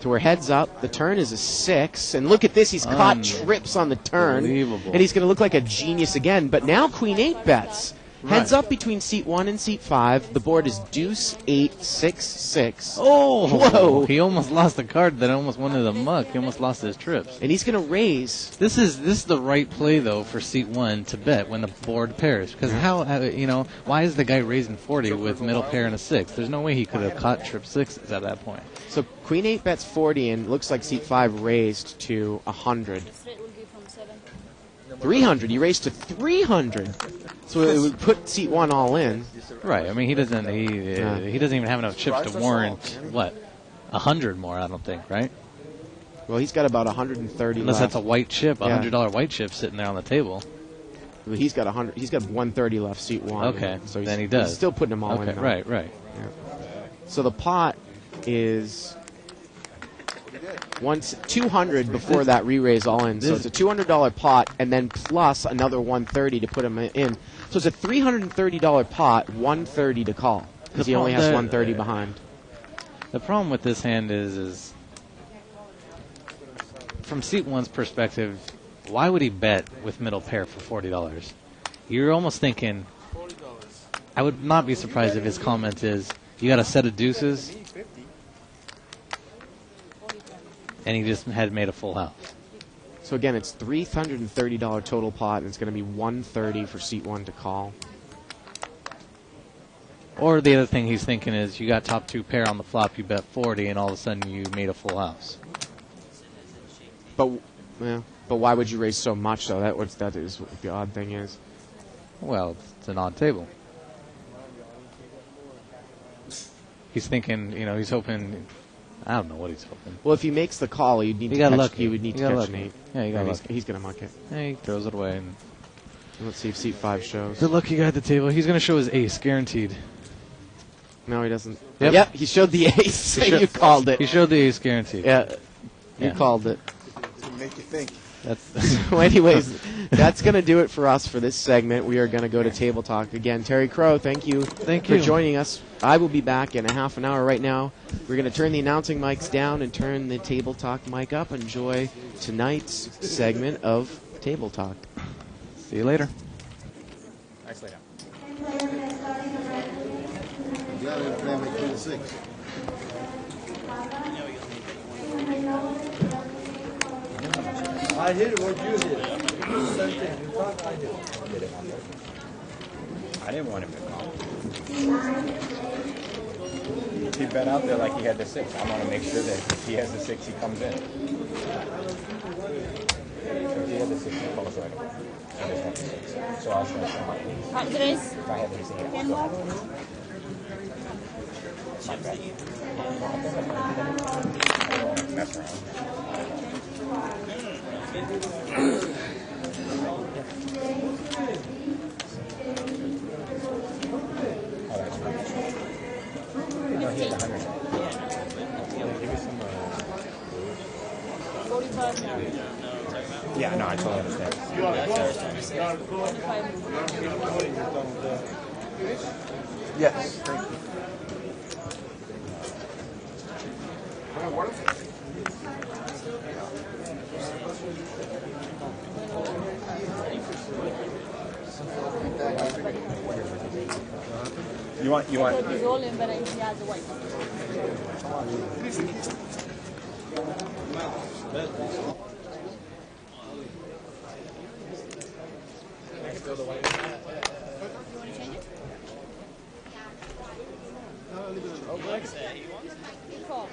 So we're heads up. The turn is a 6. And look at this. He's caught trips on the turn. Unbelievable. And he's going to look like a genius again. But now queen 8 bets. Heads up between seat 1 and seat 5. The board is deuce 8-6-6. Oh, whoa! He almost lost the card that almost went to the muck. He almost lost his trips. And he's going to raise. This is the right play though for seat 1 to bet when the board pairs, because why is the guy raising 40 with middle pair and a 6? There's no way he could have caught trip 6s at that point. So queen 8 bets 40, and looks like seat 5 raised to 100. 300. You raised to 300. So it would put seat 1 all in. Right. I mean, he doesn't even have enough chips to warrant 100 more. I don't think. Right. Well, he's got about 130. Unless left. that's a white chip, $100 white chip sitting there on the table. Well, he's got 100. He's got 130 left. Seat 1. Okay. So then he does. He's still putting them all in. Okay. Now. Right. Yeah. So the pot is Once 200 before that re-raise all in. So it's a $200 pot, and then plus another 130 to put him in. So it's a $330 pot, 130 to call, because he only has 130 behind. The problem with this hand is from seat one's perspective, why would he bet with middle pair for $40? You're almost thinking, I would not be surprised if his comment is, you got a set of deuces, and he just had made a full house. So again, it's $330 total pot, and it's going to be 130 for seat one to call. Or the other thing he's thinking is, you got top two pair on the flop, you bet 40, and all of a sudden you made a full house. But why would you raise so much, though? That is what the odd thing is. Well, it's an odd table. He's thinking, he's hoping. I don't know what he's hoping. Well, if he makes the call, he would need to catch an 8. Yeah, you got lucky. He's going to muck it. Yeah, he throws it away. And let's see if seat 5 shows. The lucky guy at the table. He's going to show his ace, guaranteed. No, he doesn't. Yep, he showed the ace. You called it. He showed the ace, guaranteed. Yeah, you called it. To make you think. So anyways, that's going to do it for us for this segment. We are going to go to Table Talk. Again, Terry Crow, thank you for joining us. I will be back in a half an hour right now. We're going to turn the announcing mics down and turn the Table Talk mic up. Enjoy tonight's segment of Table Talk. See you later. Nicely done. I did what you did. Same thing. You thought I did. I didn't want him to call. He bet out there like he had the 6. I want to make sure that if he has the 6, he comes in. So if he had the 6, he calls right away. I just want the 6. So I'll show somebody. If I have the 6, I'll go. My bet. I don't want to mess around. No, he had 100. Give me some. 45 now. Yeah, no, I totally understand. Yes, thank you. You want. He's all in, but he has a white. He called.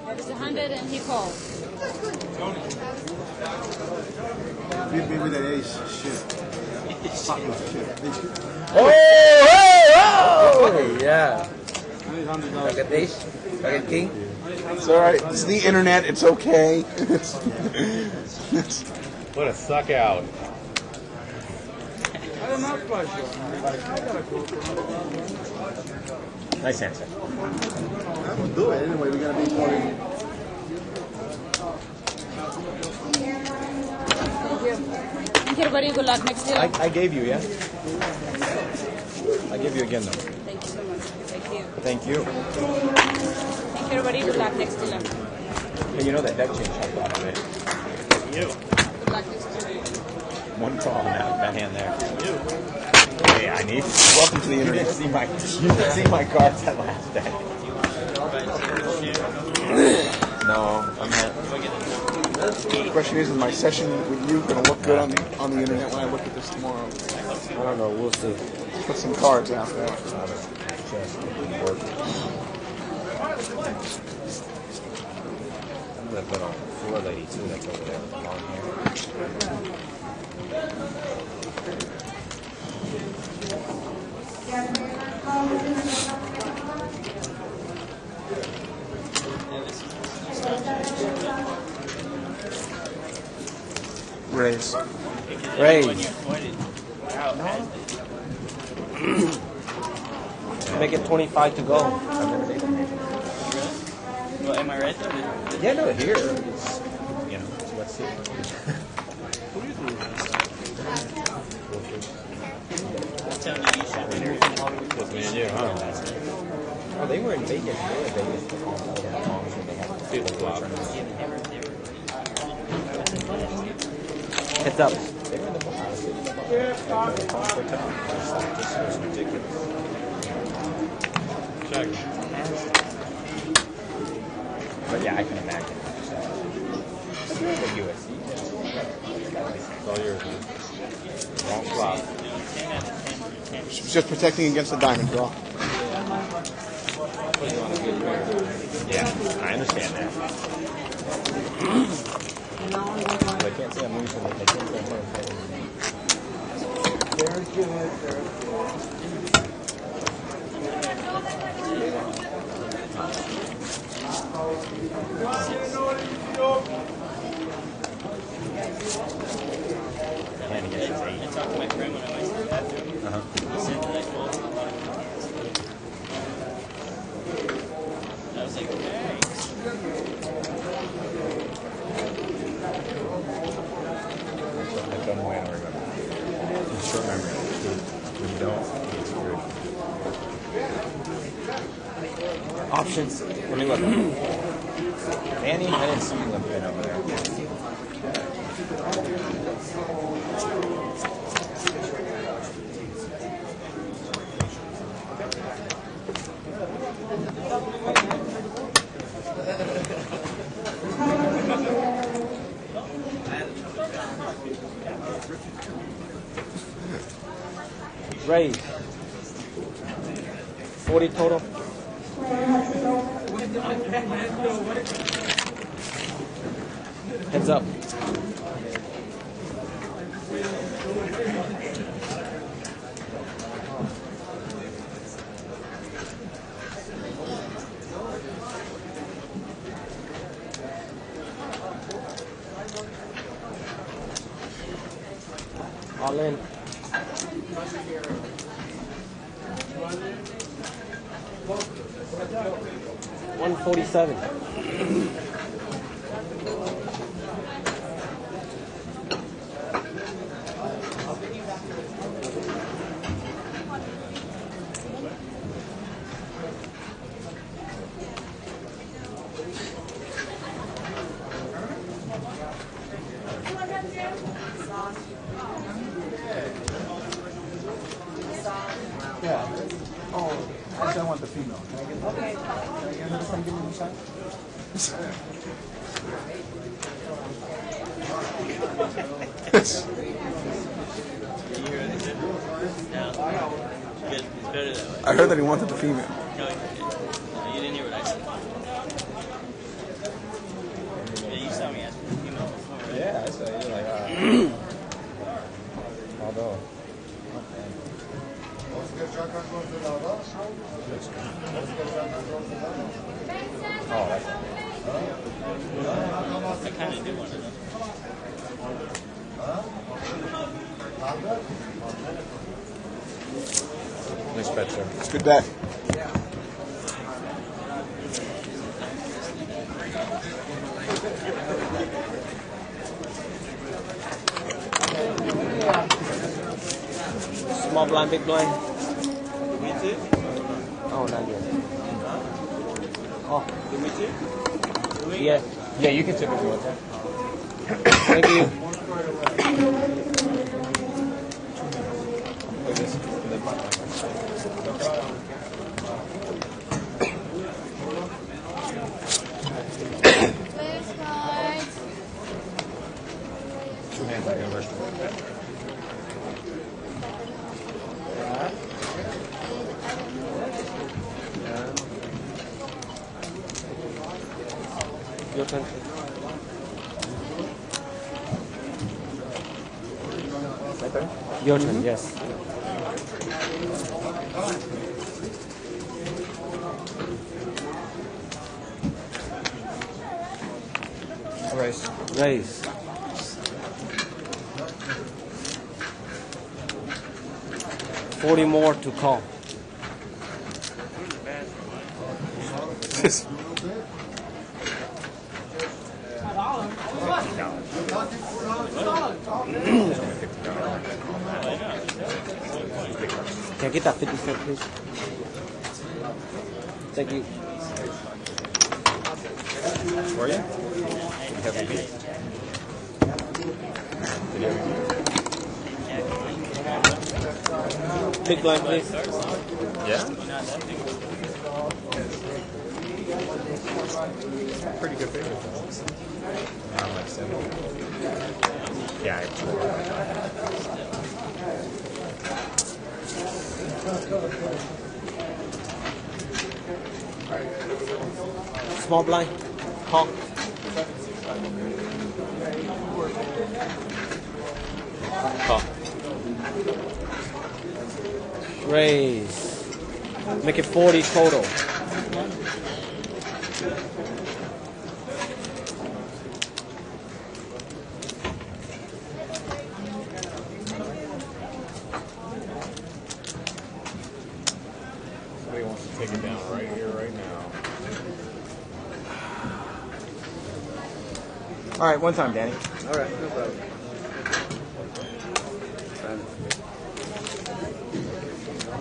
There was 100 and he called. Beat me with an ace. Shit. Fucking shit. Oh, yeah. Like a ace? Like a king? It's alright. It's the internet. It's okay. What a suck out. Nice answer. I will do it anyway. We gotta be more. Thank you, everybody. Good luck next year. I gave you, yeah? I gave you again, though. Thank you so much. Thank you. Thank you. Thank you, everybody. Good luck next year. Hey, you know that deck change I thought of it. You. Good luck next year. One call on that hand there. You. Hey, I need. Welcome to the internet. You didn't see my cards that last day. No, I'm not. The question is my session with you going to look good on the internet when I look at this tomorrow? I don't know. We'll see. Put some cards out there. I'm going to put on 4 lady too. That's over there with long hair. Raise. Make it 25 to go. Well, am I right though? Yeah, no, here. It's, you know, so let's see. Tell me you shot me. Just me and you, huh? Oh, they were in Vegas. They were in Vegas for long so they had Flip-flop. Heads up. They were in the Bahamas. This was ridiculous. Check. But yeah, I can imagine. So, the USC. It's all yours, man. Wrong flop. She's just protecting against the diamond draw. Yeah, I understand that. But I can't say I'm losing it. I can't say I'm losing. Very good. And he gets his 8. I talked to my friend when I went to the bathroom. He said that I told him. I was like, thanks. I don't know why I don't remember. It's short memory. When you don't, it's screwed. Options. Let me look. Manny, I didn't see you limping over there. Raise. 40 total. Heads up. All in. $147. Yeah. Oh, actually, I want the female. Can I get that? Okay. Can I get her to come give me the sign? You hear what I said? No. Good. It's better that way. I heard that he wanted the female. No, you didn't hear what I said. Yeah, you saw me ask for the female before, right? Yeah, I saw you like, although. Oh, that's I kind of do want to know. nice bet, sir. It's a good bet. Small blind, big blind. Me too? Oh, not yet. Oh, Do me too? yeah. Yeah, you can tip if you want to. Thank you. Look at this. Two hands like university. Your turn. My turn? Your turn, yes. Raise. Raise. $40 more to call. Can I get that 50 cent, please? Thank you. For you? Did you have repeat? Did you have repeat? Big blind, please. Yeah? Pretty good figure. Like 7. Yeah, Small blind. Honk. Honk. Raise. Make it 40 total. Somebody wants to take it down right here, right now. All right, one time, Danny. All right, no problem.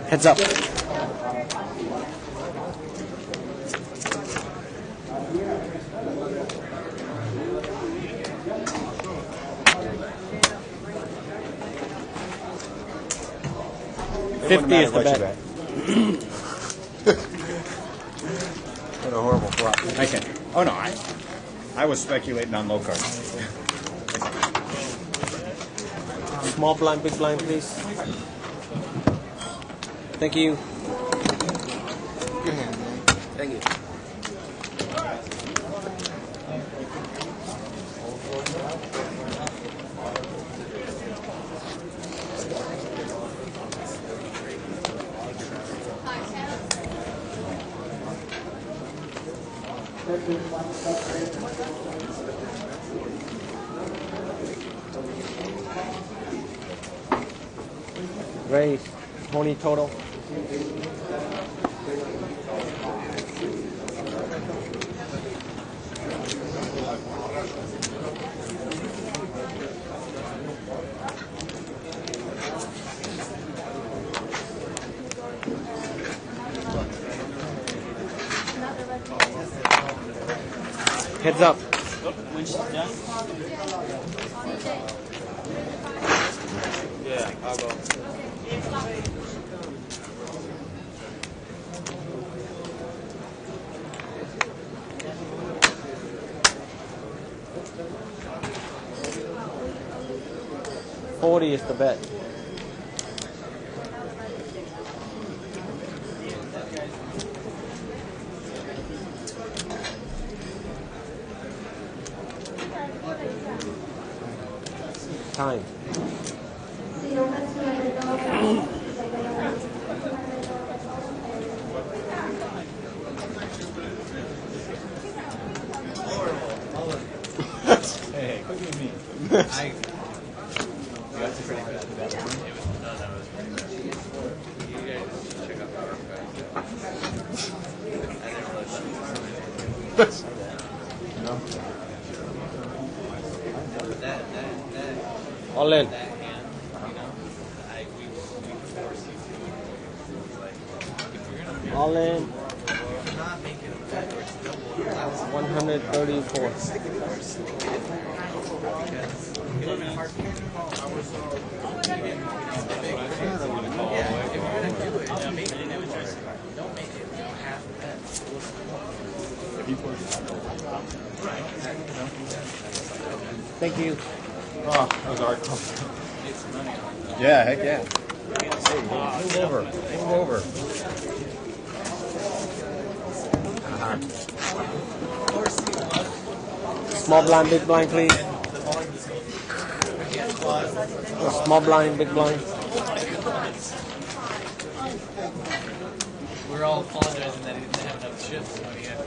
Heads up. It 50 is the what you bet. What a horrible flop. I can. Oh no, I was speculating on low cards. Small blind, big blind, please. Thank you. Good hand, man. Thank you. Raise. 20 total. Heads up. Yeah, I'll go. $40 is the bet. Time. Hey, what do you mean? That's pretty bad. All in. All in. 134. Thank you. Oh, that was our call. Yeah, heck yeah. Hey, move over. Move over. Small blind, big blind, please. Small blind, big blind. We're all apologizing that he didn't have enough chips when he had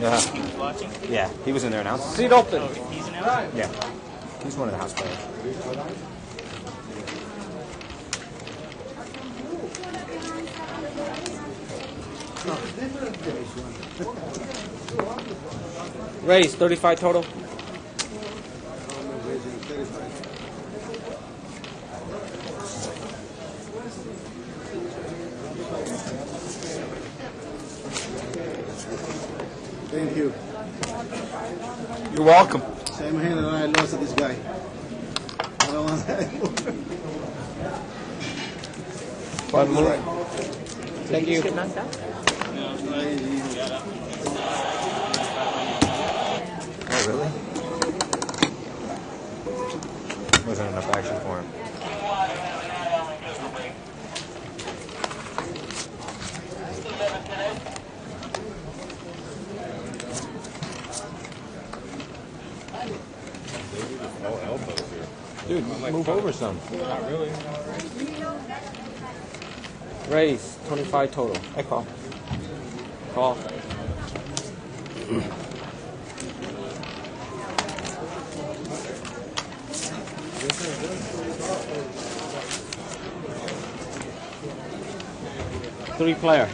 Yeah. watching. Yeah, he was in there announcing. Seat open. He's announcing. Yeah. He's one of the house players. Raise, 35 total. Thank you. You're welcome. Same hand and I lost to this guy. I don't want that. One more. Thank you. Oh, really? Wasn't enough action for him. Dude, move over some. Not really. Raise 25 total. I call. Call. Three player.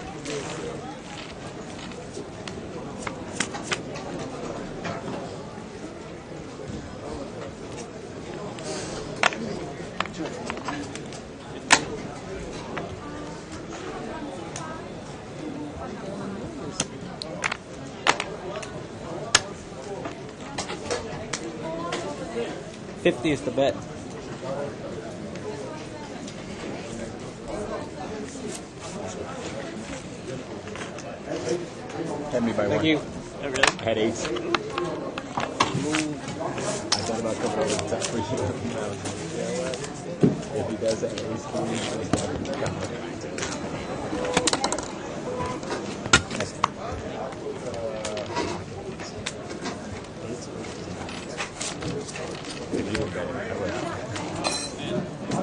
$50 is the bet. Had me by Thank one. you. I had 8. I thought about coming over the top for you. If he does that, ace king, he's not going to come. If you were betting, I I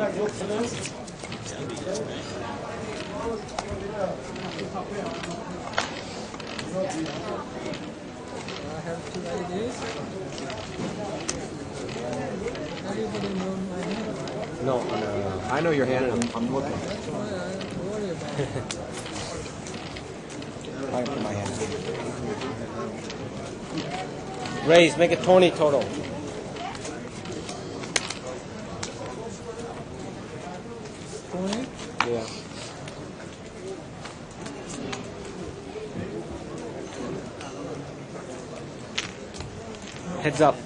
have 2 ideas. How do you know my hand? No, I know your hand. I'm looking. That's why I worry about it. I put my hand. Raise, make it 20 total. Yeah. Heads up.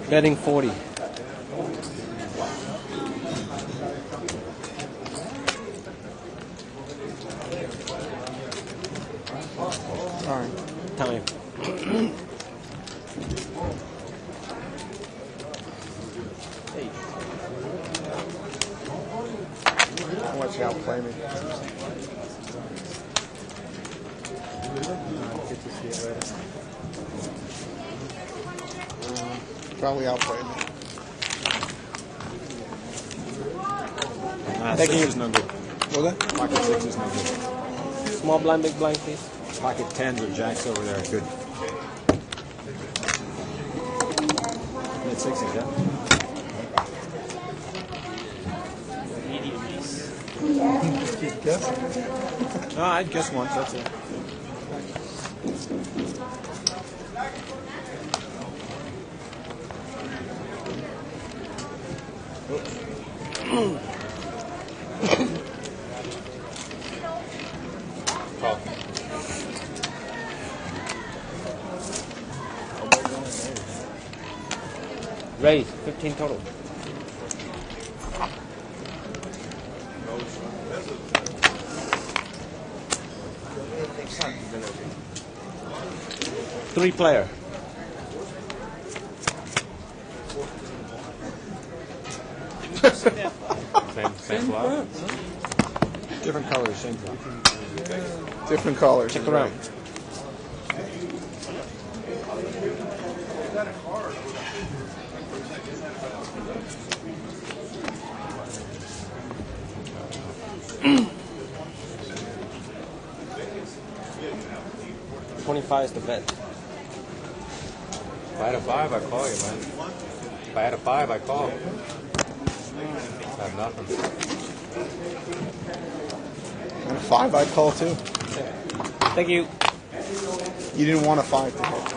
Betting 40. Sorry. Time. I'll let you outplay me. Probably outplay me. Thank you. Is no good. What's that? Pocket 6 is no good. Small blind, big blind, please. Pocket 10s or jacks over there are good. Mid 60s, yeah? Keep guessing. No, I'd guess once, that's it. Call. Raise 15 total. Three player. Same flop. Different colors, same flop. Different colors. Check around. $25 is the bet. If I had a 5, I'd call you, man. If I had a 5, I'd call. I have nothing. And a 5, I'd call too. Thank you. You didn't want a 5 to hit.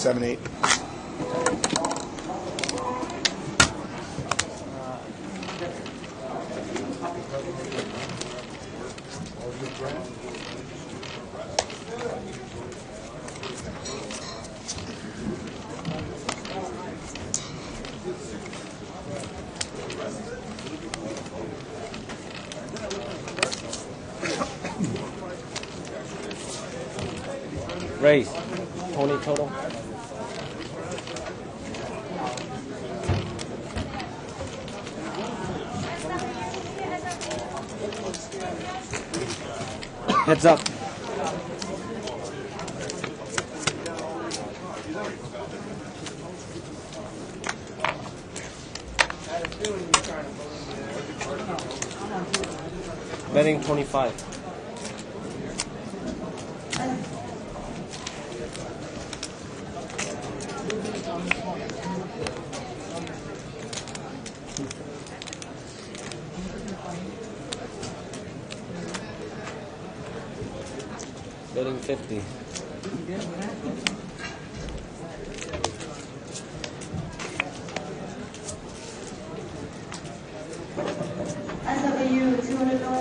7-8. Raise. 20 total. Heads up. Betting 25. Betting 50.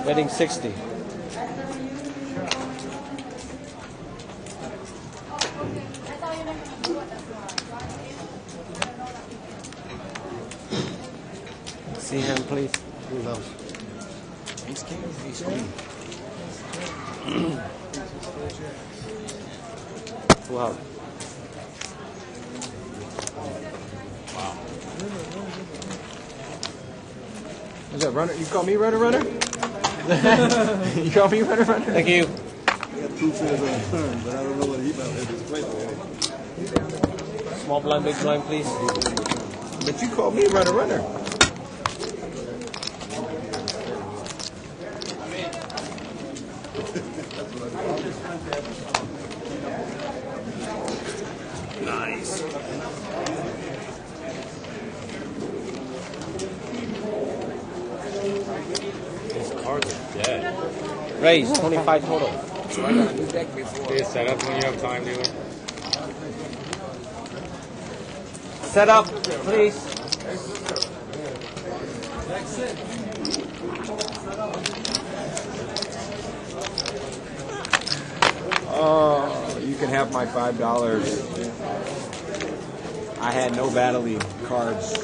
Betting 60. See him, please. Who knows? Ace king, ace queen. Wow. Is that runner? You call me runner? You call me runner? Thank you. I got 2 pairs on the turn, but I don't know whether he might have his plate already. Small blind, big blind, please. But you call me runner. Nice. These cards are dead. Raise 25 total. So I got a new deck before. Do you set up when you have time, do it? Set up, please. Oh, you can have my $5. I had no Battle League cards.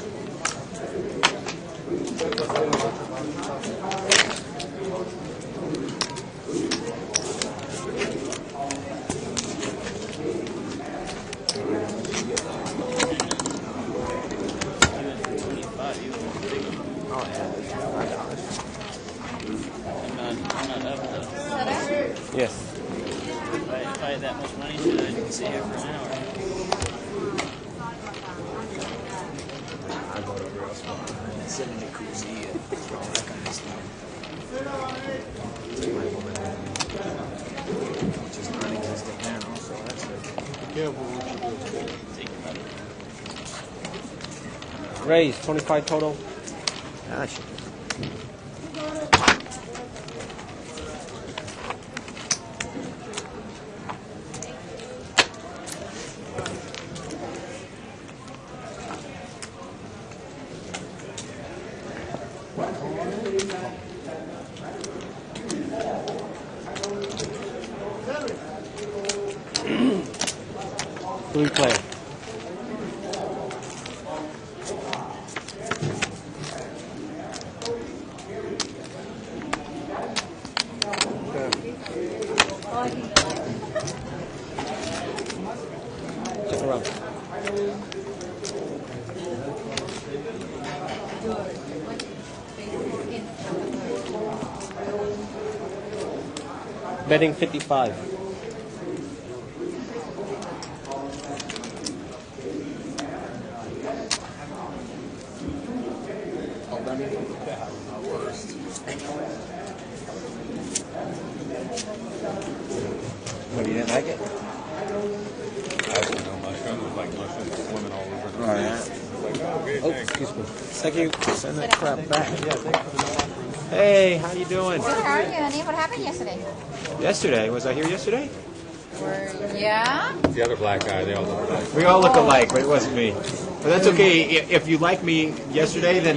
Yes. If I had that much money, should I stay here for an hour? I go to a real spot and sit in the jacuzzi and throw all that kind of stuff. Take my woman in, which is non-existent now, so that's good. Be careful what you do. Raise 25 total. Gotcha. Three player. Check around. Betting 55. What, you didn't like it? I don't know, mushrooms was like mushrooms swimming all over the Right. Like, oh, okay, Oh, thanks. excuse me. Thank you. Send that crap back. Hey, how you doing? Good, how are you, honey? What happened yesterday? Yesterday? Was I here yesterday? Yeah? The other black guy, they all look alike. We all look alike, but it wasn't me. But that's okay. If you like me yesterday, then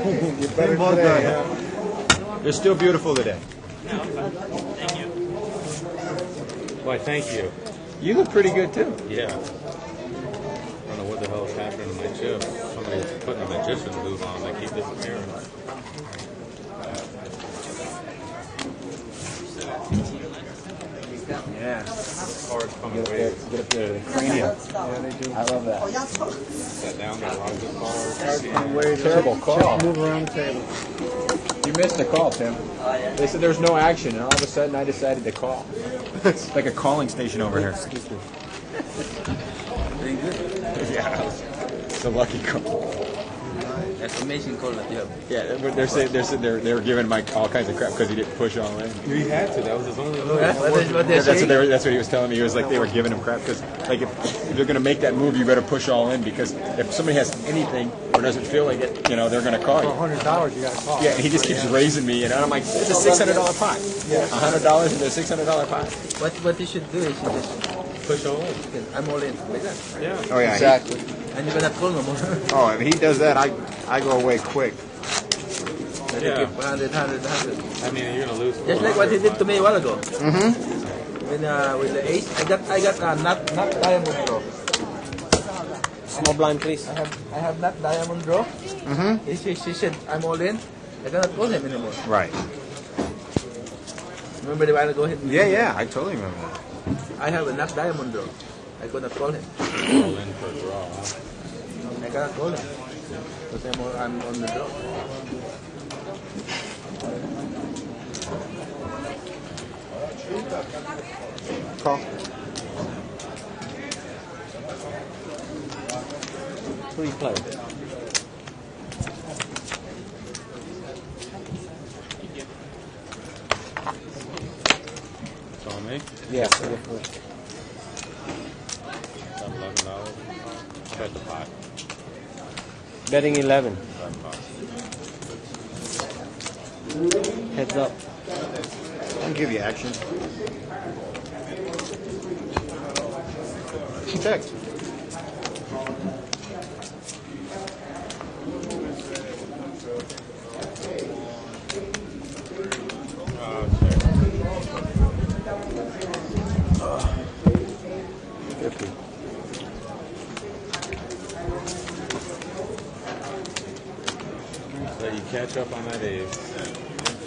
You're better today. you're still beautiful today. Thank you. Why, thank you. You look pretty good too. Yeah. I don't know what the hell is happening to my chip. Somebody's putting a magician move on. They keep disappearing. Yeah. Cards coming away. Get up there, the cranium. Yeah, they do. I love that. Sat down, got a lot of good cards. Wait, Terrible call. Move around the table. You missed the call, Tim. They said there's no action, and all of a sudden I decided to call. It's like a calling station over here. Very good. Yeah. It's a lucky call. That's amazing call that you have. Yeah, but they were giving Mike all kinds of crap because he didn't push all in. He had to. That was his only move. That's what they're Yeah, saying. that's what he was telling me. He was like they were giving him crap because like if they're going to make that move, you better push all in because if somebody has anything or doesn't feel like it, they're going to call you. For $100, you got to call. Yeah, and he just keeps raising me, and I'm like, it's a $600 pot. Yeah. $100 into a $600 pot. What you should do is you just Push all in. I'm all in like that. Yeah. Oh yeah, Exactly. And you're gonna call no more. Oh, if he does that, I go away quick. Then you keep 100. I mean, you're going to lose. Just like what he did to me a while ago. Mm-hmm. With the ace, I got not diamond draw. Small blind, please. I have not diamond draw. Mm-hmm. She said I'm all in. I cannot call him anymore. Right. Remember the while ago? Yeah, I totally remember that. I have a not diamond draw. I could not call him. All in for a draw, huh? I cannot call him because I'm on the draw. Call. Free play. It's on me. Yes. $11. Bet the pot. Betting 11. Bet pot. Heads up. I'll give you action. Checked. So you catch up on that ace.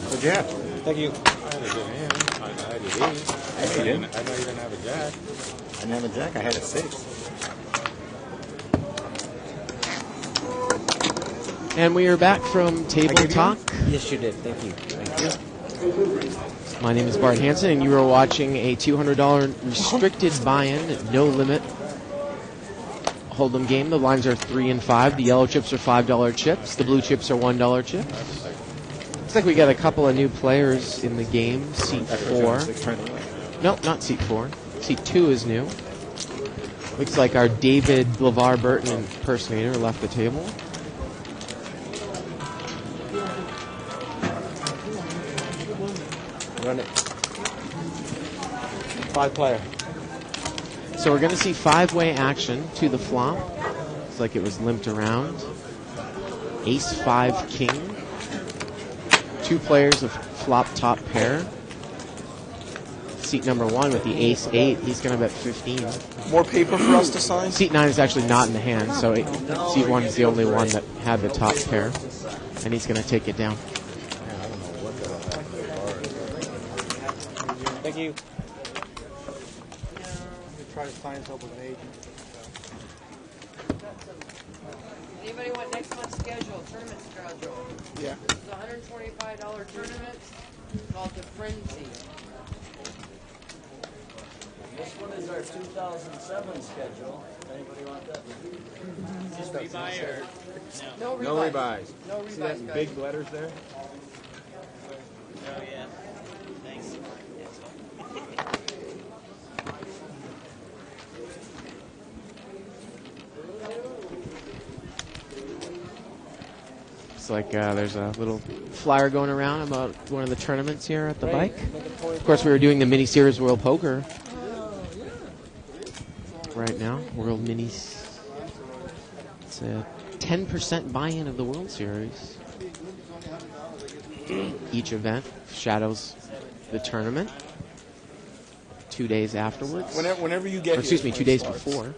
What'd you have? Thank you. I had a good hand. I had an ace. You didn't? I know you didn't have a jack. I didn't have a jack. I had a 6. And we are back from Table Talk. Yes, you did. Thank you. Thank you. My name is Bart Hansen, and you are watching a $200 restricted buy-in, no limit Hold'em game. The lines are 3 and 5. The yellow chips are $5 chips. The blue chips are $1 chips. Looks like we got a couple of new players in the game. Seat 4. No, not seat 4. Seat 2 is new. Looks like our David LeVar Burton impersonator left the table. Run it. 5 player. So we're going to see 5-way action to the flop. Looks like it was limped around. Ace 5 king. 2 players of flop top pair. Seat number 1 with the ace 8. He's going to bet 15. More paper for us to sign? Seat 9 is actually not in the hand, so seat 1 is the only one that had the top pair. And he's going to take it down. Thank you. Try to sign us up with an agent. Anybody want next month's schedule, tournament schedule? Yeah. It's a $125 tournament called the Frenzy. This one is our 2007 schedule. Anybody want that? Just rebuy or no? No rebuys. No rebuys. See that big letters there? Oh yeah. Thanks. Looks like there's a little flyer going around about one of the tournaments here at the bike. Of course, we were doing the Mini Series World Poker right now. World Minis. It's a 10% buy-in of the World Series. Each event shadows the tournament 2 days afterwards. Whenever you get, or excuse me, 2 days before.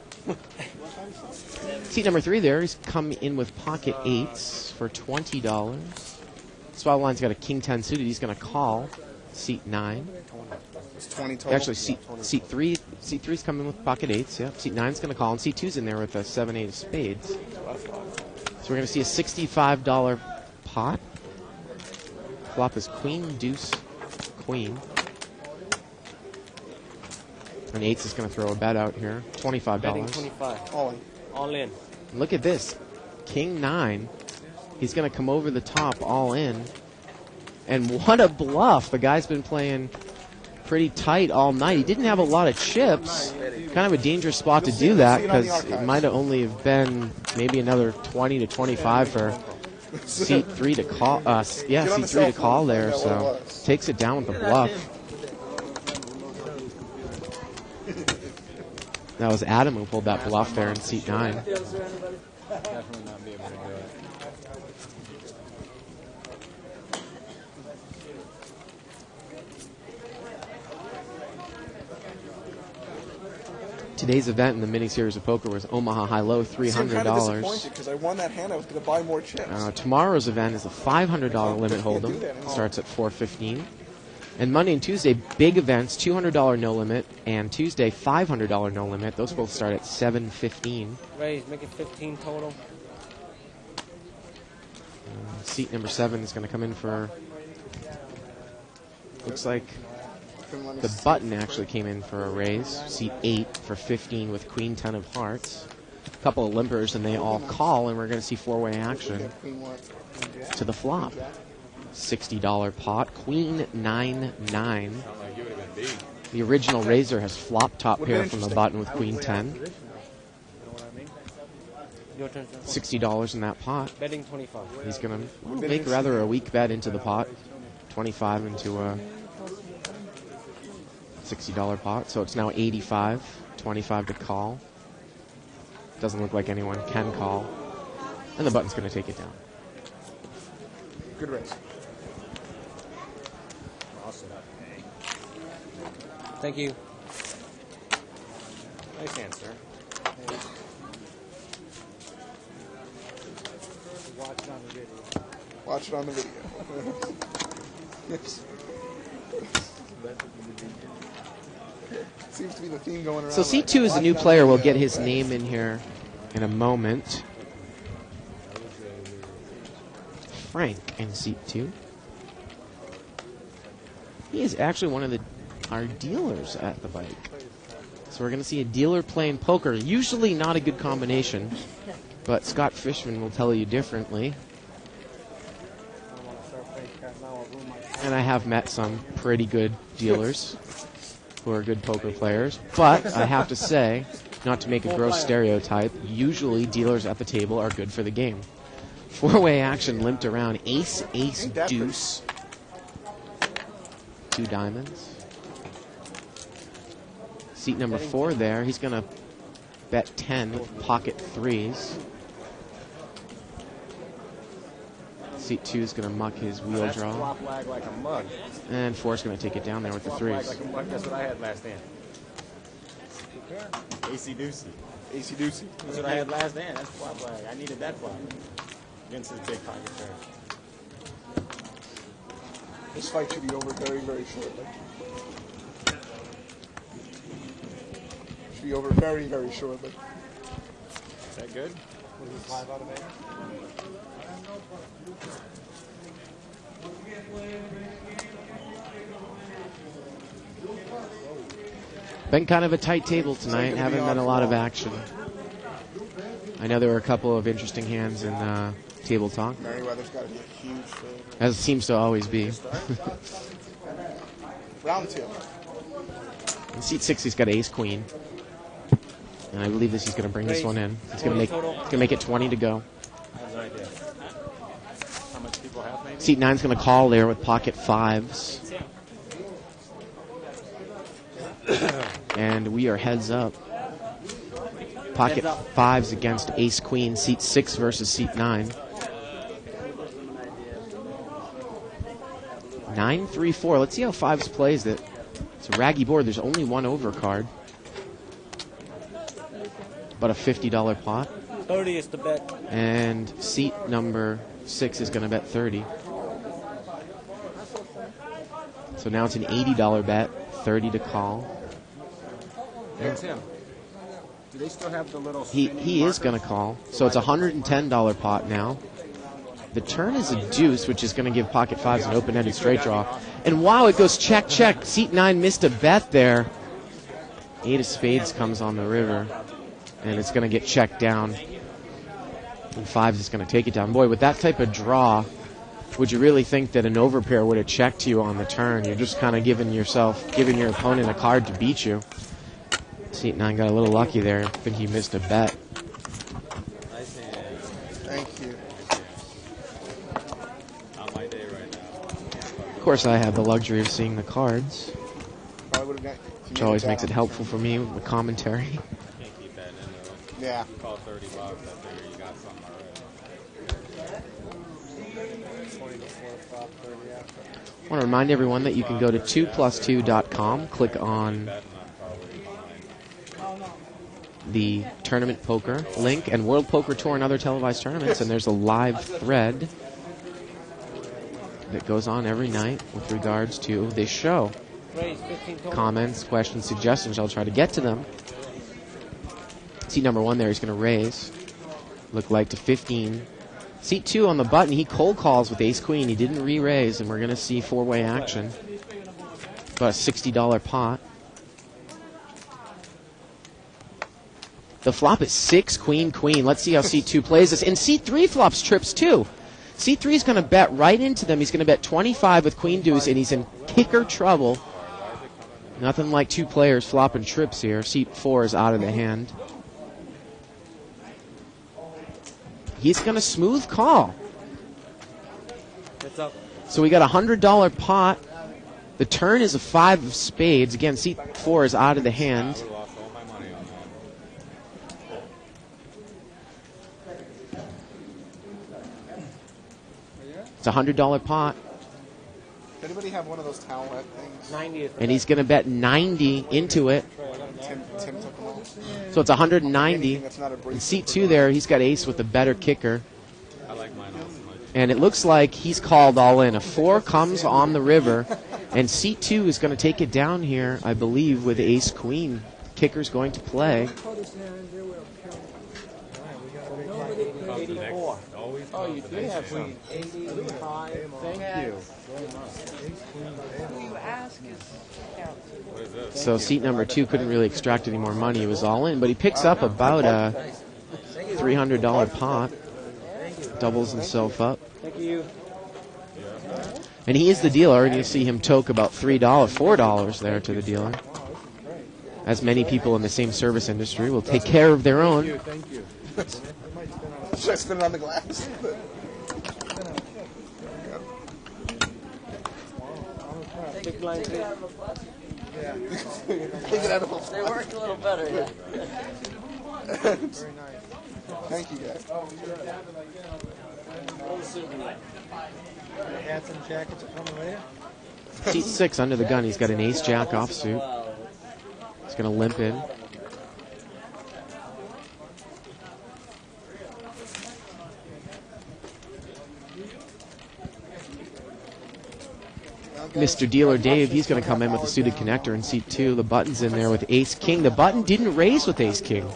Seat number 3 there, he's come in with pocket 8s for $20. Spot line's got a king 10 suited. He's going to call seat 9. It's 20 total. Actually, seat 3's coming with pocket 8s. Yeah. Seat 9's going to call, and seat 2's in there with a 7-8 of spades. So we're going to see a $65 pot. Flop is queen, deuce, queen. And 8s is going to throw a bet out here. $25. Betting 25. All in. Look at this. King 9. He's going to come over the top all in. And what a bluff. The guy's been playing pretty tight all night. He didn't have a lot of chips. Kind of a dangerous spot to do that because it might have only have been maybe another 20 to 25 for seat 3 to call. Seat 3 to call there. So takes it down with the bluff. That was Adam who pulled that bluff there in seat 9. Definitely not be able to do it. Today's event in the mini series of poker was Omaha High Low, $300. I'm kind of disappointed because I won that hand. I was going to buy more chips. Tomorrow's event is a $500 limit hold'em. Starts at $4.15. And Monday and Tuesday, big events, $200 no limit, and Tuesday, $500 no limit. Those both start at $7.15. Raise, make it 15 total. Seat number 7 is going to come in for, looks like the button actually came in for a raise. Seat 8 for 15 with queen 10 of hearts. A couple of limpers, and they all call, and we're going to see four-way action to the flop. $60 pot, queen 9-9. The original raiser has flop top pair from the button with queen 10. $60 in that pot. Betting 25. He's going to make rather a weak bet into the pot. 25 into a $60 pot. So it's now 85. 25 to call. Doesn't look like anyone can call. And the button's going to take it down. Good raise. Thank you. Nice answer. Watch it on the video. Watch it on the video. Yes. Seems to be the theme going around. So C2 is a new player. We'll get his name in here in a moment. Frank in seat 2. He is actually one of our dealers at the bike. So we're going to see a dealer playing poker. Usually not a good combination, but Scott Fishman will tell you differently. And I have met some pretty good dealers who are good poker players. But I have to say, not to make a gross stereotype, usually dealers at the table are good for the game. Four-way action limped around. Ace, ace, deuce. 2 diamonds. Seat number 4 there. He's going to bet 10 with pocket 3s. Seat 2 is going to muck his wheel draw. Flop lag like a mug. And 4 is going to take it down there with the 3s. Like a mug. That's what I had last hand. AC Deucey. AC Deucey. That's what I had last hand. That's flop lag. I needed that flop against his big pocket pair. This fight should be over very, very shortly. Should be over very, very shortly. Is that good? Was this live out of there? Been kind of a tight table tonight. Haven't been a lot of action. I know there were a couple of interesting hands in table talk. Merriweather's got to be a huge favorite. As it seems to always be. Round 2. In seat 6, he's got ace queen. And I believe he's going to bring this one in. He's going to make it 20 to go. I have no idea. How much people have maybe? Seat 9's going to call there with pocket 5s. And we are heads up. Pocket 5s against Ace Queen, seat 6 versus seat 9. 9-3-4. Let's see how 5s plays it. It's a raggy board. There's only one overcard. About a $50 pot. 30 is the bet. And seat number 6 is going to bet 30. So now it's an $80 bet, 30 to call. Hey, Tim, do they still have the little... He is going to call. So it's a $110 pot now. The turn is a deuce, which is going to give Pocket 5s an open-ended straight draw. And wow, it goes check, check. Seat 9 missed a bet there. 8 of spades comes on the river. And it's going to get checked down. And 5s is going to take it down. Boy, with that type of draw, would you really think that an overpair would have checked you on the turn? You're just kind of giving your opponent a card to beat you. Seat 9 got a little lucky there. I think he missed a bet. Thank you. On my day right now. Of course, I have the luxury of seeing the cards, Probably would have got... which always makes it helpful for me with the commentary. Can't keep that in there. Yeah. Call $30. I figure you got something already. 20 to 4 flop, 30 after. I want to remind everyone that you can go to 2plus2.com, click on the tournament poker link and World Poker Tour and other televised tournaments, and there's a live thread that goes on every night with regards to this show. Comments, questions, suggestions, I'll try to get to them. Seat number 1 there, he's going to raise. Look like to 15. Seat 2 on the button, he cold calls with Ace Queen. He didn't re-raise, and we're going to see four-way action. About a $60 pot. The flop is 6, Queen, Queen. Let's see how Seat 2 plays this. And Seat 3 flops trips too. Seat 3 is going to bet right into them. He's going to bet 25 with Queen Deuce, and he's in kicker trouble. Nothing like 2 players flopping trips here. Seat 4 is out of the hand. He's going to smooth call. It's up. So we got a $100 pot. The turn is a 5 of spades. Again, seat 4 is out of the hand. It's a $100 pot. Does anybody have one of those towelette things? 90. And he's going to bet 90 into it. Tim took them all. So it's 190. And seat 2 there, he's got ace with a better kicker. I like mine also much. And it looks like he's called all in. A 4 comes on the river. And seat 2 is going to take it down here, I believe, with ace queen. Kicker's going to play. Oh, you did have Queen. 85. Thank you. So seat number 2 couldn't really extract any more money. He was all in, but he picks up about a $300 pot. Doubles himself up. Thank you. And he is the dealer, and you see him toke about $4 there to the dealer. As many people in the same service industry will take care of their own. Thank you. Should I spin it on the glass? Big blind too. Yeah. Take it out of the They worked a little better, yeah. Very nice. Thank you, guys. Hats and jackets are coming later. Seat 6 under the gun. He's got an ace-jack offsuit. He's going to limp in. Mr. Dealer Dave, he's going to come in with a suited connector in seat 2. The button's in there with ace-king. The button didn't raise with ace-king.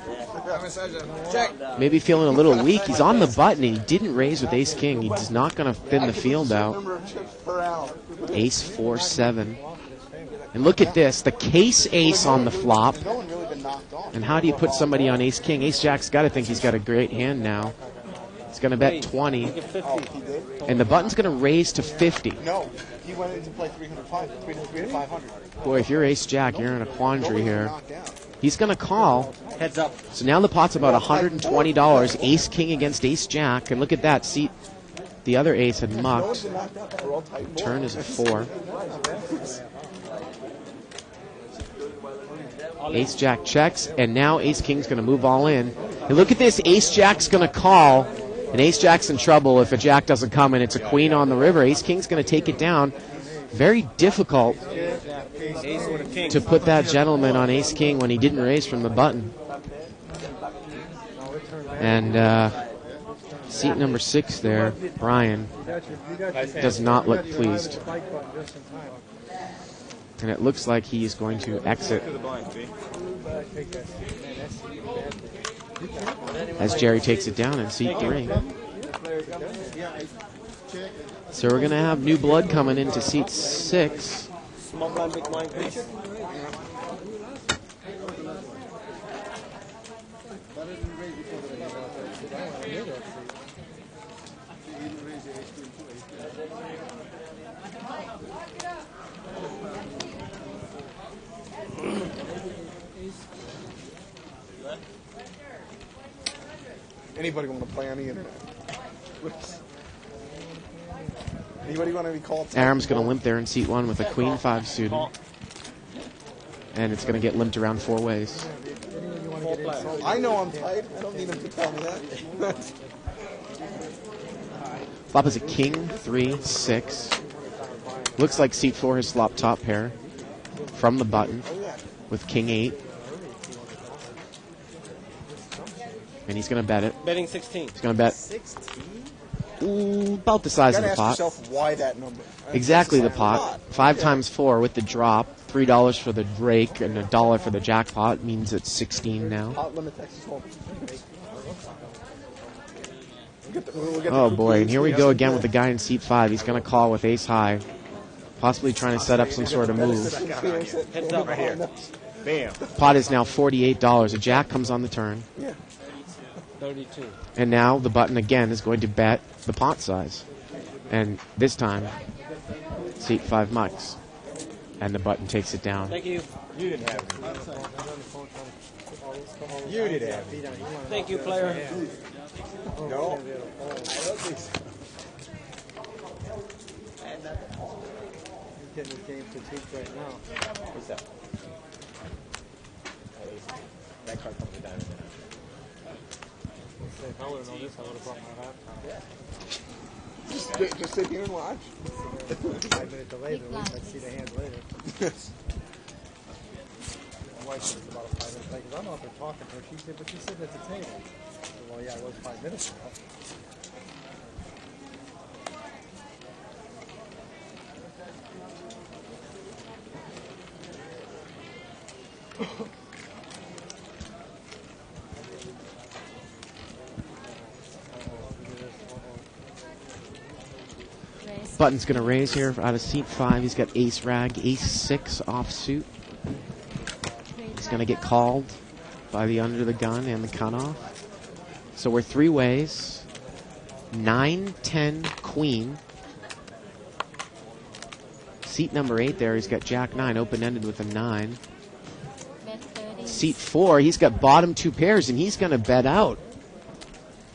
Maybe feeling a little weak. He's on the button, and he didn't raise with ace-king. He's not going to thin the field out. Ace 4-7. And look at this, the case ace on the flop. And how do you put somebody on ace-king? Ace-jack's got to think he's got a great hand now. He's going to bet 20. And the button's going to raise to 50. No, he went in to play 3 to 500. Boy, if you're ace-jack, you're in a quandary here. He's going to call. Heads up. So now the pot's about $120. Ace-king against ace-jack. And look at that. See, the other ace had mucked. Turn is a 4. Ace Jack checks, and now Ace King's going to move all in. And look at this, Ace Jack's going to call, and Ace Jack's in trouble if a Jack doesn't come, and it's a queen on the river. Ace King's going to take it down. Very difficult to put that gentleman on Ace King when he didn't raise from the button. And seat number 6 there, Brian, does not look pleased. And it looks like he is going to exit as Jerry takes it down in seat 3. So we're going to have new blood coming into seat 6. Small blind, big blind, please. Anybody want to play on the internet? Anybody want to be called? Aram's going to limp there in seat 1 with a queen 5 suited. And it's going to get limped around 4 ways. I know I'm tight. I don't need him to tell me that. Flop is a king 3 6. Looks like seat 4 has flopped top pair from the button with king 8. And he's going to bet it. Betting 16. He's going to bet 16? About the size of the ask pot. yourself why that number. Exactly the pot. 5 times 4 with the drop. $3 for the rake and $1 for the jackpot means it's 16 now. Pot limit Texas Hold'em. Oh boy, and here we go again with the guy in seat 5. He's going to call with ace high, possibly trying to set up some sort of move. Heads up right here. Bam. Pot is now $48. A jack comes on the turn. Yeah. 32. And now the button again is going to bet the pot size. And this time, seat 5 mucks. And the button takes it down. Thank you. You didn't have it. You did have it. Thank you, player. No. I don't think so. He's getting his game fatigued right now. What's that? That card comes with diamond. If I would have known this, I would have brought my laptop. Just sit here and watch. 5 minutes delay, then I'd see the hands later. My wife said it's about a 5 minute delay, because I don't know if they're talking to her. She said, but she's sitting at the table. I said, well, yeah, it was 5 minutes ago. Button's going to raise here out of seat 5. He's got ace rag, ace 6 offsuit. He's going to get called by the under the gun and the cutoff. So we're 3 ways. 9, 10, queen. Seat number 8 there, he's got jack 9 open-ended with a 9. Seat 4, he's got bottom 2 pairs, and he's going to bet out.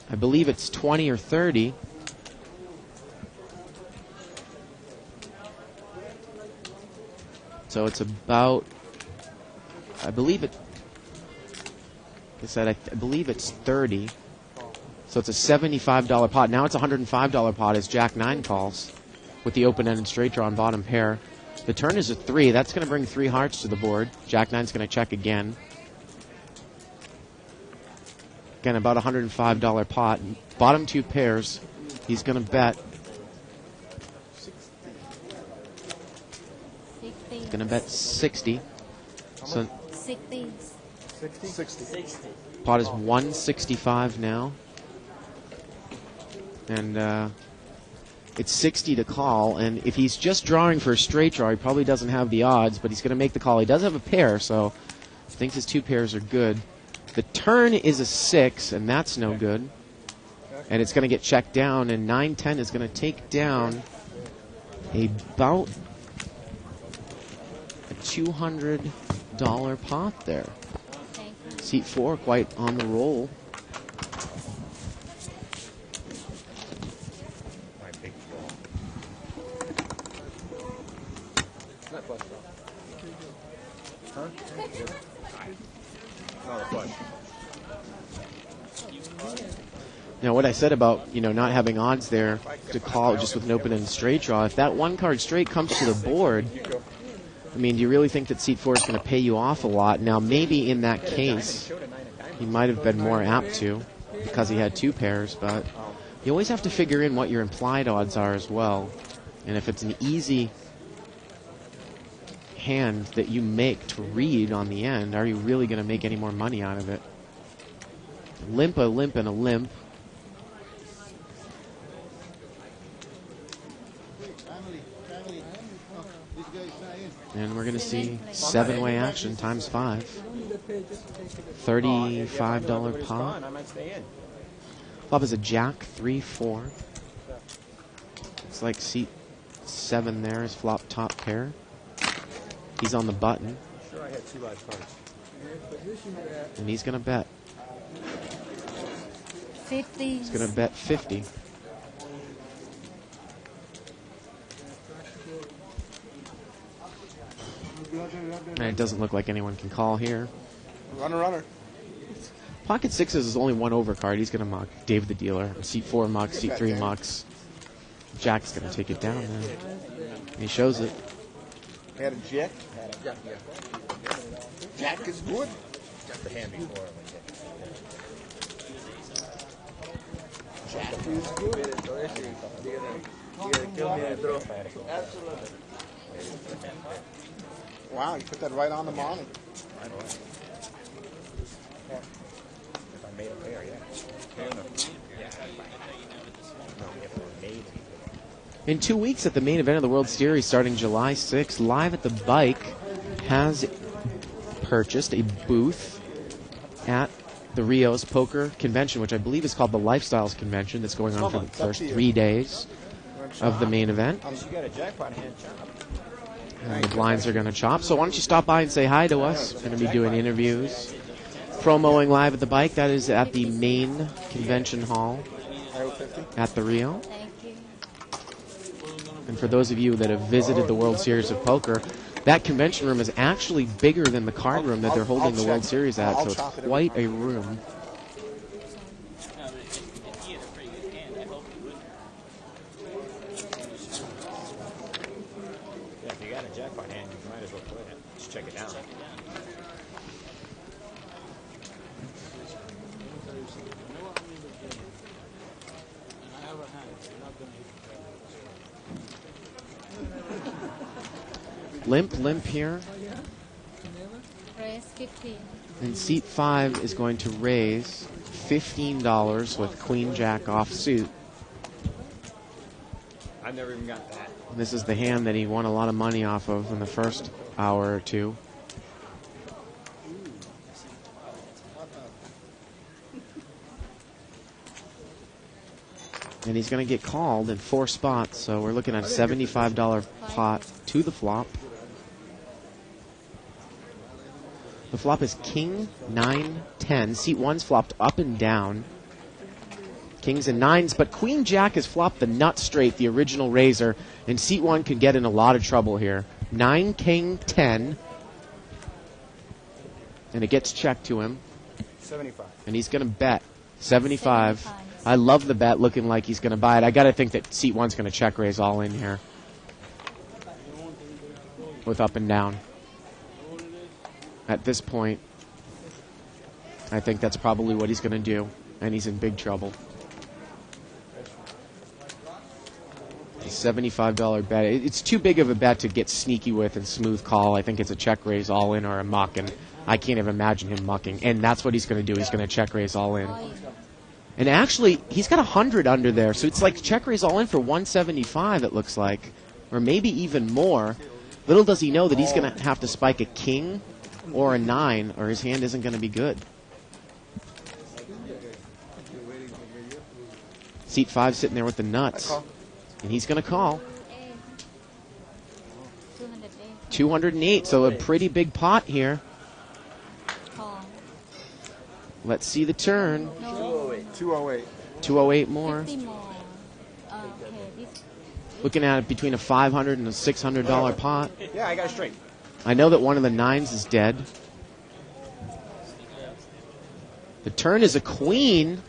I believe it's 20 or 30. So it's about, I believe it, like I said, I believe it's 30. So it's a $75 pot. Now it's a $105 pot as Jack 9 calls with the open-ended straight draw on bottom pair. The turn is a 3. That's going to bring 3 hearts to the board. Jack 9's going to check again. Again, about a $105 pot. Bottom 2 pairs, he's going to bet. He's going to bet 60. So 60. 60. Pot is 165 now. And it's 60 to call. And if he's just drawing for a straight draw, he probably doesn't have the odds, but he's going to make the call. He does have a pair, so I think his 2 pairs are good. The turn is a 6, and that's no good. And it's going to get checked down, and 9-10 is going to take down about a $200 pot there. Seat 4 quite on the roll. Huh? Oh, the flush. Now, what I said about, not having odds there to call just with an open-ended straight draw, if that one-card straight comes to the board, do you really think that seat 4 is going to pay you off a lot? Now, maybe in that case, he might have been more apt to because he had 2 pairs, but you always have to figure in what your implied odds are as well. And if it's an easy hand that you make to read on the end, are you really going to make any more money out of it? Limp, a limp, and a limp. And we're going to see 7-way action times 5. $35 pot. Flop is a jack, 3-4. Looks like seat 7 there is flop top pair. He's on the button. Sure, I had 2 large cards. And he's going to bet. 50. He's going to bet 50. And it doesn't look like anyone can call here. Runner. Pocket 6s is only 1 overcard. He's going to muck. Dave the dealer. Seat 4 mucks. Seat 3 mucks. Jack's going to take it down now. He shows it. Had a jack. Jack is good. Got the hand before. Jack is good. Absolutely. Wow, you put that right on the money. Right away. If I made a pair, yeah. In 2 weeks at the main event of the World Series starting July 6th, Live at the Bike has purchased a booth at the Rios Poker Convention, which I believe is called the Lifestyles Convention. That's going on for the first 3 days of the main event. You got a jackpot hand chop. And the blinds are going to chop. So why don't you stop by and say hi to us? We're going to be doing interviews. Promoing Live at the Bike. That is at the main convention hall at the Rio. Thank you. And for those of you that have visited the World Series of Poker, that convention room is actually bigger than the card room that they're holding the World Series at, so it's quite a room. Yeah, if you got a jackpot hand, you might as well play it. Just check it out. Limp here. Raise 15. And seat 5 is going to raise $15 with Queen Jack off suit. I never even got that. And this is the hand that he won a lot of money off of in the first hour or two. And he's going to get called in 4 spots, so we're looking at a $75 pot to the flop. The flop is King, 9, 10. Seat 1's flopped up and down. Kings and 9s, but Queen Jack has flopped the nut straight, the original razor, and seat 1 could get in a lot of trouble here. 9, King, 10. And it gets checked to him. 75. And he's going to bet 75. I love the bet, looking like he's going to buy it. I got to think that seat 1's going to check raise all in here with up and down. At this point, I think that's probably what he's going to do, and he's in big trouble. A $75 bet. It's too big of a bet to get sneaky with and smooth call. I think it's a check raise all in or a muck, and I can't even imagine him mucking. And that's what he's going to do. He's going to check raise all in. And actually, he's got 100 under there, so it's like check raise all in for 175, it looks like, or maybe even more. Little does he know that he's going to have to spike a king or a 9, or his hand isn't going to be good. Seat 5 sitting there with the nuts. And he's going to call. 208, so a pretty big pot here. Let's see the turn. 208. 208 more. Looking at it between a $500 and a $600 pot. Yeah, I got it straight. I know that one of the nines is dead. The turn is a queen.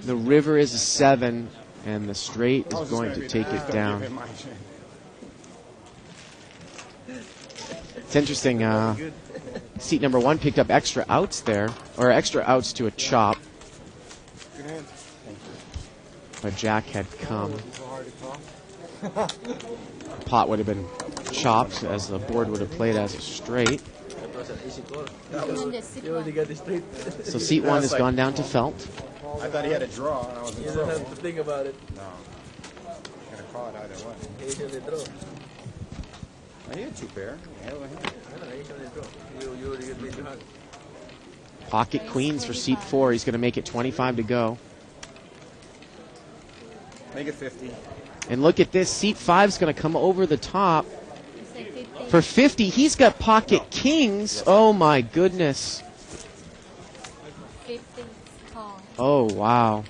The river is a 7, and the straight is going to take it down. It's interesting. Seat number 1 picked up extra outs there, or extra outs to a chop. But Jack had come. Pot would have been chopped as the board would have played as a straight. So seat 1 has gone down to Felt. I thought he had a draw, and I was in trouble. You don't have to think about it. No. I'm going to call it either way. He had a draw. I had 2 pair. Pocket queens for seat 4. He's going to make it 25 to go. Make it 50. And look at this. Seat 5 is going to come over the top. For 50, he's got pocket kings. Oh, my goodness. Oh, wow.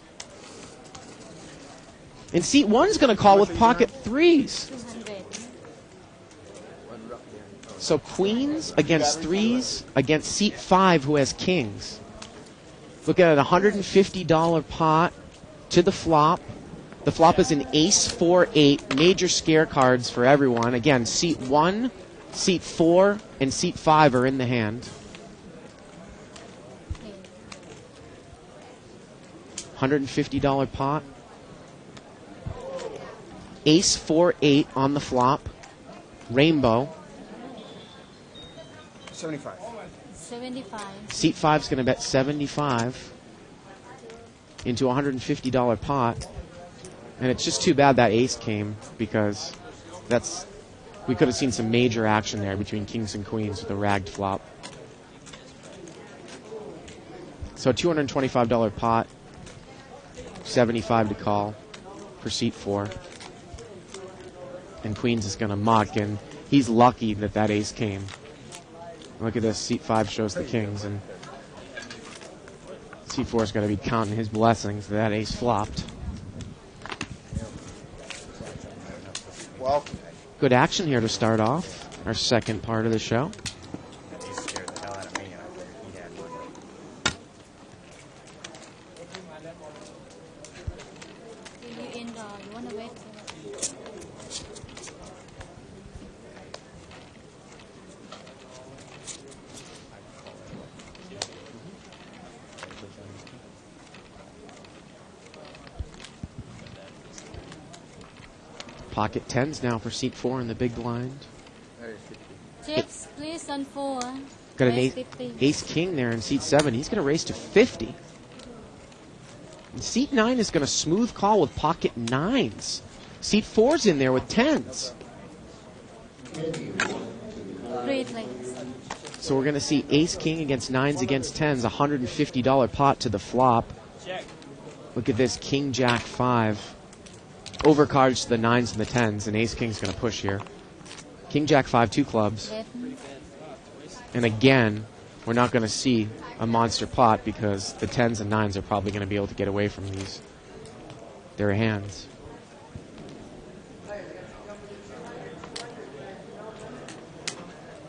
And seat 1 is going to call with pocket 3s. So queens against 3s against seat 5 who has kings. Look at it, $150 pot to the flop. The flop is an ace 4-8, major scare cards for everyone. Again, seat 1, seat 4, and seat 5 are in the hand. $150 pot. Ace 4-8 on the flop. Rainbow. 75. 75. Seat 5 is going to bet 75 into a $150 pot. And it's just too bad that ace came, because we could have seen some major action there between kings and queens with a ragged flop. So a $225 pot, 75 to call for seat 4. And queens is going to muck, and he's lucky that that ace came. Look at this, seat 5 shows the kings, and seat 4 is going to be counting his blessings that that ace flopped. Well, good action here to start off our second part of the show. He scared the hell out of me, and I figured he had one. You indoor, you want to wait? Pocket 10s now for seat 4 in the big blind. Chips, please, on 4. Got an ace king there in seat 7. He's going to race to 50. And seat 9 is going to smooth call with pocket 9s. Seat 4's in there with 10s. So we're going to see ace king against 9s against 10s, $150 pot to the flop. Look at this, king jack 5. Overcards to the 9s and the 10s, and ace king's going to push here. King jack 5, 2 clubs. And again, we're not going to see a monster pot because the 10s and 9s are probably going to be able to get away from their hands.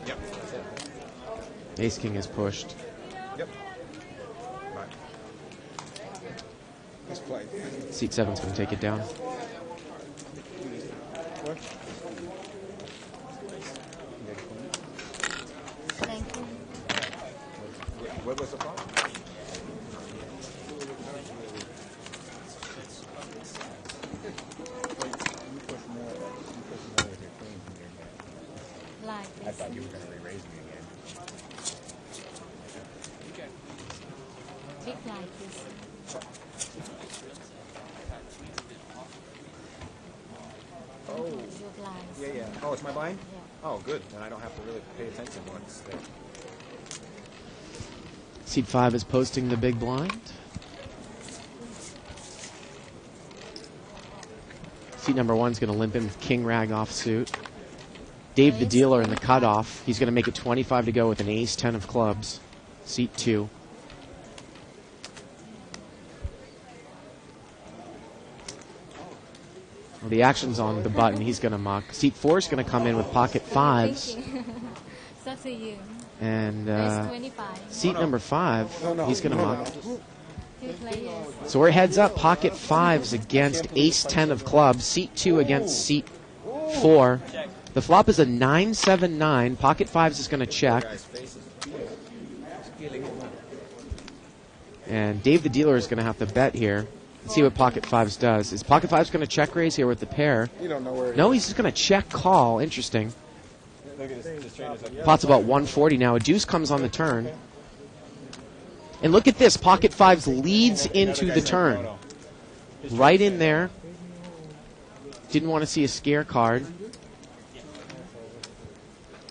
Yep. Ace king is pushed. Yep. Right. Let's play. Seat 7's going to take it down. Thank you. What was the problem? I thought you were going to re-raise me again. Big blind, please. Oh. Your blinds. Yeah. Oh, it's my blind? Yeah. Oh, good. Then I don't have to really pay attention once there. Seat 5 is posting the big blind. Seat number 1 is going to limp in with king rag offsuit. Dave the dealer in the cutoff. He's going to make it 25 to go with an ace 10 of clubs. Seat 2. Well, the action's on the button. He's going to muck. Seat 4 is going to come in with pocket 5s. It's up to you. And There's 25. seat number 5, he's going to muck. 2 players. So we're heads up, pocket 5s against ace 10 of clubs. Seat 2 against seat 4. The flop is a 9-7-9. Pocket 5s is going to check. And Dave the dealer is going to have to bet here. Let's see what pocket 5s does. Is pocket 5s going to check raise here with the pair? You don't know where. No, he's just going to check call. Interesting. Pot's about 140 now. A deuce comes on the turn. And look at this. Pocket 5s leads into the turn. Right in there. Didn't want to see a scare card.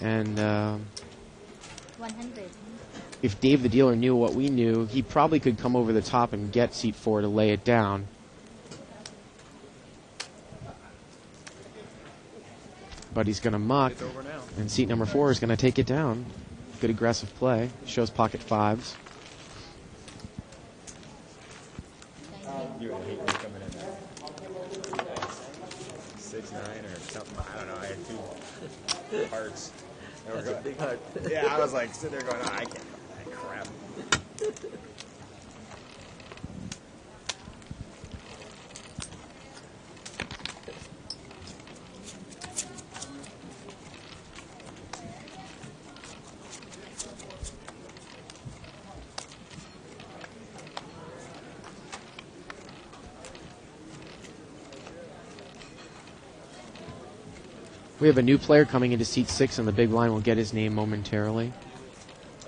And 100. if Dave the dealer knew what we knew, he probably could come over the top and get seat 4 to lay it down. But he's going to muck, and seat number 4 is going to take it down. Good aggressive play. Shows pocket 5s. You would hate me coming in there. 6-9 or something. I don't know. I had 2 hearts. That's a big heart. Yeah, I was like sitting there going, I can't. Crap. We have a new player coming into seat 6, and the big line will get his name momentarily.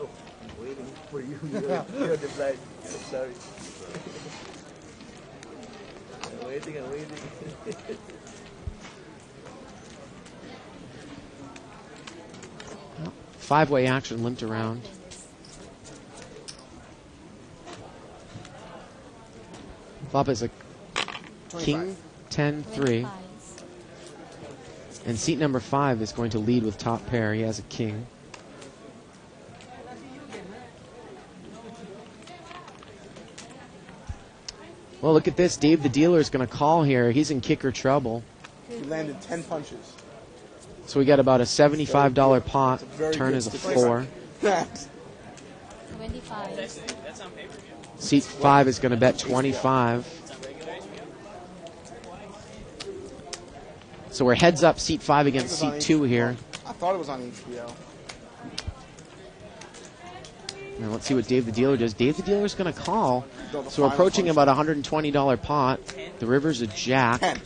Oh, I'm waiting for you. You're the blind. I'm sorry. I'm waiting. Five-way action limped around. Flop is a king 10-3. And seat number 5 is going to lead with top pair. He has a king. Well, look at this. Dave the dealer is going to call here. He's in kicker trouble. He landed 10 punches. So we got about a $75 pot. Turn is a 4. 25. Seat 5 is going to bet 25. So we're heads up, seat 5 against seat 2 here. I thought it was on HBO. Now let's see what Dave the dealer does. Dave the dealer is going to call. So we're approaching about a $120 pot. The river's a jack. 10.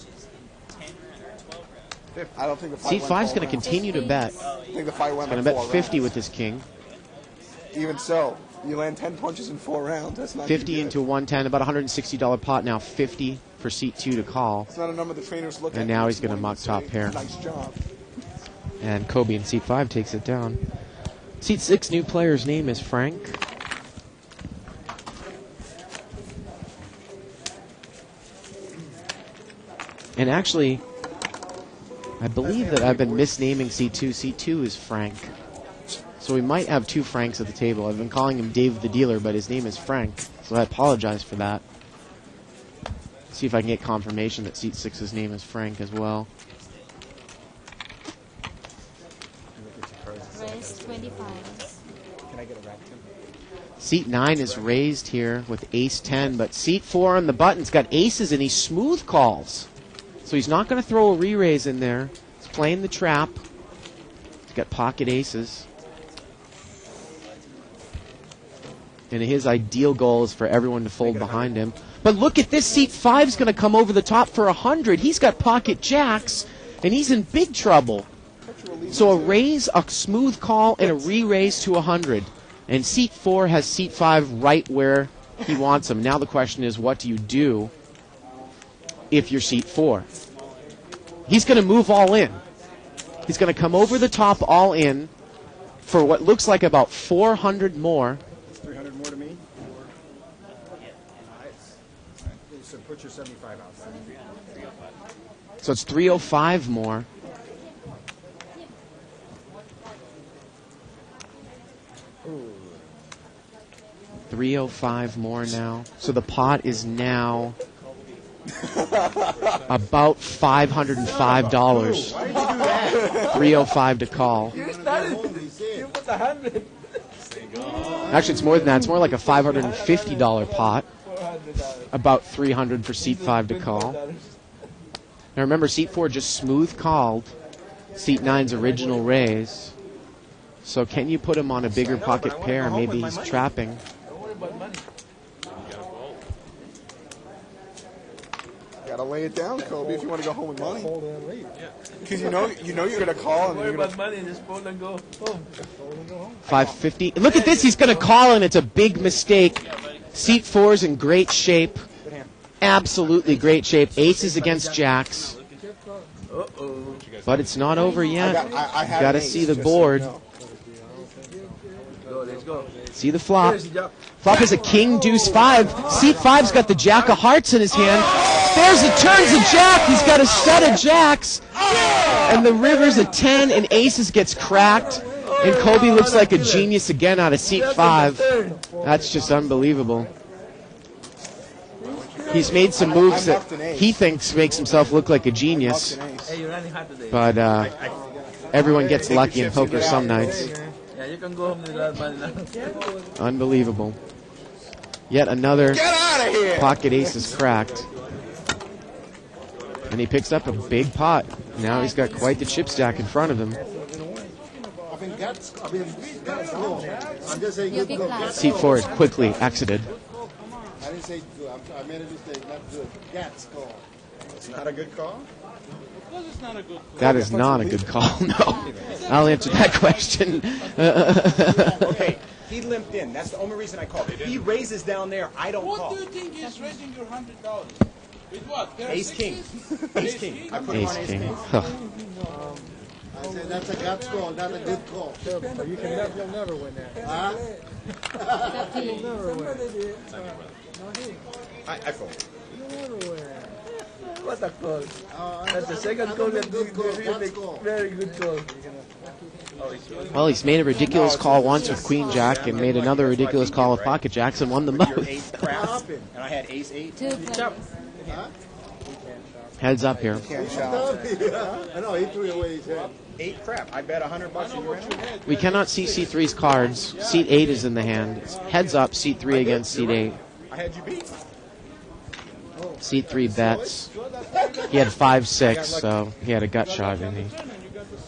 I don't think the fight Seat went 5 is full going to round. continue to bet. I think the fight went Going to like bet 4 50 rounds. with his king. Even so, you land 10 punches in 4 rounds. That's not 50 good. into 110, about $160 pot now. 50 for seat 2 to call. It's not a number the trainers look at. And now It's he's going to one muck you top say, pair. Nice job. And Kobe in seat 5 takes it down. Seat 6 new player's name is Frank. And actually, I believe that I've been misnaming seat 2. Seat 2 is Frank. So we might have 2 Franks at the table. I've been calling him Dave the dealer, but his name is Frank. So I apologize for that. See if I can get confirmation that seat 6's name is Frank as well. Raise 25. Can I get a rack too? Seat 9 is raised here with ace 10, but seat 4 on the button's got aces and he smooth calls. So he's not going to throw a re-raise in there. He's playing the trap. He's got pocket aces. And his ideal goal is for everyone to fold behind him. But look at this. Seat 5's going to come over the top for 100. He's got pocket jacks, and he's in big trouble. So a raise, a smooth call, and a re-raise to 100. And seat 4 has seat 5 right where he wants him. Now the question is, what do you do if you're seat 4? He's going to move all in. He's going to come over the top all in for what looks like about 400 more. 300 more to me? So put your 75 out there. So it's 305 more. Ooh. 305 more now. So the pot is now About $505. 305 to call. Actually, it's more than that. It's more like a $550 pot. About $300 for seat 5 to call. Now remember, seat 4 just smooth called seat 9's original raise. So can you put him on a bigger pocket pair? Maybe he's trapping. Gotta lay it down, Kobe, if you want to go home with money. Because you know you're gonna call and you're gonna money and just fold and go home. 550. Look at this. He's going to call, and it's a big mistake. Seat 4's in great shape. Absolutely great shape. Aces against jacks. But it's not over yet. Got to see the board. Let's go. See the flop. Flop is a king, deuce, 5. Seat 5's got the jack of hearts in his hand. There's a turns a jack. He's got a set of jacks. And the river's a 10, and aces gets cracked. And Kobe looks like a genius again out of seat 5. That's just unbelievable. He's made some moves that he thinks makes himself look like a genius. But everyone gets lucky in poker some nights. Yeah, you can go home with that money now. Unbelievable. Yet another pocket ace is cracked. And he picks up a big pot. Now he's got quite the chip stack in front of him. Seat 4 is quickly exited. I didn't say good. I made a mistake. Not good. That's call. It's not a good call? That is not a good call, no. I'll answer that question. Okay, he limped in. That's the only reason I called. If he raises down there, I don't call. What do you think is raising your $100? With what? Ace king. Ace king. I put him Ace on ace king. king. I said that's a gut call, not a good call. You'll never win that. Huh? You'll never win. I fold. You'll never win. What a call. That's the second call that you make very good call. Well, he's made a ridiculous call once with Queen Jack and made another ridiculous call with Pocket Jacks and won the Your most. ace crap, and I had ace 8. Heads up here. Can't shop. I know, he threw away his head. 8 crap. I bet $100 and you ran away. We cannot see seat 3's cards. Seat 8 is in the hand. It's heads up, seat 3 against seat 8. I had you beat. Seat 3 bets. He had 5-6, so he had a gut shot and he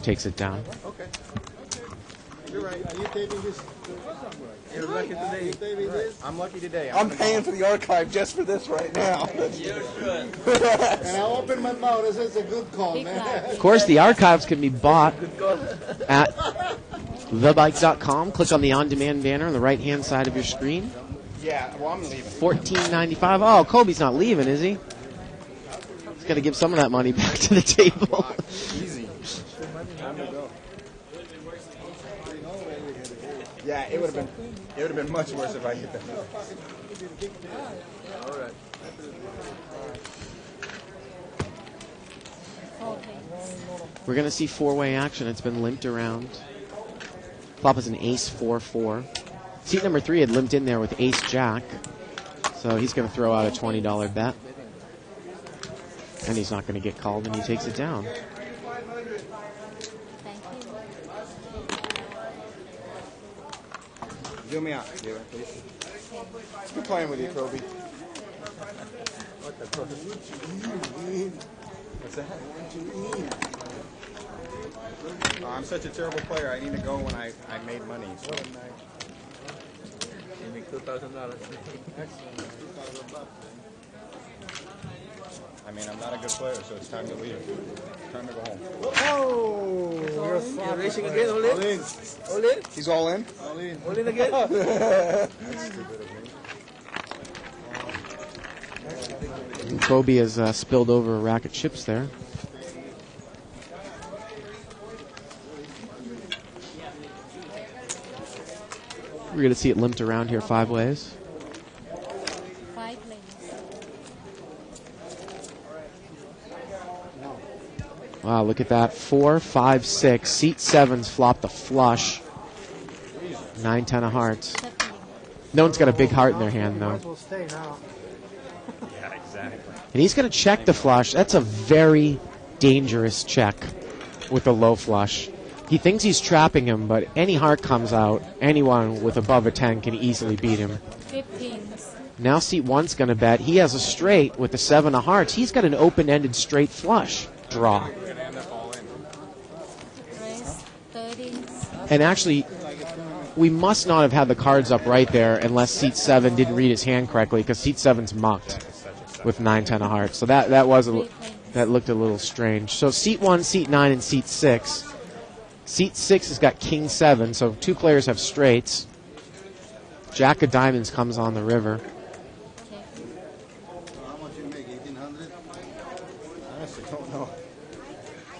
takes it down. Okay. You're right. Are you taping this? You're lucky today. I'm lucky today. I'm paying for the archive just for this right now. And I opened my mouth. I said it's a good call, man. Of course, the archives can be bought at thebike.com. Click on the on-demand banner on the right-hand side of your screen. Yeah, well, I'm leaving. $14.95. Oh, Kobe's not leaving, is he? He's got to give some of that money back to the table. Easy. Time to go. Yeah, it would have been much worse if I hit that. All right. We're going to see four-way action. It's been limped around. Flop is an ace 4-4. Seat number 3 had limped in there with ace jack. So he's going to throw out a $20 bet. And he's not going to get called, and he takes it down. Deal me out, dealer, please. It's good playing with you, Kobe. What's that? I'm such a terrible player. I need to go when I made money. So. You make $2,000. I mean, I'm not a good player, so it's time to leave. Time to go home. Oh! You're racing again, all in? All in? He's all in? All in. All in again? That's stupid of me. Kobe has spilled over a rack of chips there. We're going to see it limped around here 5 ways. 5 lanes. Wow, look at that. 4, 5, 6. Seat 7's flopped a flush. 9, 10 of hearts. No one's got a big heart in their hand, though. Might as well stay now. Yeah, exactly. And he's going to check the flush. That's a very dangerous check with the low flush. He thinks he's trapping him, but any heart comes out, anyone with above a 10 can easily beat him. 15. Now seat 1's going to bet. He has a straight with the 7 of hearts. He's got an open-ended straight flush draw. Raise 30. And actually, we must not have had the cards up right there unless seat 7 didn't read his hand correctly, because seat 7's mucked with 9, 10 of hearts. So that looked a little strange. So seat 1, seat 9, and seat 6. Seat 6 has got king 7, so 2 players have straights. Jack of diamonds comes on the river. How much you make? 1,800? I honestly don't know.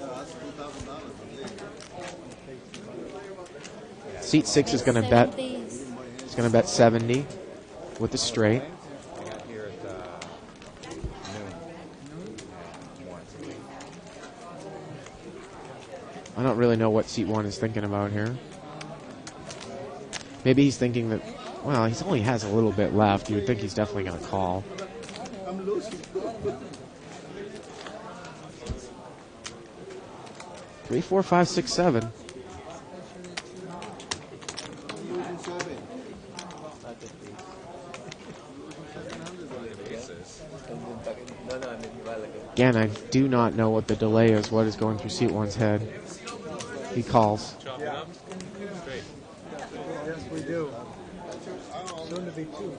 That's $2,000. Seat 6 is going to bet. He's going to bet 70 with the straight. I don't really know what seat 1 is thinking about here. Maybe he's thinking that, well, he only has a little bit left. You would think he's definitely going to call. I'm losing. 3, 4, 5, 6, 7. Again, I do not know what the delay is, what is going through seat 1's head. He calls. Yeah. Yes, we do. Soon to be 2.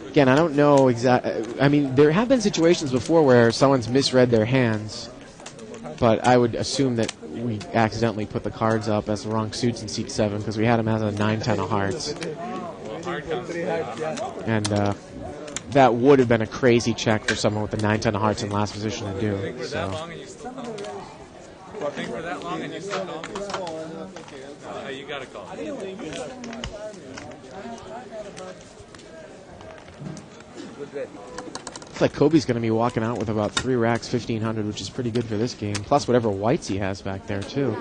Again, I don't know exactly. I mean, there have been situations before where someone's misread their hands, but I would assume that we accidentally put the cards up as the wrong suits in seat 7 because we had him as a 9, 10 of hearts. And that would have been a crazy check for someone with the 9, 10 of hearts in last position to do. So. Think for that long and you still call? You got to call. Looks like Kobe's going to be walking out with about 3 racks, 1,500, which is pretty good for this game. Plus whatever whites he has back there, too.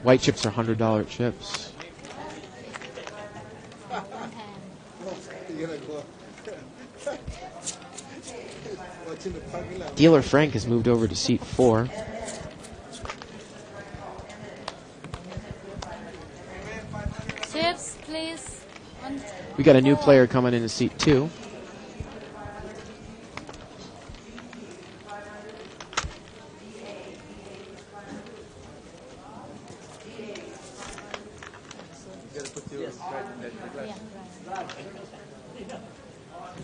White chips are $100 chips. Dealer Frank has moved over to seat 4. Chips, please. We got a new player coming into seat 2.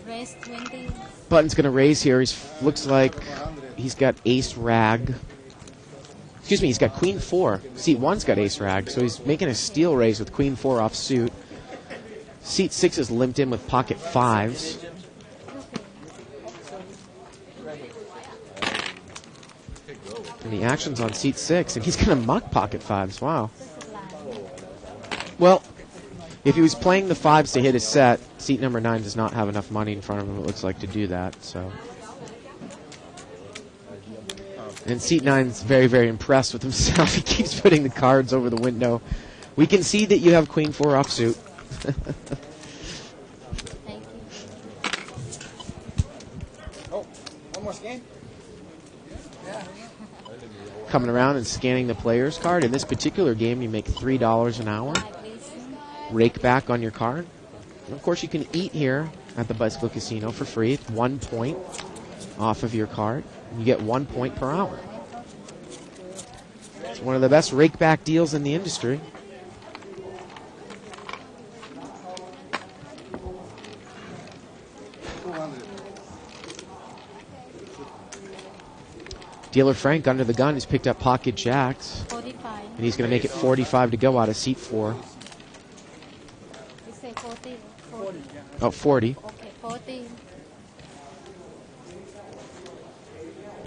Raise 20. Button's going to raise here. Looks like he's got ace rag. Excuse me, he's got queen 4. Seat 1's got ace rag, so he's making a steal raise with queen 4 off suit. Seat 6 is limped in with pocket 5s. And the action's on seat 6, and he's going to muck pocket 5s. Wow. Well, if he was playing the 5s to hit his set, seat number 9 does not have enough money in front of him, it looks like, to do that. So, and seat 9's very, very impressed with himself. He keeps putting the cards over the window. We can see that you have queen 4 offsuit. Thank you. Oh, one more scan? Coming around and scanning the player's card. In this particular game, you make $3 an hour. Rake back on your card. And of course, you can eat here at the Bicycle Casino for free. It's 1 point off of your card. You get 1 point per hour. It's one of the best rake back deals in the industry. Dealer Frank under the gun has picked up pocket jacks. 45. And he's going to make it 45 to go out of seat 4. You say 40? 40. Oh, 40. Okay, 40.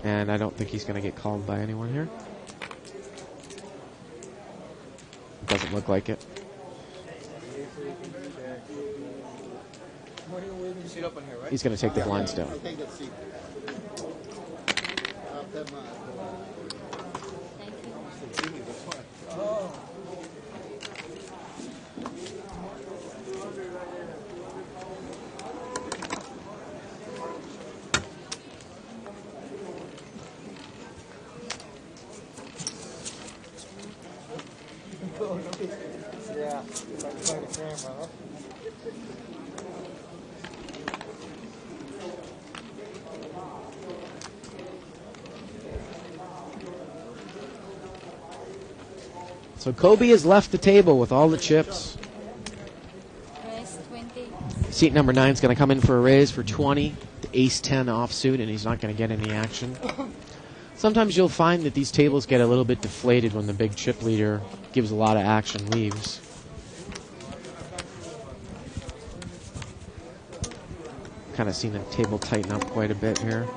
And I don't think he's going to get called by anyone here. Doesn't look like it. He's going to take the blinds down. So Kobe has left the table with all the chips. Raise 20. Seat number 9 is going to come in for a raise for 20. The ace-10 offsuit, and he's not going to get any action. Sometimes you'll find that these tables get a little bit deflated when the big chip leader gives a lot of action leaves. Kind of seen the table tighten up quite a bit here.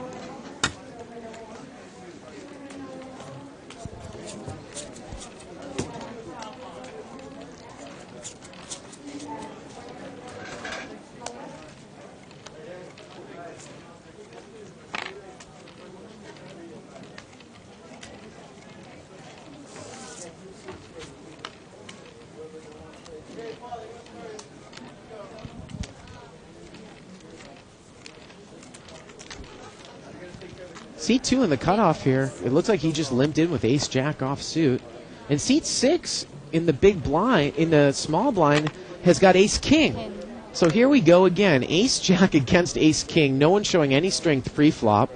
Seat 2 in the cutoff here, it looks like he just limped in with ace-jack offsuit. And seat 6 in the big blind, in the small blind, has got ace-king. So here we go again, ace-jack against ace-king. No one showing any strength pre-flop.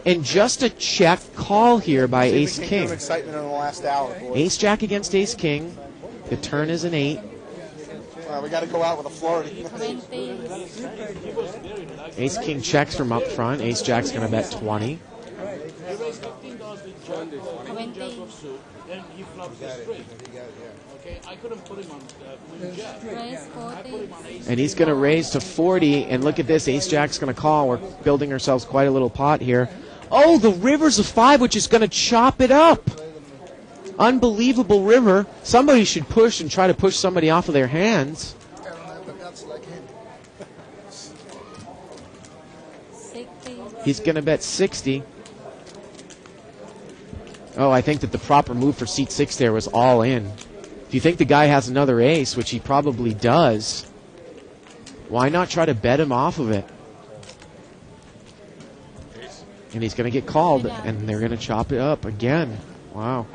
And just a check call here by ace-king. Excitement in the last hour, boys. Ace-jack against ace-king. The turn is an 8. We got to go out with a Florida. Ace-king checks from up front. Ace-jack's going to bet 20. And he's going to raise to 40. And look at this. Ace-jack's going to call. We're building ourselves quite a little pot here. Oh, the river's a 5, which is going to chop it up. Unbelievable river. Somebody should push and try to push somebody off of their hands. He's going to bet 60. Oh, I think that the proper move for seat 6 there was all in. If you think the guy has another ace, which he probably does, why not try to bet him off of it? And he's going to get called, and they're going to chop it up again. Wow.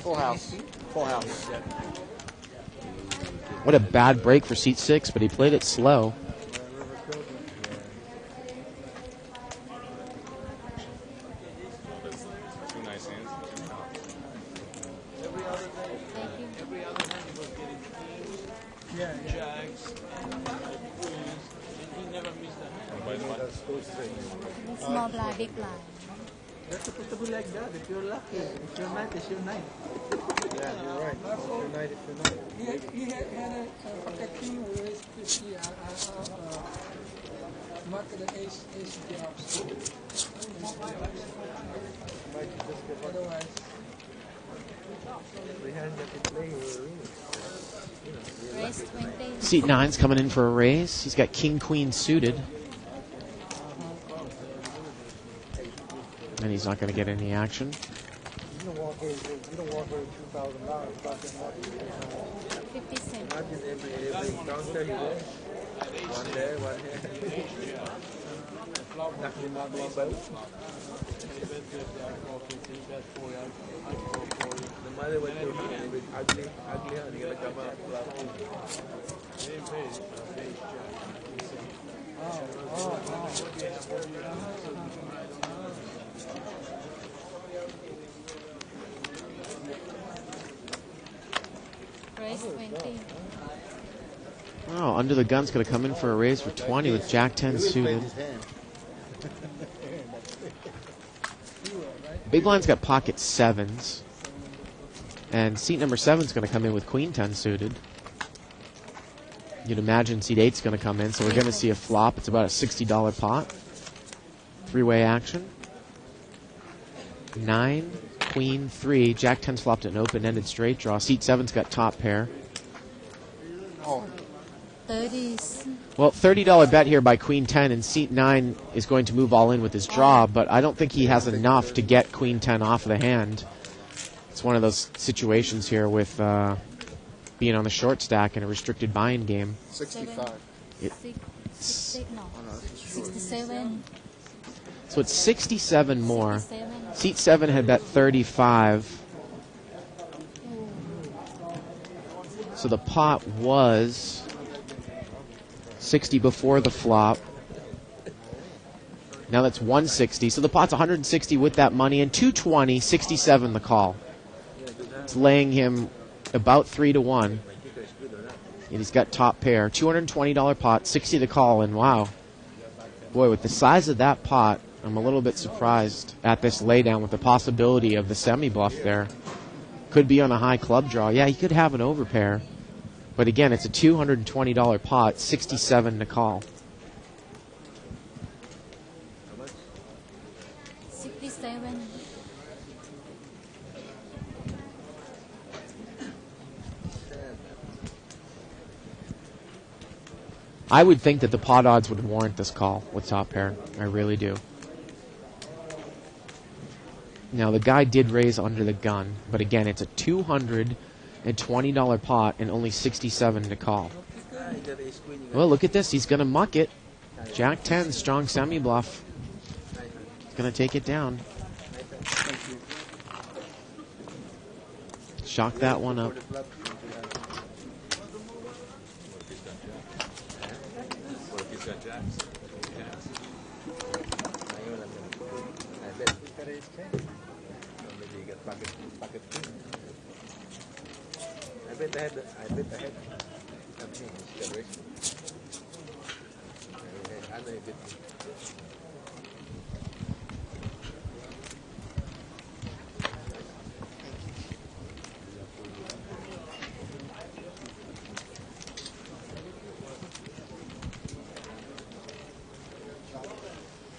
Full house. Full house. What a bad break for seat 6, but he played it slow. Two nice hands. Every other hand he was getting kings, jacks, queens, and he never missed a hand. Small blind, big blind. That's supposed to be like that. If you're lucky, if you're night, it's your night. Yeah, you're right. If you're night, it's your night. He had a king with ace 50. Mark the ace jobs. Otherwise, The hand that he played was really. Raise 20. Seat 9's coming in for a raise. He's got king-queen suited. And he's not going to get any action. You don't walk over $2,000. 50 cents. Imagine every counter he wins. One there, one here. Knock him out one by one. No matter what you're doing, with ugly, and you're going to come out. Raise 20. Oh, Under the Gun's going to come in for a raise for 20 with Jack 10 suited. Big Blind's got pocket 7s. And seat number 7's going to come in with Queen 10 suited. You'd imagine seat 8's going to come in, so we're going to see a flop. It's about a $60 pot. Three-way action. 9, Queen 3. Jack 10's flopped an open-ended straight draw. Seat 7's got top pair. 30s. Well, $30 bet here by Queen 10, and seat 9 is going to move all in with his draw, but I don't think he has enough to get Queen 10 off of the hand. It's one of those situations here with being on the short stack in a restricted buy-in game. 65. 67. So it's 67 more. Seat 7 had bet 35. So the pot was 60 before the flop. Now that's 160. So the pot's 160 with that money, and 220, 67 the call. It's laying him about 3-1. And he's got top pair. $220 pot, 60 the call, and wow. Boy, with the size of that pot, I'm a little bit surprised at this laydown with the possibility of the semi-bluff there. Could be on a high club draw. Yeah, he could have an overpair. But again, it's a $220 pot, 67 to call. 67. I would think that the pot odds would warrant this call with top pair. I really do. Now, the guy did raise under the gun, but again, it's a $220 pot and only 67 to call. Well, look at this. He's going to muck it. Jack 10, strong semi-bluff. Going to take it down. Shock that one up.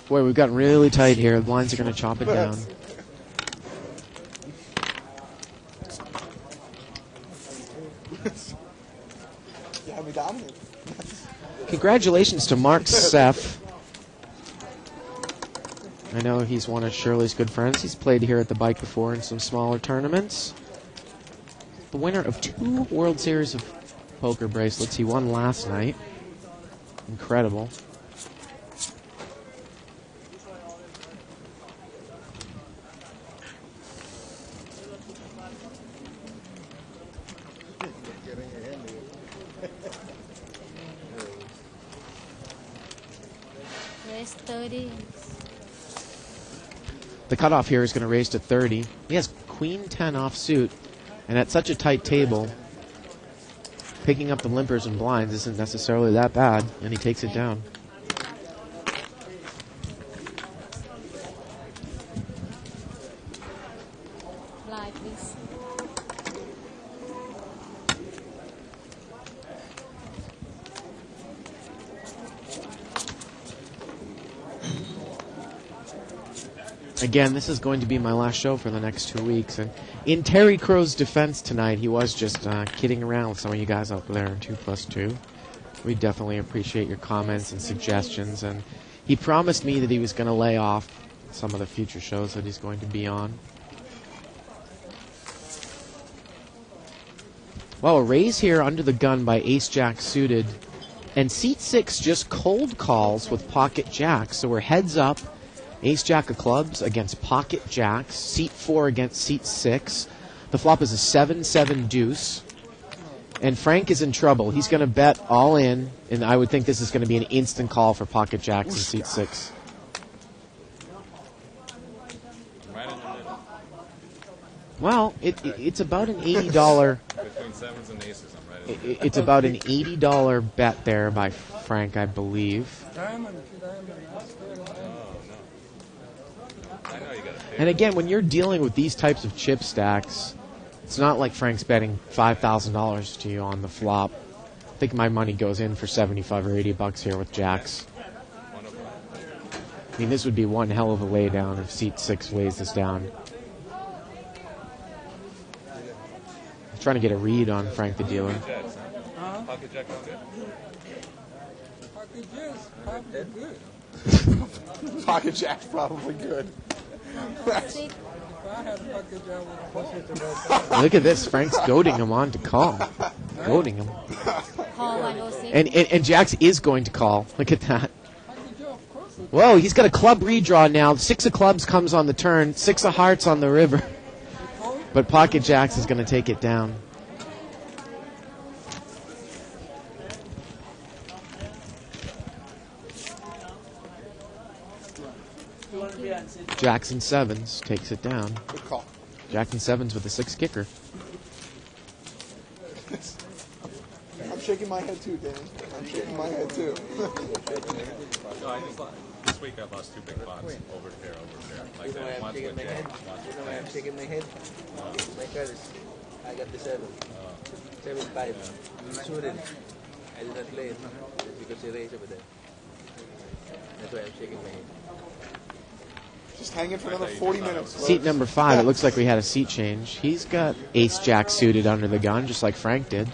Boy, we've gotten really tight here. The blinds are going to chop it down. Congratulations to Mark Seff. I know he's one of Shirley's good friends. He's played here at the bike before in some smaller tournaments. The winner of 2 World Series of Poker bracelets. He won last night. Incredible. Raise 30. The cutoff here is going to raise to 30. He has Queen 10 offsuit, and at such a tight table, picking up the limpers and blinds isn't necessarily that bad, and he takes it down. Live, please. Again, this is going to be my last show for the next 2 weeks. And in Terry Crow's defense tonight, he was just kidding around with some of you guys out there in 2+2. We definitely appreciate your comments and suggestions. And he promised me that he was going to lay off some of the future shows that he's going to be on. Well, a raise here under the gun by Ace-Jack suited. And seat 6 just cold calls with pocket jacks. So we're heads up. Ace-Jack of clubs against pocket jacks. Seat 4 against seat 6. The flop is a 7-7 deuce. And Frank is in trouble. He's going to bet all in, and I would think this is going to be an instant call for pocket jacks in seat 6. Well, it's about an $80. Between sevens and aces, I'm right. It's about an $80 bet there by Frank, I believe. And again, when you're dealing with these types of chip stacks, it's not like Frank's betting $5,000 to you on the flop. I think my money goes in for 75 or 80 bucks here with jacks. I mean, this would be one hell of a laydown if seat 6 lays this down. I'm trying to get a read on Frank the dealer. Pocket jack no good? Pocket jacks, probably good. Pocket jack's probably good. Look at this. Frank's goading him on to call. Goading him. Call 106. And Jax is going to call. Look at that. Whoa, he's got a club redraw now. 6 of clubs comes on the turn. 6 of hearts on the river. But Pocket Jacks is going to take it down. Jackson sevens takes it down. Good call. Jackson sevens with a 6 kicker. I'm shaking my head too, Danny. I'm shaking my head too. No, this week I lost 2 big pots. Over pair. Like that. Once with Jack, once with I'm Jack. shaking my head. My card is, I got the 7. 7-5. Suited. I did not play it because he raised over there. That's why I'm shaking my head. Just hang in for another 40 minutes. Seat number 5, it looks like we had a seat change. He's got ace-jack suited under the gun, just like Frank did.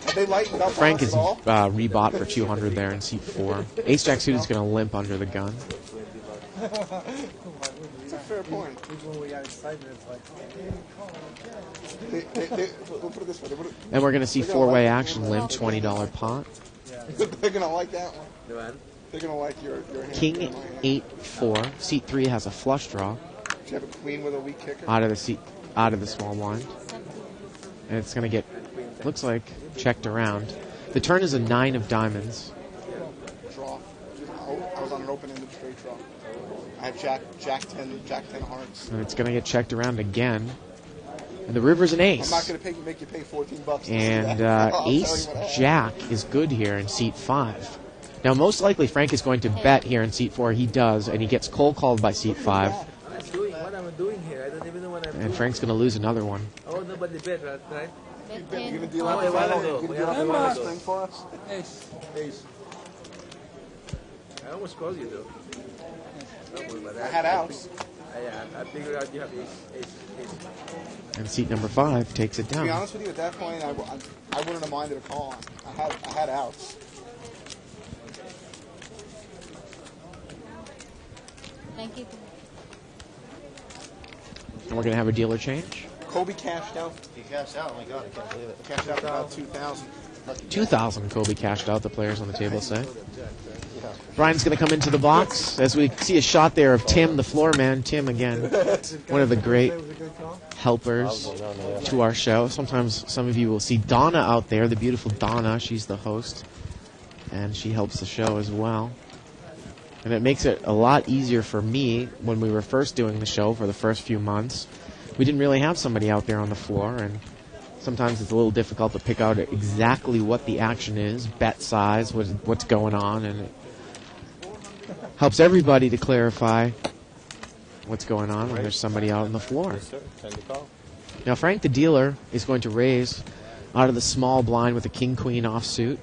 Have they lightened up Frank on us is at all? rebought for 200 there in seat 4. Ace-jack suited is going to limp under the gun. That's a fair point. Even we got excited, it's like, We'll put it this way. And we're going to see 4-way action limp, $20 pot. They're going to like that one. the one. They're going to like your hand. King and my hand. 8-4. Seat 3 has a flush draw Do you have a queen with a weak kicker? out of the small blind. And it's going to get, looks like, checked around. The turn is a 9 of diamonds. Draw. I was on an open-ended straight draw. I have Jack 10 hearts. And it's going to get checked around again. And the river's an ace. I'm not going to make you pay $14 to see And that. I'll tell you ace what I have. jack is good here in seat 5. Now, most likely Frank is going to bet here in seat 4. He does, and he gets cold called by seat 5. What am I doing here? I don't even know what I'm doing. And Frank's going to lose another one. Oh, nobody bet, right? You're going to deal Oh, out a while ago. the We final have a while ago. thing for us? Ace. Ace. I almost called you, though. I had outs. I figured out you have ace. And seat number 5 takes it To be down. honest with you, at that point, I wouldn't have minded a call on. I had outs. Thank you. And we're going to have a dealer change. Kobe cashed out. He cashed out. Oh my God, I can't believe it. Cashed out about 2,000. 2,000 Kobe cashed out, the players on the table say. Brian's going to come into the box as we see a shot there of Tim, the floor man. Tim, again, one of the great helpers to our show. Sometimes some of you will see Donna out there, the beautiful Donna. She's the host, and she helps the show as well. And it makes it a lot easier for me when we were first doing the show for the first few months. We didn't really have somebody out there on the floor, and sometimes it's a little difficult to pick out exactly what the action is, bet size, what's going on, and it helps everybody to clarify what's going on when there's somebody out on the floor. Yes, sir. 10 to call. Now, Frank the dealer is going to raise out of the small blind with a king-queen offsuit.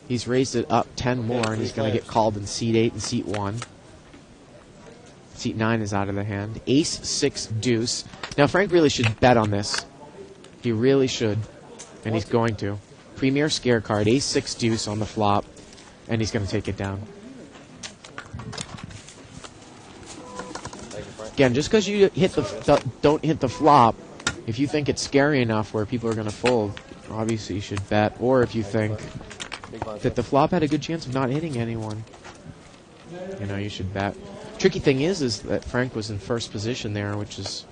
He's raised it up 10 more, and he's going to get called in seat 8 and seat 1. Seat 9 is out of the hand. Ace, 6, deuce. Now, Frank really should bet on this. He really should, and he's going to. Premier scare card, ace, 6, deuce on the flop, and he's going to take it down. Again, just because you don't hit the flop, if you think it's scary enough where people are going to fold, obviously you should bet. Or if you think that the flop had a good chance of not hitting anyone, you should bet. Tricky thing is that Frank was in first position there, which is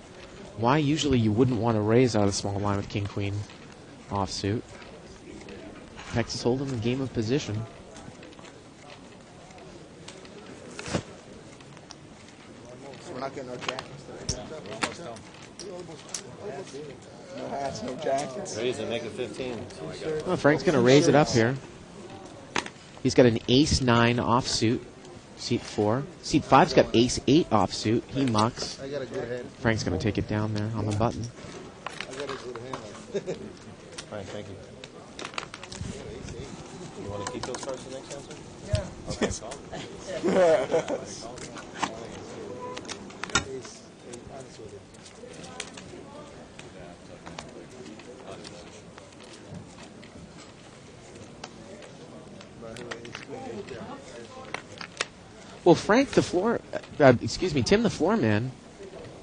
why usually you wouldn't want to raise out of the small line with king-queen offsuit. Texas Hold'em, a game of position. So we're not getting our jackets today. No hats, no jackets. Raise and make it 15. Well, Frank's going to raise it up here. He's got an ace-9 offsuit, seat 4. Seat 5's got ace-8 offsuit. He mucks. I got a good hand. Frank's going to take it down there on the button. I got a good hand. All right, thank you. You want to keep those cards for the next answer? Yeah. Okay, Well, Tim the floor man,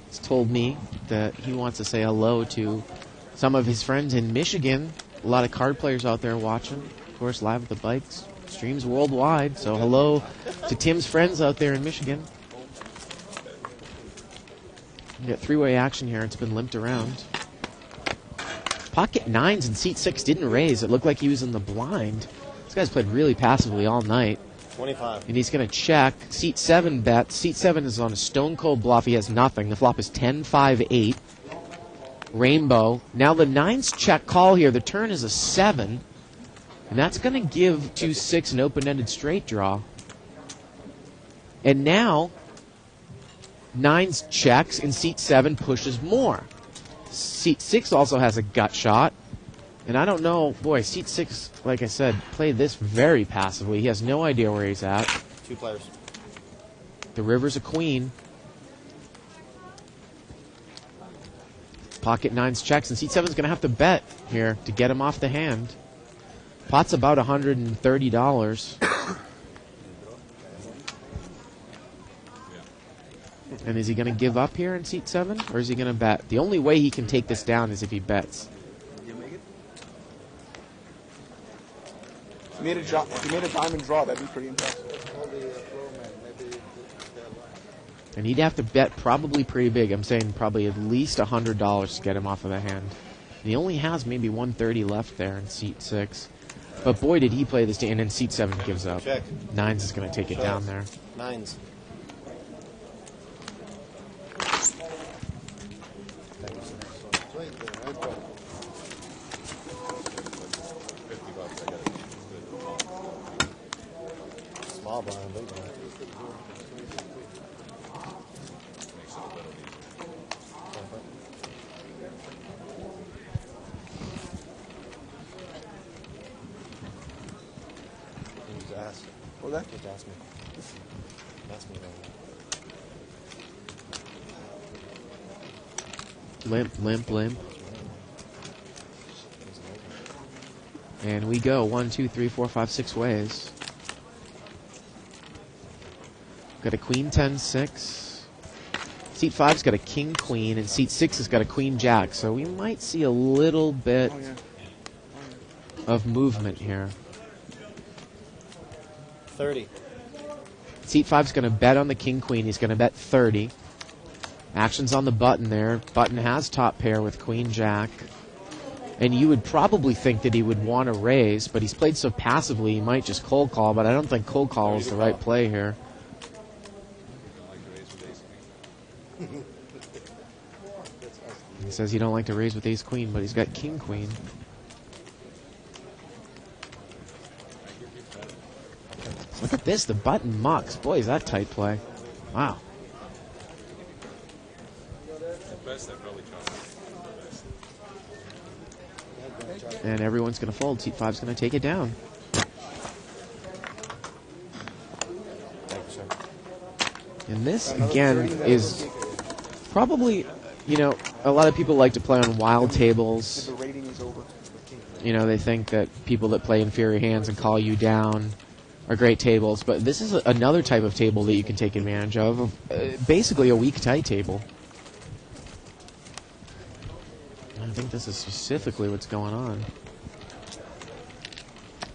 has told me that he wants to say hello to some of his friends in Michigan. A lot of card players out there watching, of course, live at the bikes. Streams worldwide, so hello to Tim's friends out there in Michigan. We got three-way action here. It's been limped around. Pocket nines in seat 6 didn't raise. It looked like he was in the blind. This guy's played really passively all night. 25. And he's going to check. Seat 7 bets. Seat 7 is on a stone cold bluff. He has nothing. The flop is 10-5-8. Rainbow. Now the nines check call here. The turn is a 7. And that's going to give 2-6 an open-ended straight draw. And now nines checks and seat 7 pushes more. Seat 6 also has a gut shot. And I don't know, boy, seat 6, like I said, played this very passively. He has no idea where he's at. 2 players. The river's a queen. Pocket nines checks, and seat 7's going to have to bet here to get him off the hand. Pot's about $130. And is he going to give up here in seat 7, or is he going to bet? The only way he can take this down is if he bets. If he made a diamond draw, that'd be pretty impressive. And he'd have to bet probably pretty big. I'm saying probably at least $100 to get him off of the hand. And he only has maybe 130 left there in seat 6. But boy, did he play this day. And then seat 7 gives up. Check. Nines is going to take it down there. Nines. Small blind, big blind. Just ask. What was that? Just ask me. Ask me about Limp, limp, limp. And we go 1, 2, 3, 4, 5, 6 ways. Got a queen 10 6. Seat 5's got a king queen, and seat 6 has got a queen jack. So we might see a little bit of movement here. 30. Seat 5's going to bet on the king queen. He's going to bet 30. Action's on the button there. Button has top pair with queen jack. And you would probably think that he would want to raise, but he's played so passively he might just cold call, but I don't think cold call is the right play here. He says he don't like to raise with ace queen, but he's got king queen. Look at this, the button mucks. Boy, is that tight play. Wow. And everyone's going to fold. Seat 5's going to take it down. And this, again, is probably, you know, a lot of people like to play on wild tables. The rating is over. You know, they think that people that play inferior hands and call you down are great tables. But this is another type of table that you can take advantage of. Basically a weak tight table. I think this is specifically what's going on.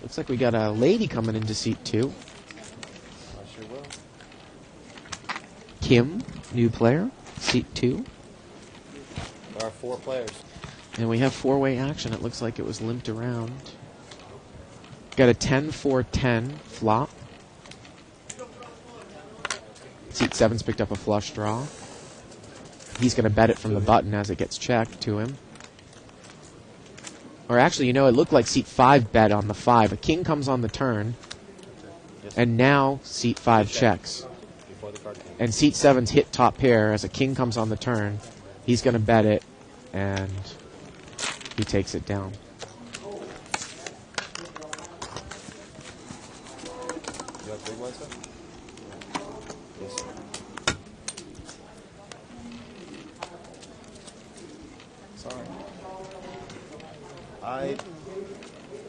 Looks like we got a lady coming into seat 2. I sure will. Kim, new player, seat 2. There are 4 players. And we have 4-way action. It looks like it was limped around. Got a 10-4-10 flop. Seat 7's picked up a flush draw. He's going to bet it from the button as it gets checked to him. Or actually, you know, it looked like seat 5 bet on the 5. A king comes on the turn. And now seat 5 checks. And seat 7's hit top pair as a king comes on the turn. He's going to bet it, and he takes it down. You have big ones, sir? Yes, sir. Sorry.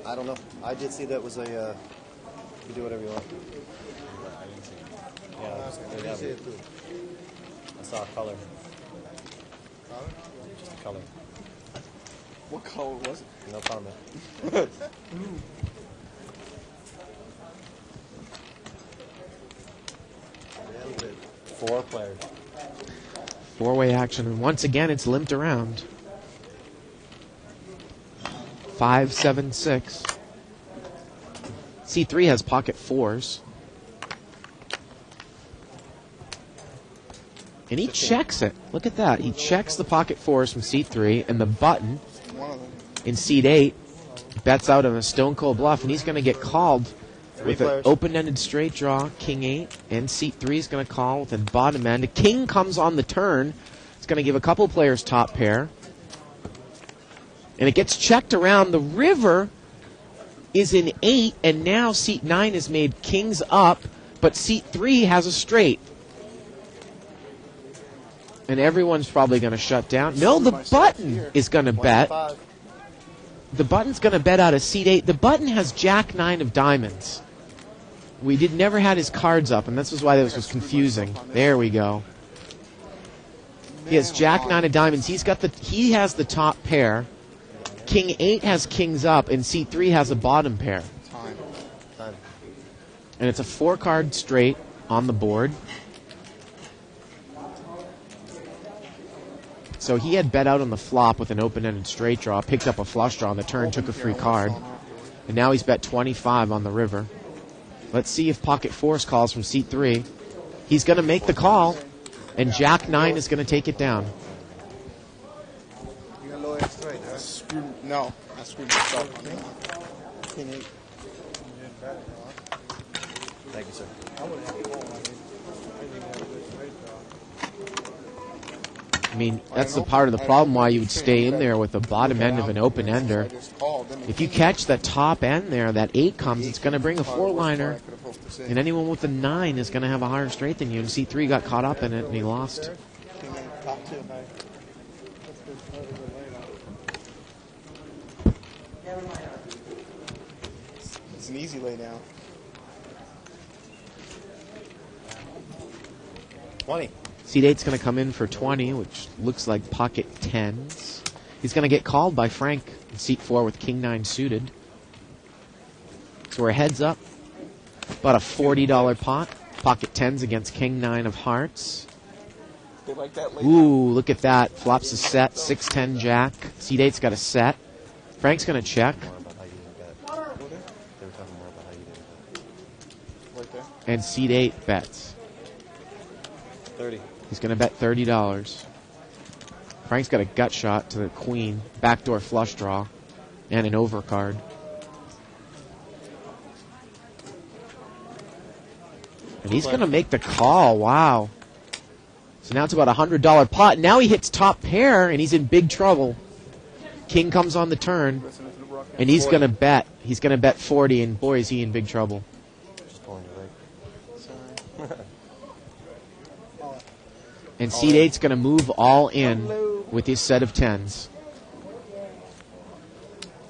I don't know. I did see that was a. You do whatever you want. Yeah, I saw a color. Just a color. What color was it? No comment. 4 players. Four-way action, and once again, it's limped around. 5, 7, 6. C3 has pocket 4s. And he checks it. Look at that. He checks the pocket 4s from seat 3, and the button in seat 8 bets out on a stone cold bluff, and he's going to get called with an open-ended straight draw, king 8, and seat 3 is going to call with a bottom end. A king comes on the turn. It's going to give a couple players top pair. And it gets checked around. The river is in 8, and now seat 9 is made kings up, but seat 3 has a straight. And everyone's probably going to shut down. No, the button is going to bet. The button's going to bet out of seat 8. The button has Jack 9 of diamonds. We never had his cards up, and this is why this was confusing. There we go. He has Jack 9 of diamonds. He has the top pair. King 8 has kings up, and seat 3 has a bottom pair. And it's a 4-card straight on the board. So he had bet out on the flop with an open-ended straight draw, picked up a flush draw on the turn, took a free card. And now he's bet 25 on the river. Let's see if pocket 4s calls from seat 3. He's going to make the call, and Jack 9 is going to take it down. You got low straight, huh? No, I screwed myself on that one. King 8. Thank you, sir. I mean, that's the part of the problem why you would stay in there with the bottom end of an open ender. If you catch the top end there, that 8 comes, it's going to bring a 4-liner. And anyone with a 9 is going to have a higher straight than you. And C3 got caught up in it, and he lost. It's an easy lay down. 20. Seat 8's going to come in for 20, which looks like pocket 10s. He's going to get called by Frank in seat 4 with king 9 suited. So we're heads up. About a $40 pot. Pocket 10s against king 9 of hearts. They like that lay Ooh, look at that. Flops a set. 6-10 jack. Seat 8's got a set. Frank's going to check. And seat 8 bets. 30. He's going to bet $30. Frank's got a gut shot to the queen, backdoor flush draw, and an overcard. And he's going to make the call. Wow. So now it's about a $100 pot. Now he hits top pair, and he's in big trouble. King comes on the turn, and he's going to bet. He's going to bet 40, and boy, is he in big trouble. Just pulling your leg. And seat 8's going to move all in with his set of 10s.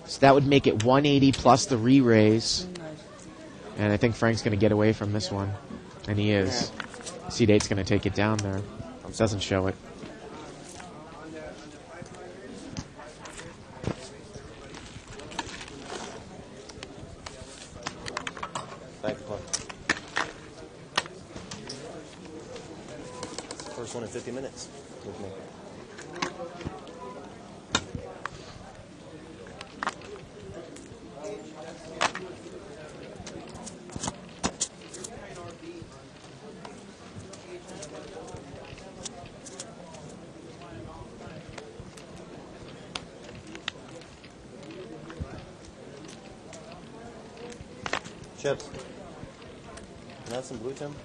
So that would make it 180 plus the re-raise. And I think Frank's going to get away from this one. And he is. Seat 8's going to take it down there. It doesn't show it. Thank you, Clark. First one in 50 minutes with me. Chips. Can I have some blue, Tim?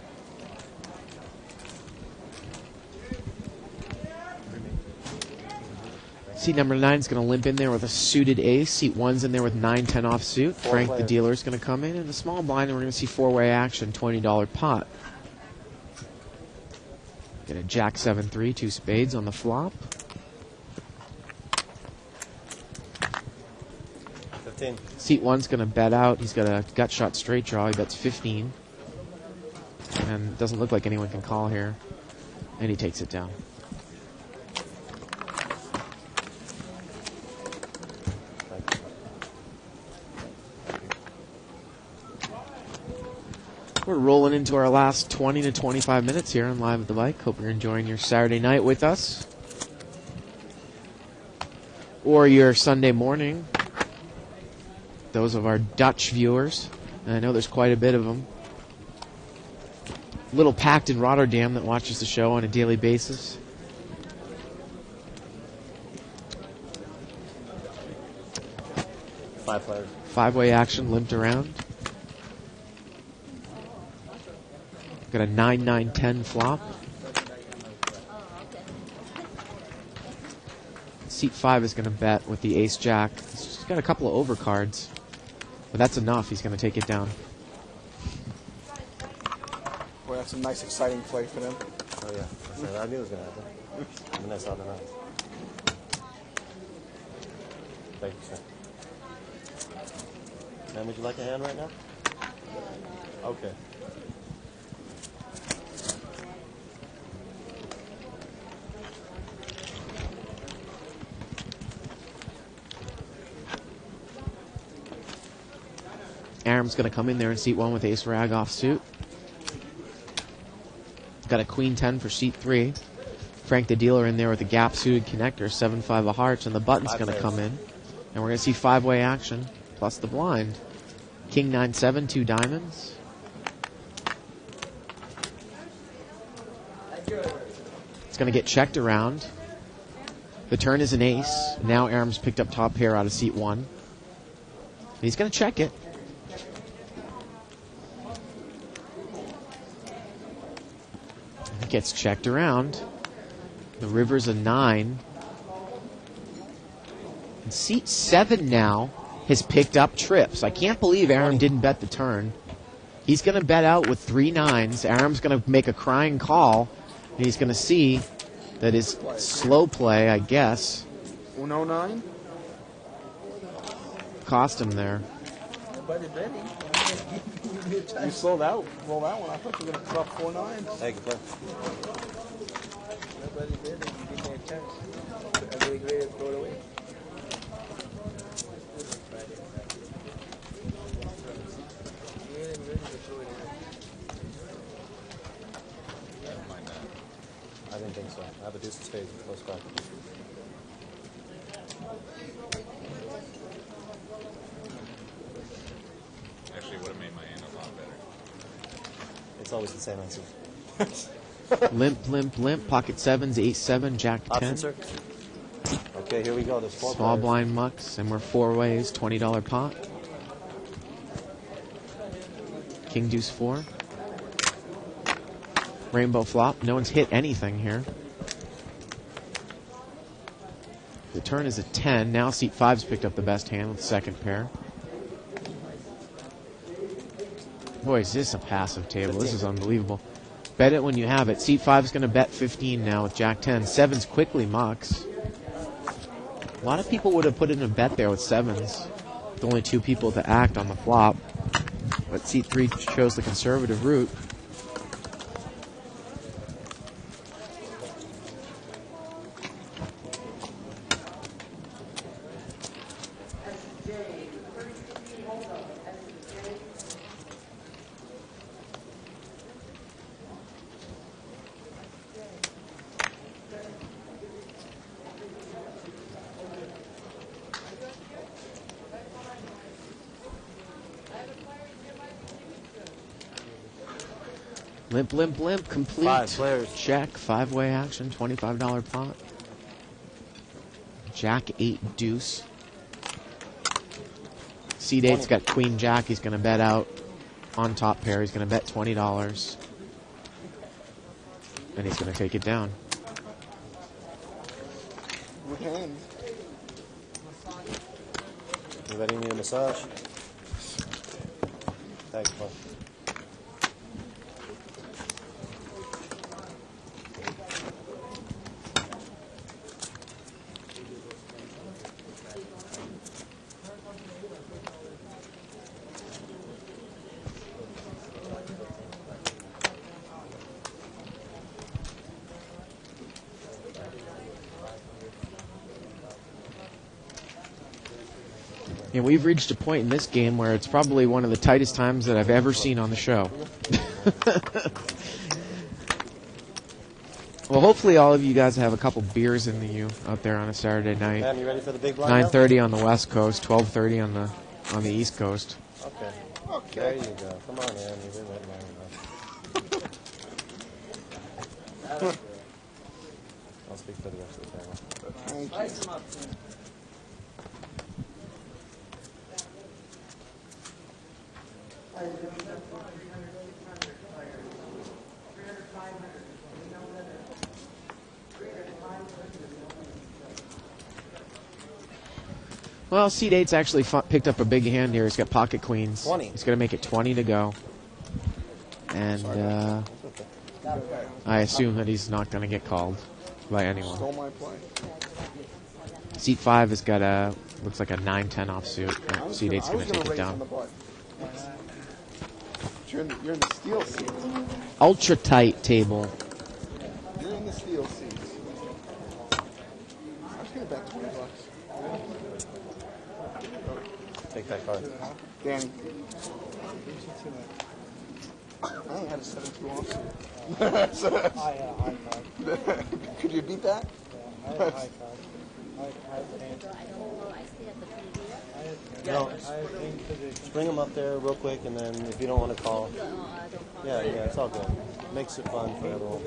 Seat number 9 is going to limp in there with a suited ace. Seat 1's in there with 9-10 offsuit. Frank, the dealer, is going to come in. And the small blind, and we're going to see 4-way action, $20 pot. Get a jack 7-3, 2 spades on the flop. 15. Seat 1's going to bet out. He's got a gut shot straight draw. He bets 15. And it doesn't look like anyone can call here. And he takes it down. We're rolling into our last 20 to 25 minutes here on Live at the Bike. Hope you're enjoying your Saturday night with us. Or your Sunday morning. Those of our Dutch viewers. And I know there's quite a bit of them. Little packed in Rotterdam that watches the show on a daily basis. Five players. Five-way action limped around. Got a 9-9-10 flop. Seat 5 is going to bet with the ace-jack. He's got a couple of overcards, but that's enough. He's going to take it down. Boy, that's a nice, exciting play for them. Oh, yeah. I knew it was going to happen. And I saw the round. Thank you, sir. Ma'am, would you like a hand right now? Okay. Aram's going to come in there in seat 1 with ace rag offsuit. Got a queen 10 for seat 3. Frank the dealer in there with a gap suited connector, 7-5 of hearts, and the button's going to come in. And we're going to see five-way action, plus the blind. King 9-7, 2 diamonds. It's going to get checked around. The turn is an ace. Now Aram's picked up top pair out of seat 1. He's going to check it. It gets checked around. The river's a 9. And seat 7 now has picked up trips. I can't believe Aram didn't bet the turn. He's going to bet out with 3 9s. Aram's going to make a crying call. And he's going to see that his slow play, I guess, 109? cost him there. You slow that, roll that one. I thought you were going to drop 4 9s. Thank you, play. Nobody did it. You didn't have a chance. I'm getting ready to throw it away. I didn't think so. I have a deuce of spades close by. Actually, would have made my hand a lot better. It's always the same answer. Limp, limp, limp. Pocket 7s, ace 7, jack 10. Option, sir. Okay, here we go. There's 4 Small players. blind mucks, and we're 4 ways, $20 pot. King deuce 4. Rainbow flop. No one's hit anything here. The turn is a 10. Now seat 5's picked up the best hand with second pair. Boy, is this a passive table. This is unbelievable. Bet it when you have it. Seat 5's going to bet 15 now with jack 10. 7's quickly mucks. A lot of people would have put in a bet there with 7s. With only 2 people to act on the flop. But seat 3 chose the conservative route. Limp, limp, limp, complete. 5 players. Check, 5-way action, $25 pot. Jack 8 deuce. Seat 8's got queen jack. He's going to bet out on top pair. He's going to bet $20. And he's going to take it down. Good hand. Anybody need a massage? Thanks, play. And we've reached a point in this game where it's probably one of the tightest times that I've ever seen on the show. Well, hopefully all of you guys have a couple beers in you out there on a Saturday night. Man, you ready for the big blind? 9:30 on the West Coast, 12:30 on the East Coast. Okay. There you go. Come on, man. You've been waiting long enough. I'll speak for the rest of the table. Thank you. Well, Seat 8's actually picked up a big hand here. He's got pocket queens. 20. He's going to make it 20 to go. And I assume that he's not going to get called by anyone. Stole my play. Seat 5 has got a, looks like a 9-10 offsuit. Seat 8's going to take it down. You're in the steel seats. Ultra tight table. You're in the steel seats. I was going to bet $20. Take that card. Danny. I only had a 7-2 offsuit. So could you beat that? No, just bring them up there real quick, and then if you don't want to call, yeah, it's all good. Makes it fun for everyone.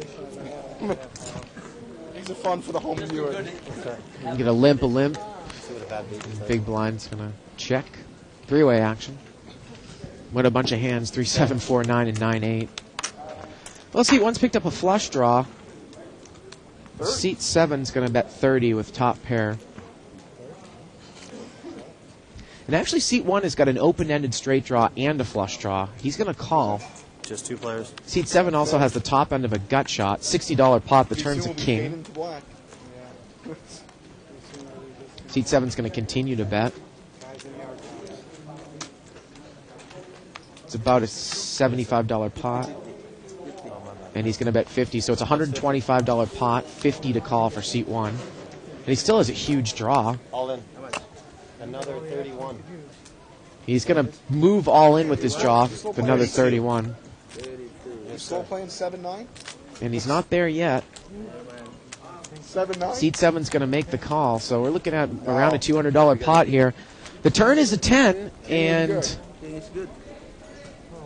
Makes it fun for the home viewer. Okay. You can get a limp. See what a bad beat is. Big blind's going to check. Three-way action. What a bunch of hands. 3, 7, 4, 9, and 9, 8. Well, Seat 1's picked up a flush draw. Seat 7's going to bet 30 with top pair. And actually, Seat 1 has got an open-ended straight draw and a flush draw. He's going to call. Just 2 players. Seat 7 also has the top end of a gut shot. $60 pot. The turn's a king. Seat 7's going to continue to bet. It's about a $75 pot. And he's going to bet 50. So it's a $125 pot, 50 to call for Seat 1. And he still has a huge draw. All in. Another 31. He's going to move all in with his draw with another 31. You're still playing 7-9? And he's not there yet. 7-9? Seat 7's going to make the call. So we're looking at around a $200 pot here. The turn is a 10, and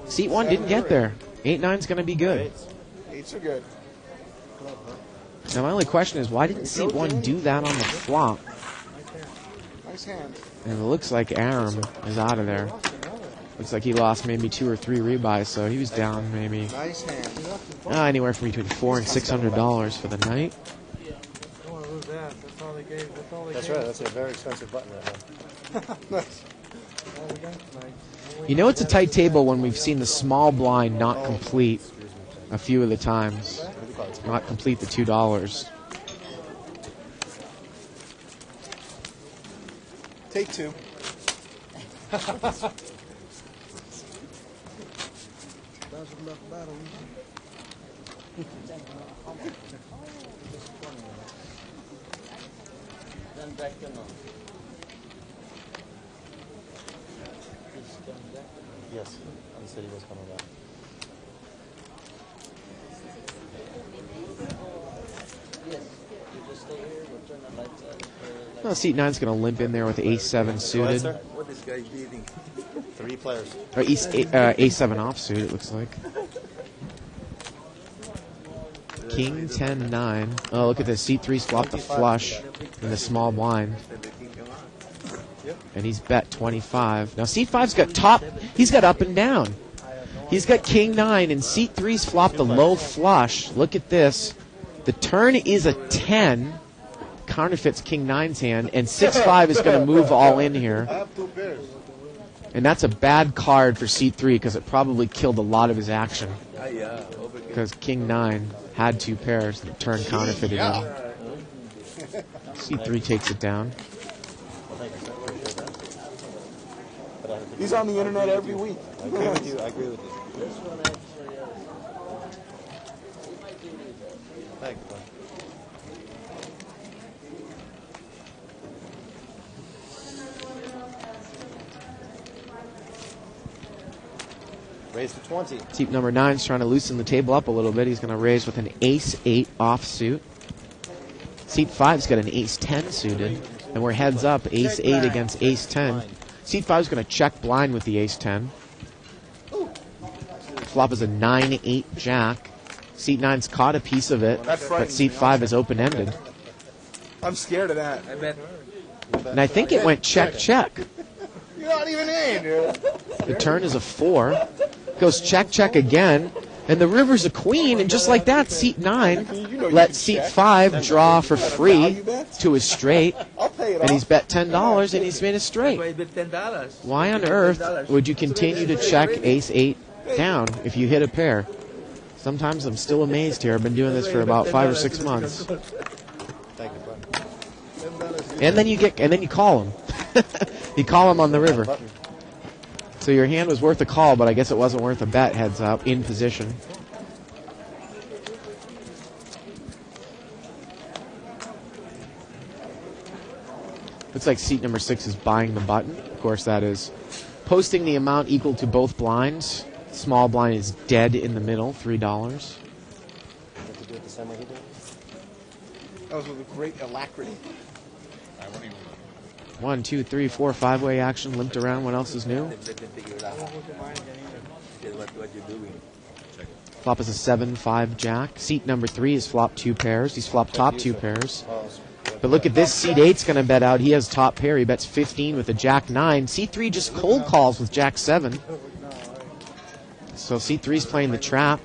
Seat 1 didn't get there. 8-9's going to be good. 8s are good. Now my only question is, why didn't Seat 1 do that on the flop? Nice hand. And it looks like Aram is out of there. Looks like he lost maybe 2 or 3 rebuys, so he was down maybe Nice hand. anywhere from between $400 and $600 for the night. That's right. That's a very expensive button right now. You know it's a tight table when we've seen the small blind not complete a few of the times. Not complete the $2. Take 2. Yes, he said he was coming back. Well, Seat 9's going to limp in there with Ace-7 suited. What is guy beating? 3 players. Or Ace-7 offsuit, it looks like. King 10-9. Oh, look at this. Seat 3's flopped the flush in the small blind. And he's bet 25. Now, Seat 5's got top. He's got up and down. He's got King 9, and Seat 3's flopped the low flush. Look at this. The turn is a 10. Counterfeits King 9's hand, and 6-5 is going to move all in here. And that's a bad card for Seat 3 because it probably killed a lot of his action. Because King 9 had 2 pairs that turn counterfeited him. Seat 3 takes it down. He's on the internet every week. I agree with you. I agree with you. Thanks, bud. raise to 20. Seat number 9 is trying to loosen the table up a little bit. He's going to raise with an ace-8 offsuit. Seat 5's got an ace-10 suited, and we're heads up, ace-8 against ace-10. Seat 5's going to check blind with the ace-10. Flop is a 9-8 jack. Seat 9's caught a piece of it, but Seat 5 is open-ended. I'm scared of that. I bet. And I think it went check-check. You're not even in, dude. The turn is a 4. Goes check-check again. And the river's a queen, and just like that, Seat 9 lets Seat 5 draw for free to his straight. And he's bet $10, and he's made a straight. Why on earth would you continue to check ace-8 down if you hit a pair? Sometimes I'm still amazed here. I've been doing this for about 5 or 6 months. And then you call him. You call him on the river. So your hand was worth a call, but I guess it wasn't worth a bet, heads up, in position. Looks like seat number 6 is buying the button. Of course, that is posting the amount equal to both blinds. Small blind is dead in the middle, $3. That was with a great alacrity. 1, 2, 3, 4, 5-way action, limped around. What else is new? Flop is a 7-5 jack. Seat number 3 is flop 2 pairs. He's flopped top 2 pairs. But look at this. Seat 8's going to bet out. He has top pair. He bets 15 with a jack 9. Seat 3 just cold calls with jack 7. So Seat 3's playing the trap.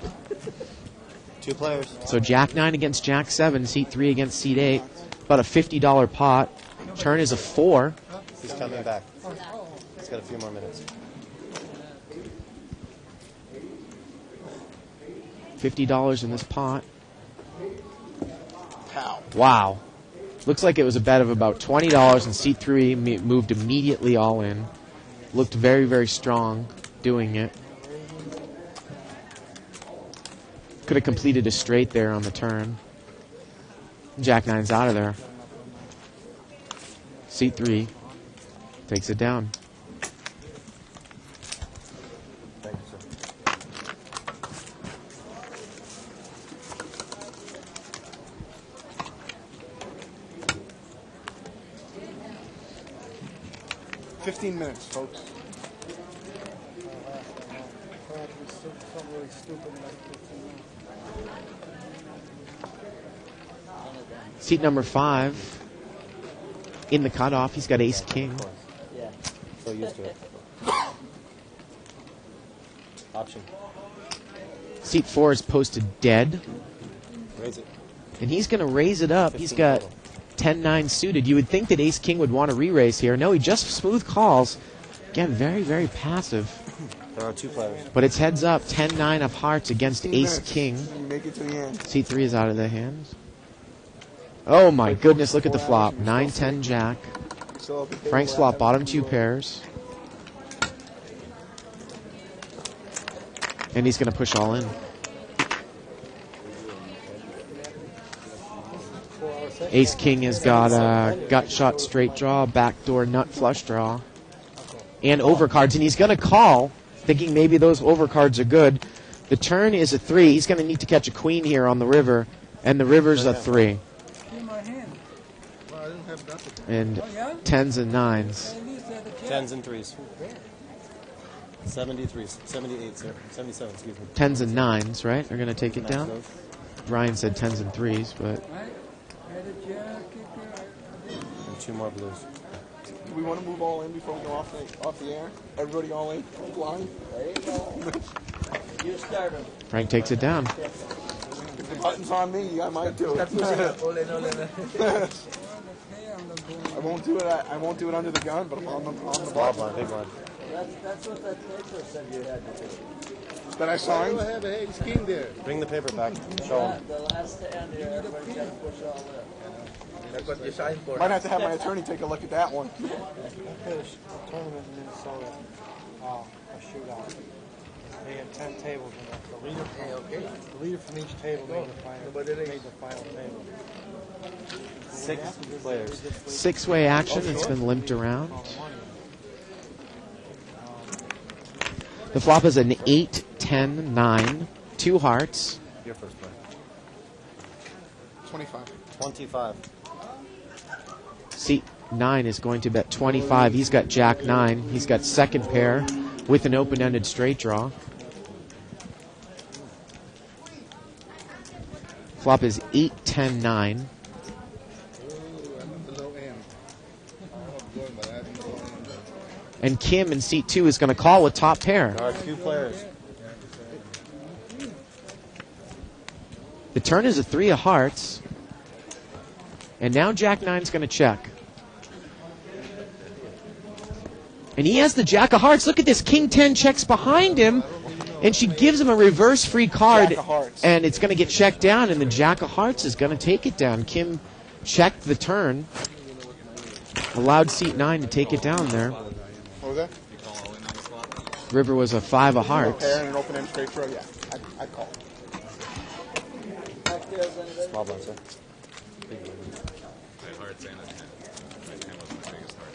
2 players. So jack 9 against jack 7. Seat 3 against seat 8. About a $50 pot. Turn is a 4. He's coming back. He's got a few more minutes. $50 in this pot. Wow. Looks like it was a bet of about $20, and seat 3 moved immediately all in. Looked very, very strong doing it. Could have completed a straight there on the turn. Jack 9's out of there. Seat 3 takes it down. Thank you, sir. 15 minutes, folks. Seat number 5 in the cutoff. He's got ace king. Yeah. So used to it. Option. Seat 4 is posted dead. Raise it. And he's going to raise it up. He's got 10-9 suited. You would think that ace king would want to re-raise here. No, he just smooth calls. Again, very, very passive. There are 2 players. But it's heads up. 10-9 of hearts against ace king. Make it to the end. Seat 3 is out of the hands. Oh my goodness, look at the flop. 9-10 jack. Frank's flop bottom 2 pairs. And he's going to push all in. Ace king has got a gut shot straight draw, backdoor nut flush draw, and overcards. And he's going to call, thinking maybe those overcards are good. The turn is a 3. He's going to need to catch a queen here on the river, and the river's a 3. And 10s and 9s. 10s and 3s. 73s. 78s, sir. 77, excuse me. 10s and 9s, right? Are going to take it down? Brian said 10s and 3s, but... And 2 more blues. Do we want to move all in before we go off the air? Everybody all in? Blind? There you go. You start him. Frank takes it down. If the button's on me, I might do it. All in. I won't do it. I won't do it under the gun, but on the Small blind, big blind. That's what that paper said you had to do. That I signed? I have a ace king there. Bring the paper back. Show him. The last end here, everybody's got to push all that. That's what you signed for. Might have to have my attorney take a look at that one. Finished tournament in Minnesota, a shootout. They had 10 tables in it. The leader from each table made the final table. 6 players. 6-way action. It's been limped around. The flop is an 8-10 10, 9, 2 hearts. Your first play. 25. 25. Seat 9 is going to bet 25. He's got Jack 9. He's got second pair with an open-ended straight draw. Flop is 8, 10, 9. And Kim in seat 2 is going to call with top pair. There are 2 players. The turn is a 3 of hearts. And now Jack 9's going to check. And he has the Jack of hearts. Look at this. King 10 checks behind him. And she gives him a reverse free card. And it's going to get checked down. And the Jack of hearts is going to take it down. Kim checked the turn. Allowed seat 9 to take it down there. What was that? River was a 5 of hearts. Pair and an open end straight throw. Yeah, I'd call. Small blind, sir. My heart's in a 10. My 10 was my biggest heart.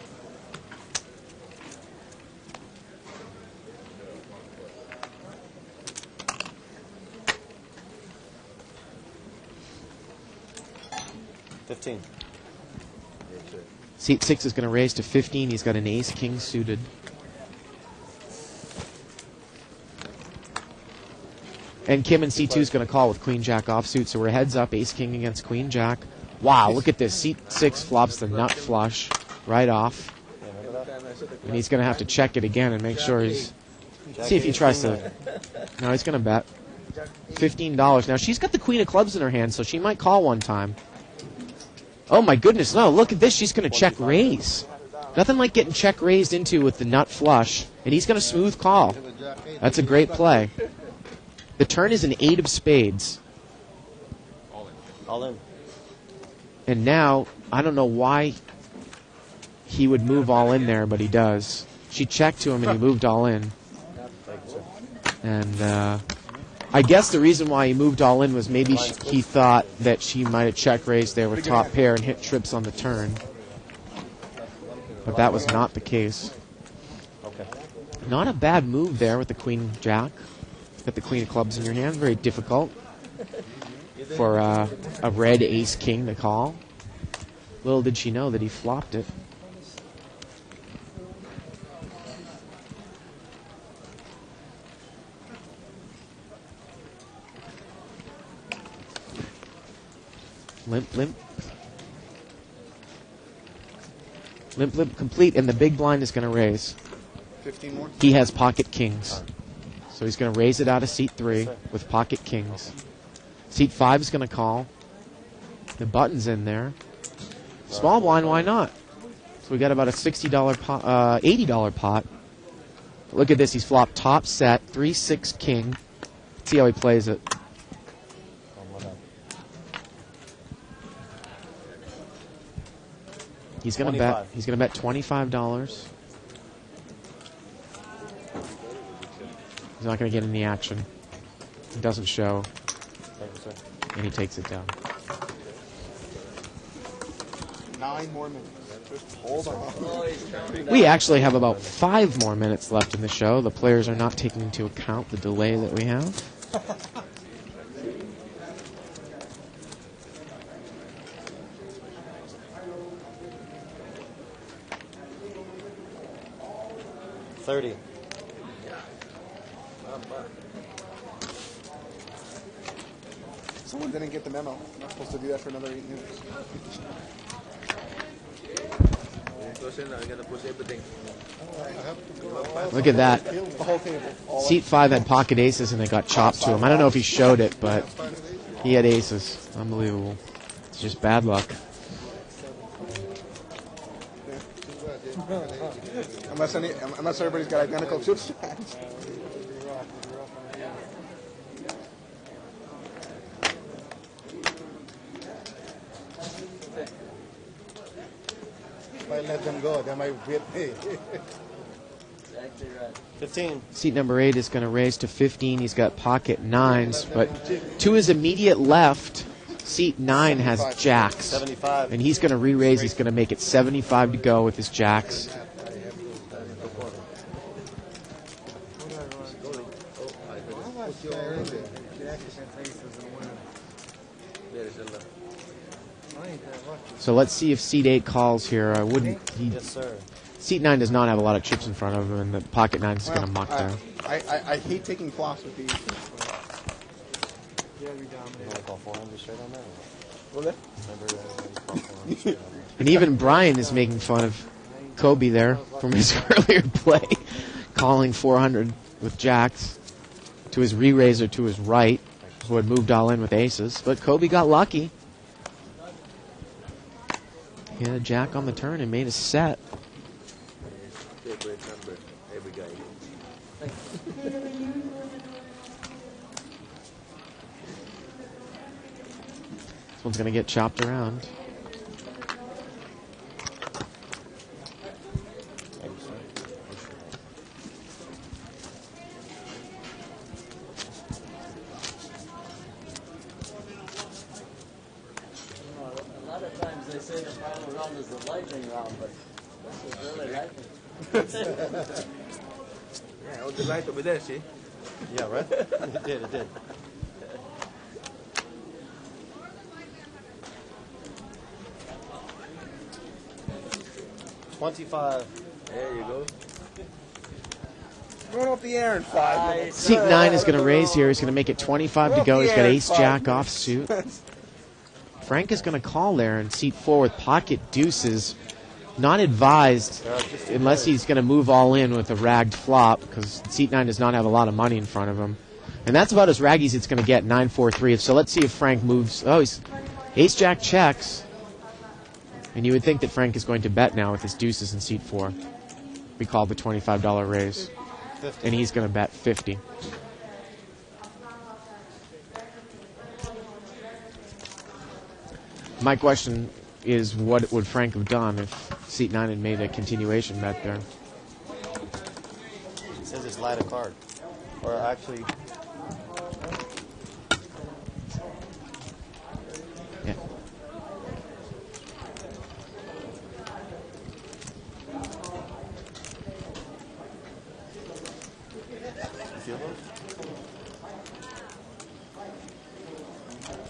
$15. Seat 6 is going to raise to 15. He's got an ace-king suited. And Kim in C2 is going to call with queen-jack offsuit, so we're heads up, ace-king against queen-jack. Wow, look at this. Seat 6 flops the nut flush right off. And he's going to have to check it again and make sure he's... See if he tries to... No, he's going to bet. $15. Now, she's got the queen of clubs in her hand, so she might call one time. Oh, my goodness, no. Look at this. She's going to check raise. Nothing like getting check raised into with the nut flush. And he's going to smooth call. That's a great play. The turn is an 8 of spades. All in. And now, I don't know why he would move all in there, but he does. She checked to him and he moved all in. And I guess the reason why he moved all in was maybe he thought that she might have check raised there with top pair and hit trips on the turn. But that was not the case. Okay. Not a bad move there with the queen jack. Got the queen of clubs in your hand. Very difficult for a red ace king to call. Little did she know that he flopped it. Limp, limp. Limp, limp complete, and the big blind is going to raise. 15 more? He has pocket kings. So he's going to raise it out of seat 3 with pocket kings. Seat 5 is going to call. The button's in there. Small blind, why not? So we got about a $60 pot, $80 pot. Look at this. He's flopped top set, 3-6 king. Let's see how he plays it. He's going to bet. He's going to bet $25. He's not going to get any action. It doesn't show. Thank you, sir. And he takes it down. 9 more minutes. Just hold on. We actually have about 5 more minutes left in the show. The players are not taking into account the delay that we have. $30. Someone didn't get the memo. I'm not supposed to do that for another 8 minutes. Look at that. The whole table. Seat 5 had pocket aces and it got chopped to him. I don't know if he showed it, but he had aces. Unbelievable. It's just bad luck. Unless everybody's got identical chip stacks. If I let them go, they might whip me. 15. Seat number 8 is going to raise to 15. He's got pocket 9s, but to his immediate left, seat 9 has jacks. 75. And he's going to re-raise. He's going to make it 75 to go with his jacks. So let's see if seat 8 calls here. I wouldn't. Yes, sir. Seat 9 does not have a lot of chips in front of him, and the pocket 9 is going to muck there. I hate taking flops with these. Yeah, we dominate. You want to call 400 straight on that? What? And even Brian is making fun of Kobe there from his earlier play, calling 400 with jacks to his re-raiser to his right, who had moved all in with aces. But Kobe got lucky. He had a jack on the turn and made a set. Favorite number, every guy. This one's going to get chopped around. A lot of times they say the final round is the lightning round, but this is really lightning. Yeah, all the light over there, see? Yeah, right? It did, it did. $25. There you go. Going off the air in 5 minutes. Seat 9 is going to raise here. He's going to make it 25 to go. He's got ace-jack offsuit. Frank is going to call there, and seat 4 with pocket deuces. Not advised unless he's going to move all in with a ragged flop, because seat 9 does not have a lot of money in front of him. And that's about as raggy as it's going to get, 9-4-3. So let's see if Frank moves. Oh, he's ace-jack checks. And you would think that Frank is going to bet now with his deuces in seat 4. We call the $25 raise. 50. And he's going to bet 50. My question is, what would Frank have done if seat 9 had made a continuation bet there? It says it's light a card. Or actually... Yeah. You feel those?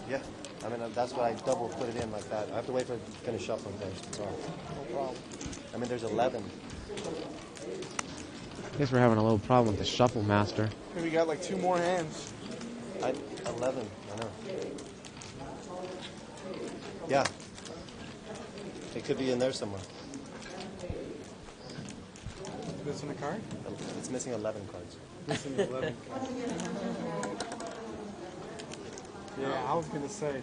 Yeah. I mean, that's why I double put it in like that. I have to wait for it to finish shuffling first. Sorry. No problem. I mean, there's 11. I guess we're having a little problem with the shuffle master. Hey, we got like 2 more hands. 11. I know. Yeah. It could be in there somewhere. Missing a card? It's missing 11 cards. Missing 11 cards. Yeah, I was going to say,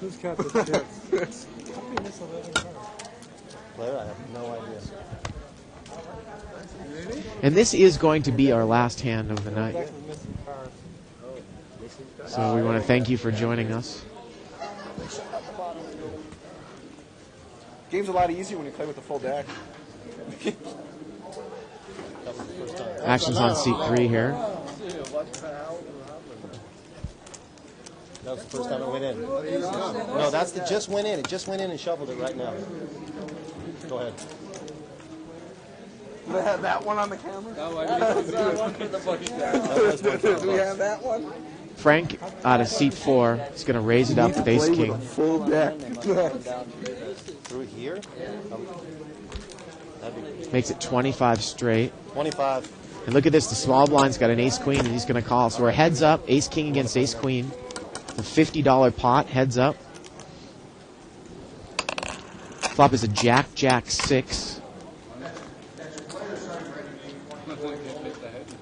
who's got the chips? How can you miss 11 cards? Player, I have no idea. Really? And this is going to be our last hand of the night. Missing cards. So we want to thank you for joining us. Game's a lot easier when you play with the full deck. Action's on seat 3 here. That was the first time it went in. No, that's the just went in. It just went in and shuffled it right now. Go ahead. Do they have that one on the camera? No, I didn't one for the Do we have that one? Frank out of seat 4 is going to raise it up with ace king. Full deck. Through here? Makes it 25 straight. 25. And look at this, the small blind's got an ace queen and he's going to call. So we're heads up, ace king against ace queen. The $50 pot, heads up. Flop is a jack, jack 6.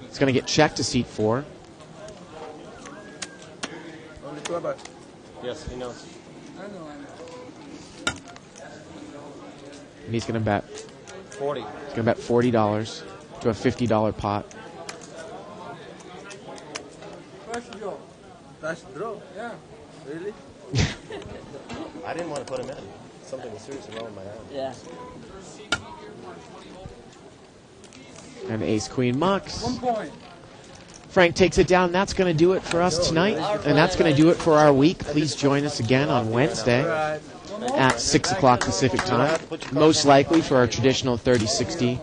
It's going to get checked to seat 4. Yes, he knows. I know. And he's going to bet. 40. He's going to bet $40 to a $50 pot. First draw. First draw? Yeah. Really? I didn't want to put him in. Something was seriously wrong with my hand. Yeah. And ace queen mucks. 1 point. Frank takes it down. That's going to do it for us tonight. And that's going to do it for our week. Please join us again on Wednesday at 6 o'clock Pacific time. Most likely for our traditional 30-60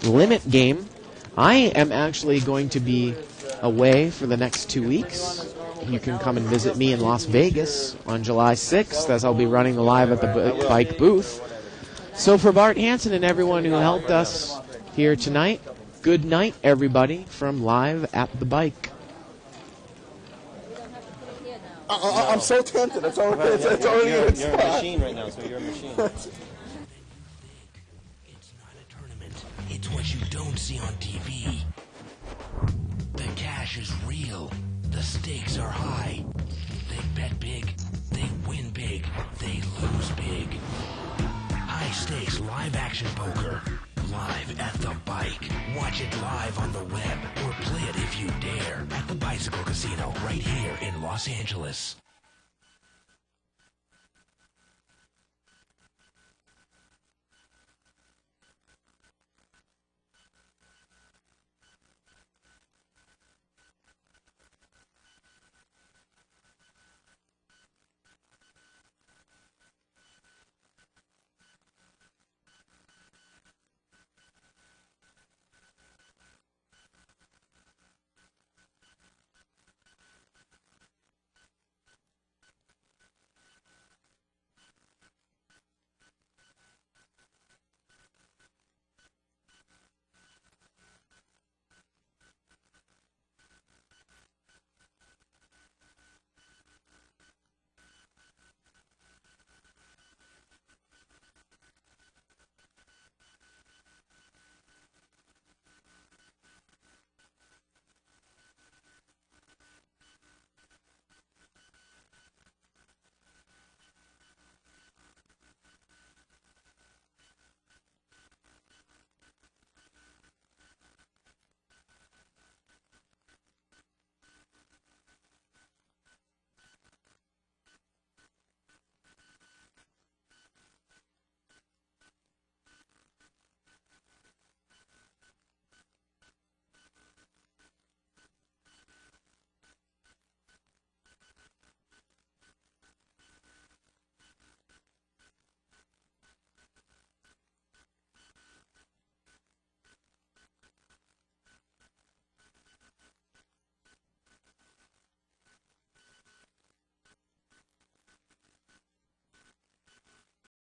limit game. I am actually going to be away for the next 2 weeks. You can come and visit me in Las Vegas on July 6th, as I'll be running live at the bike booth. So for Bart Hansen and everyone who helped us here tonight, good night, everybody, from Live at the Bike. I'm so tempted. It's already, it's already you're in its a spot. machine right now, so you're a machine. It's what you don't see on TV. The cash is real. The stakes are high. They bet big. They win big. They lose big. High stakes live action poker. Live at the Bike. Watch it live on the web or play it if you dare at the Bicycle Casino right here in Los Angeles.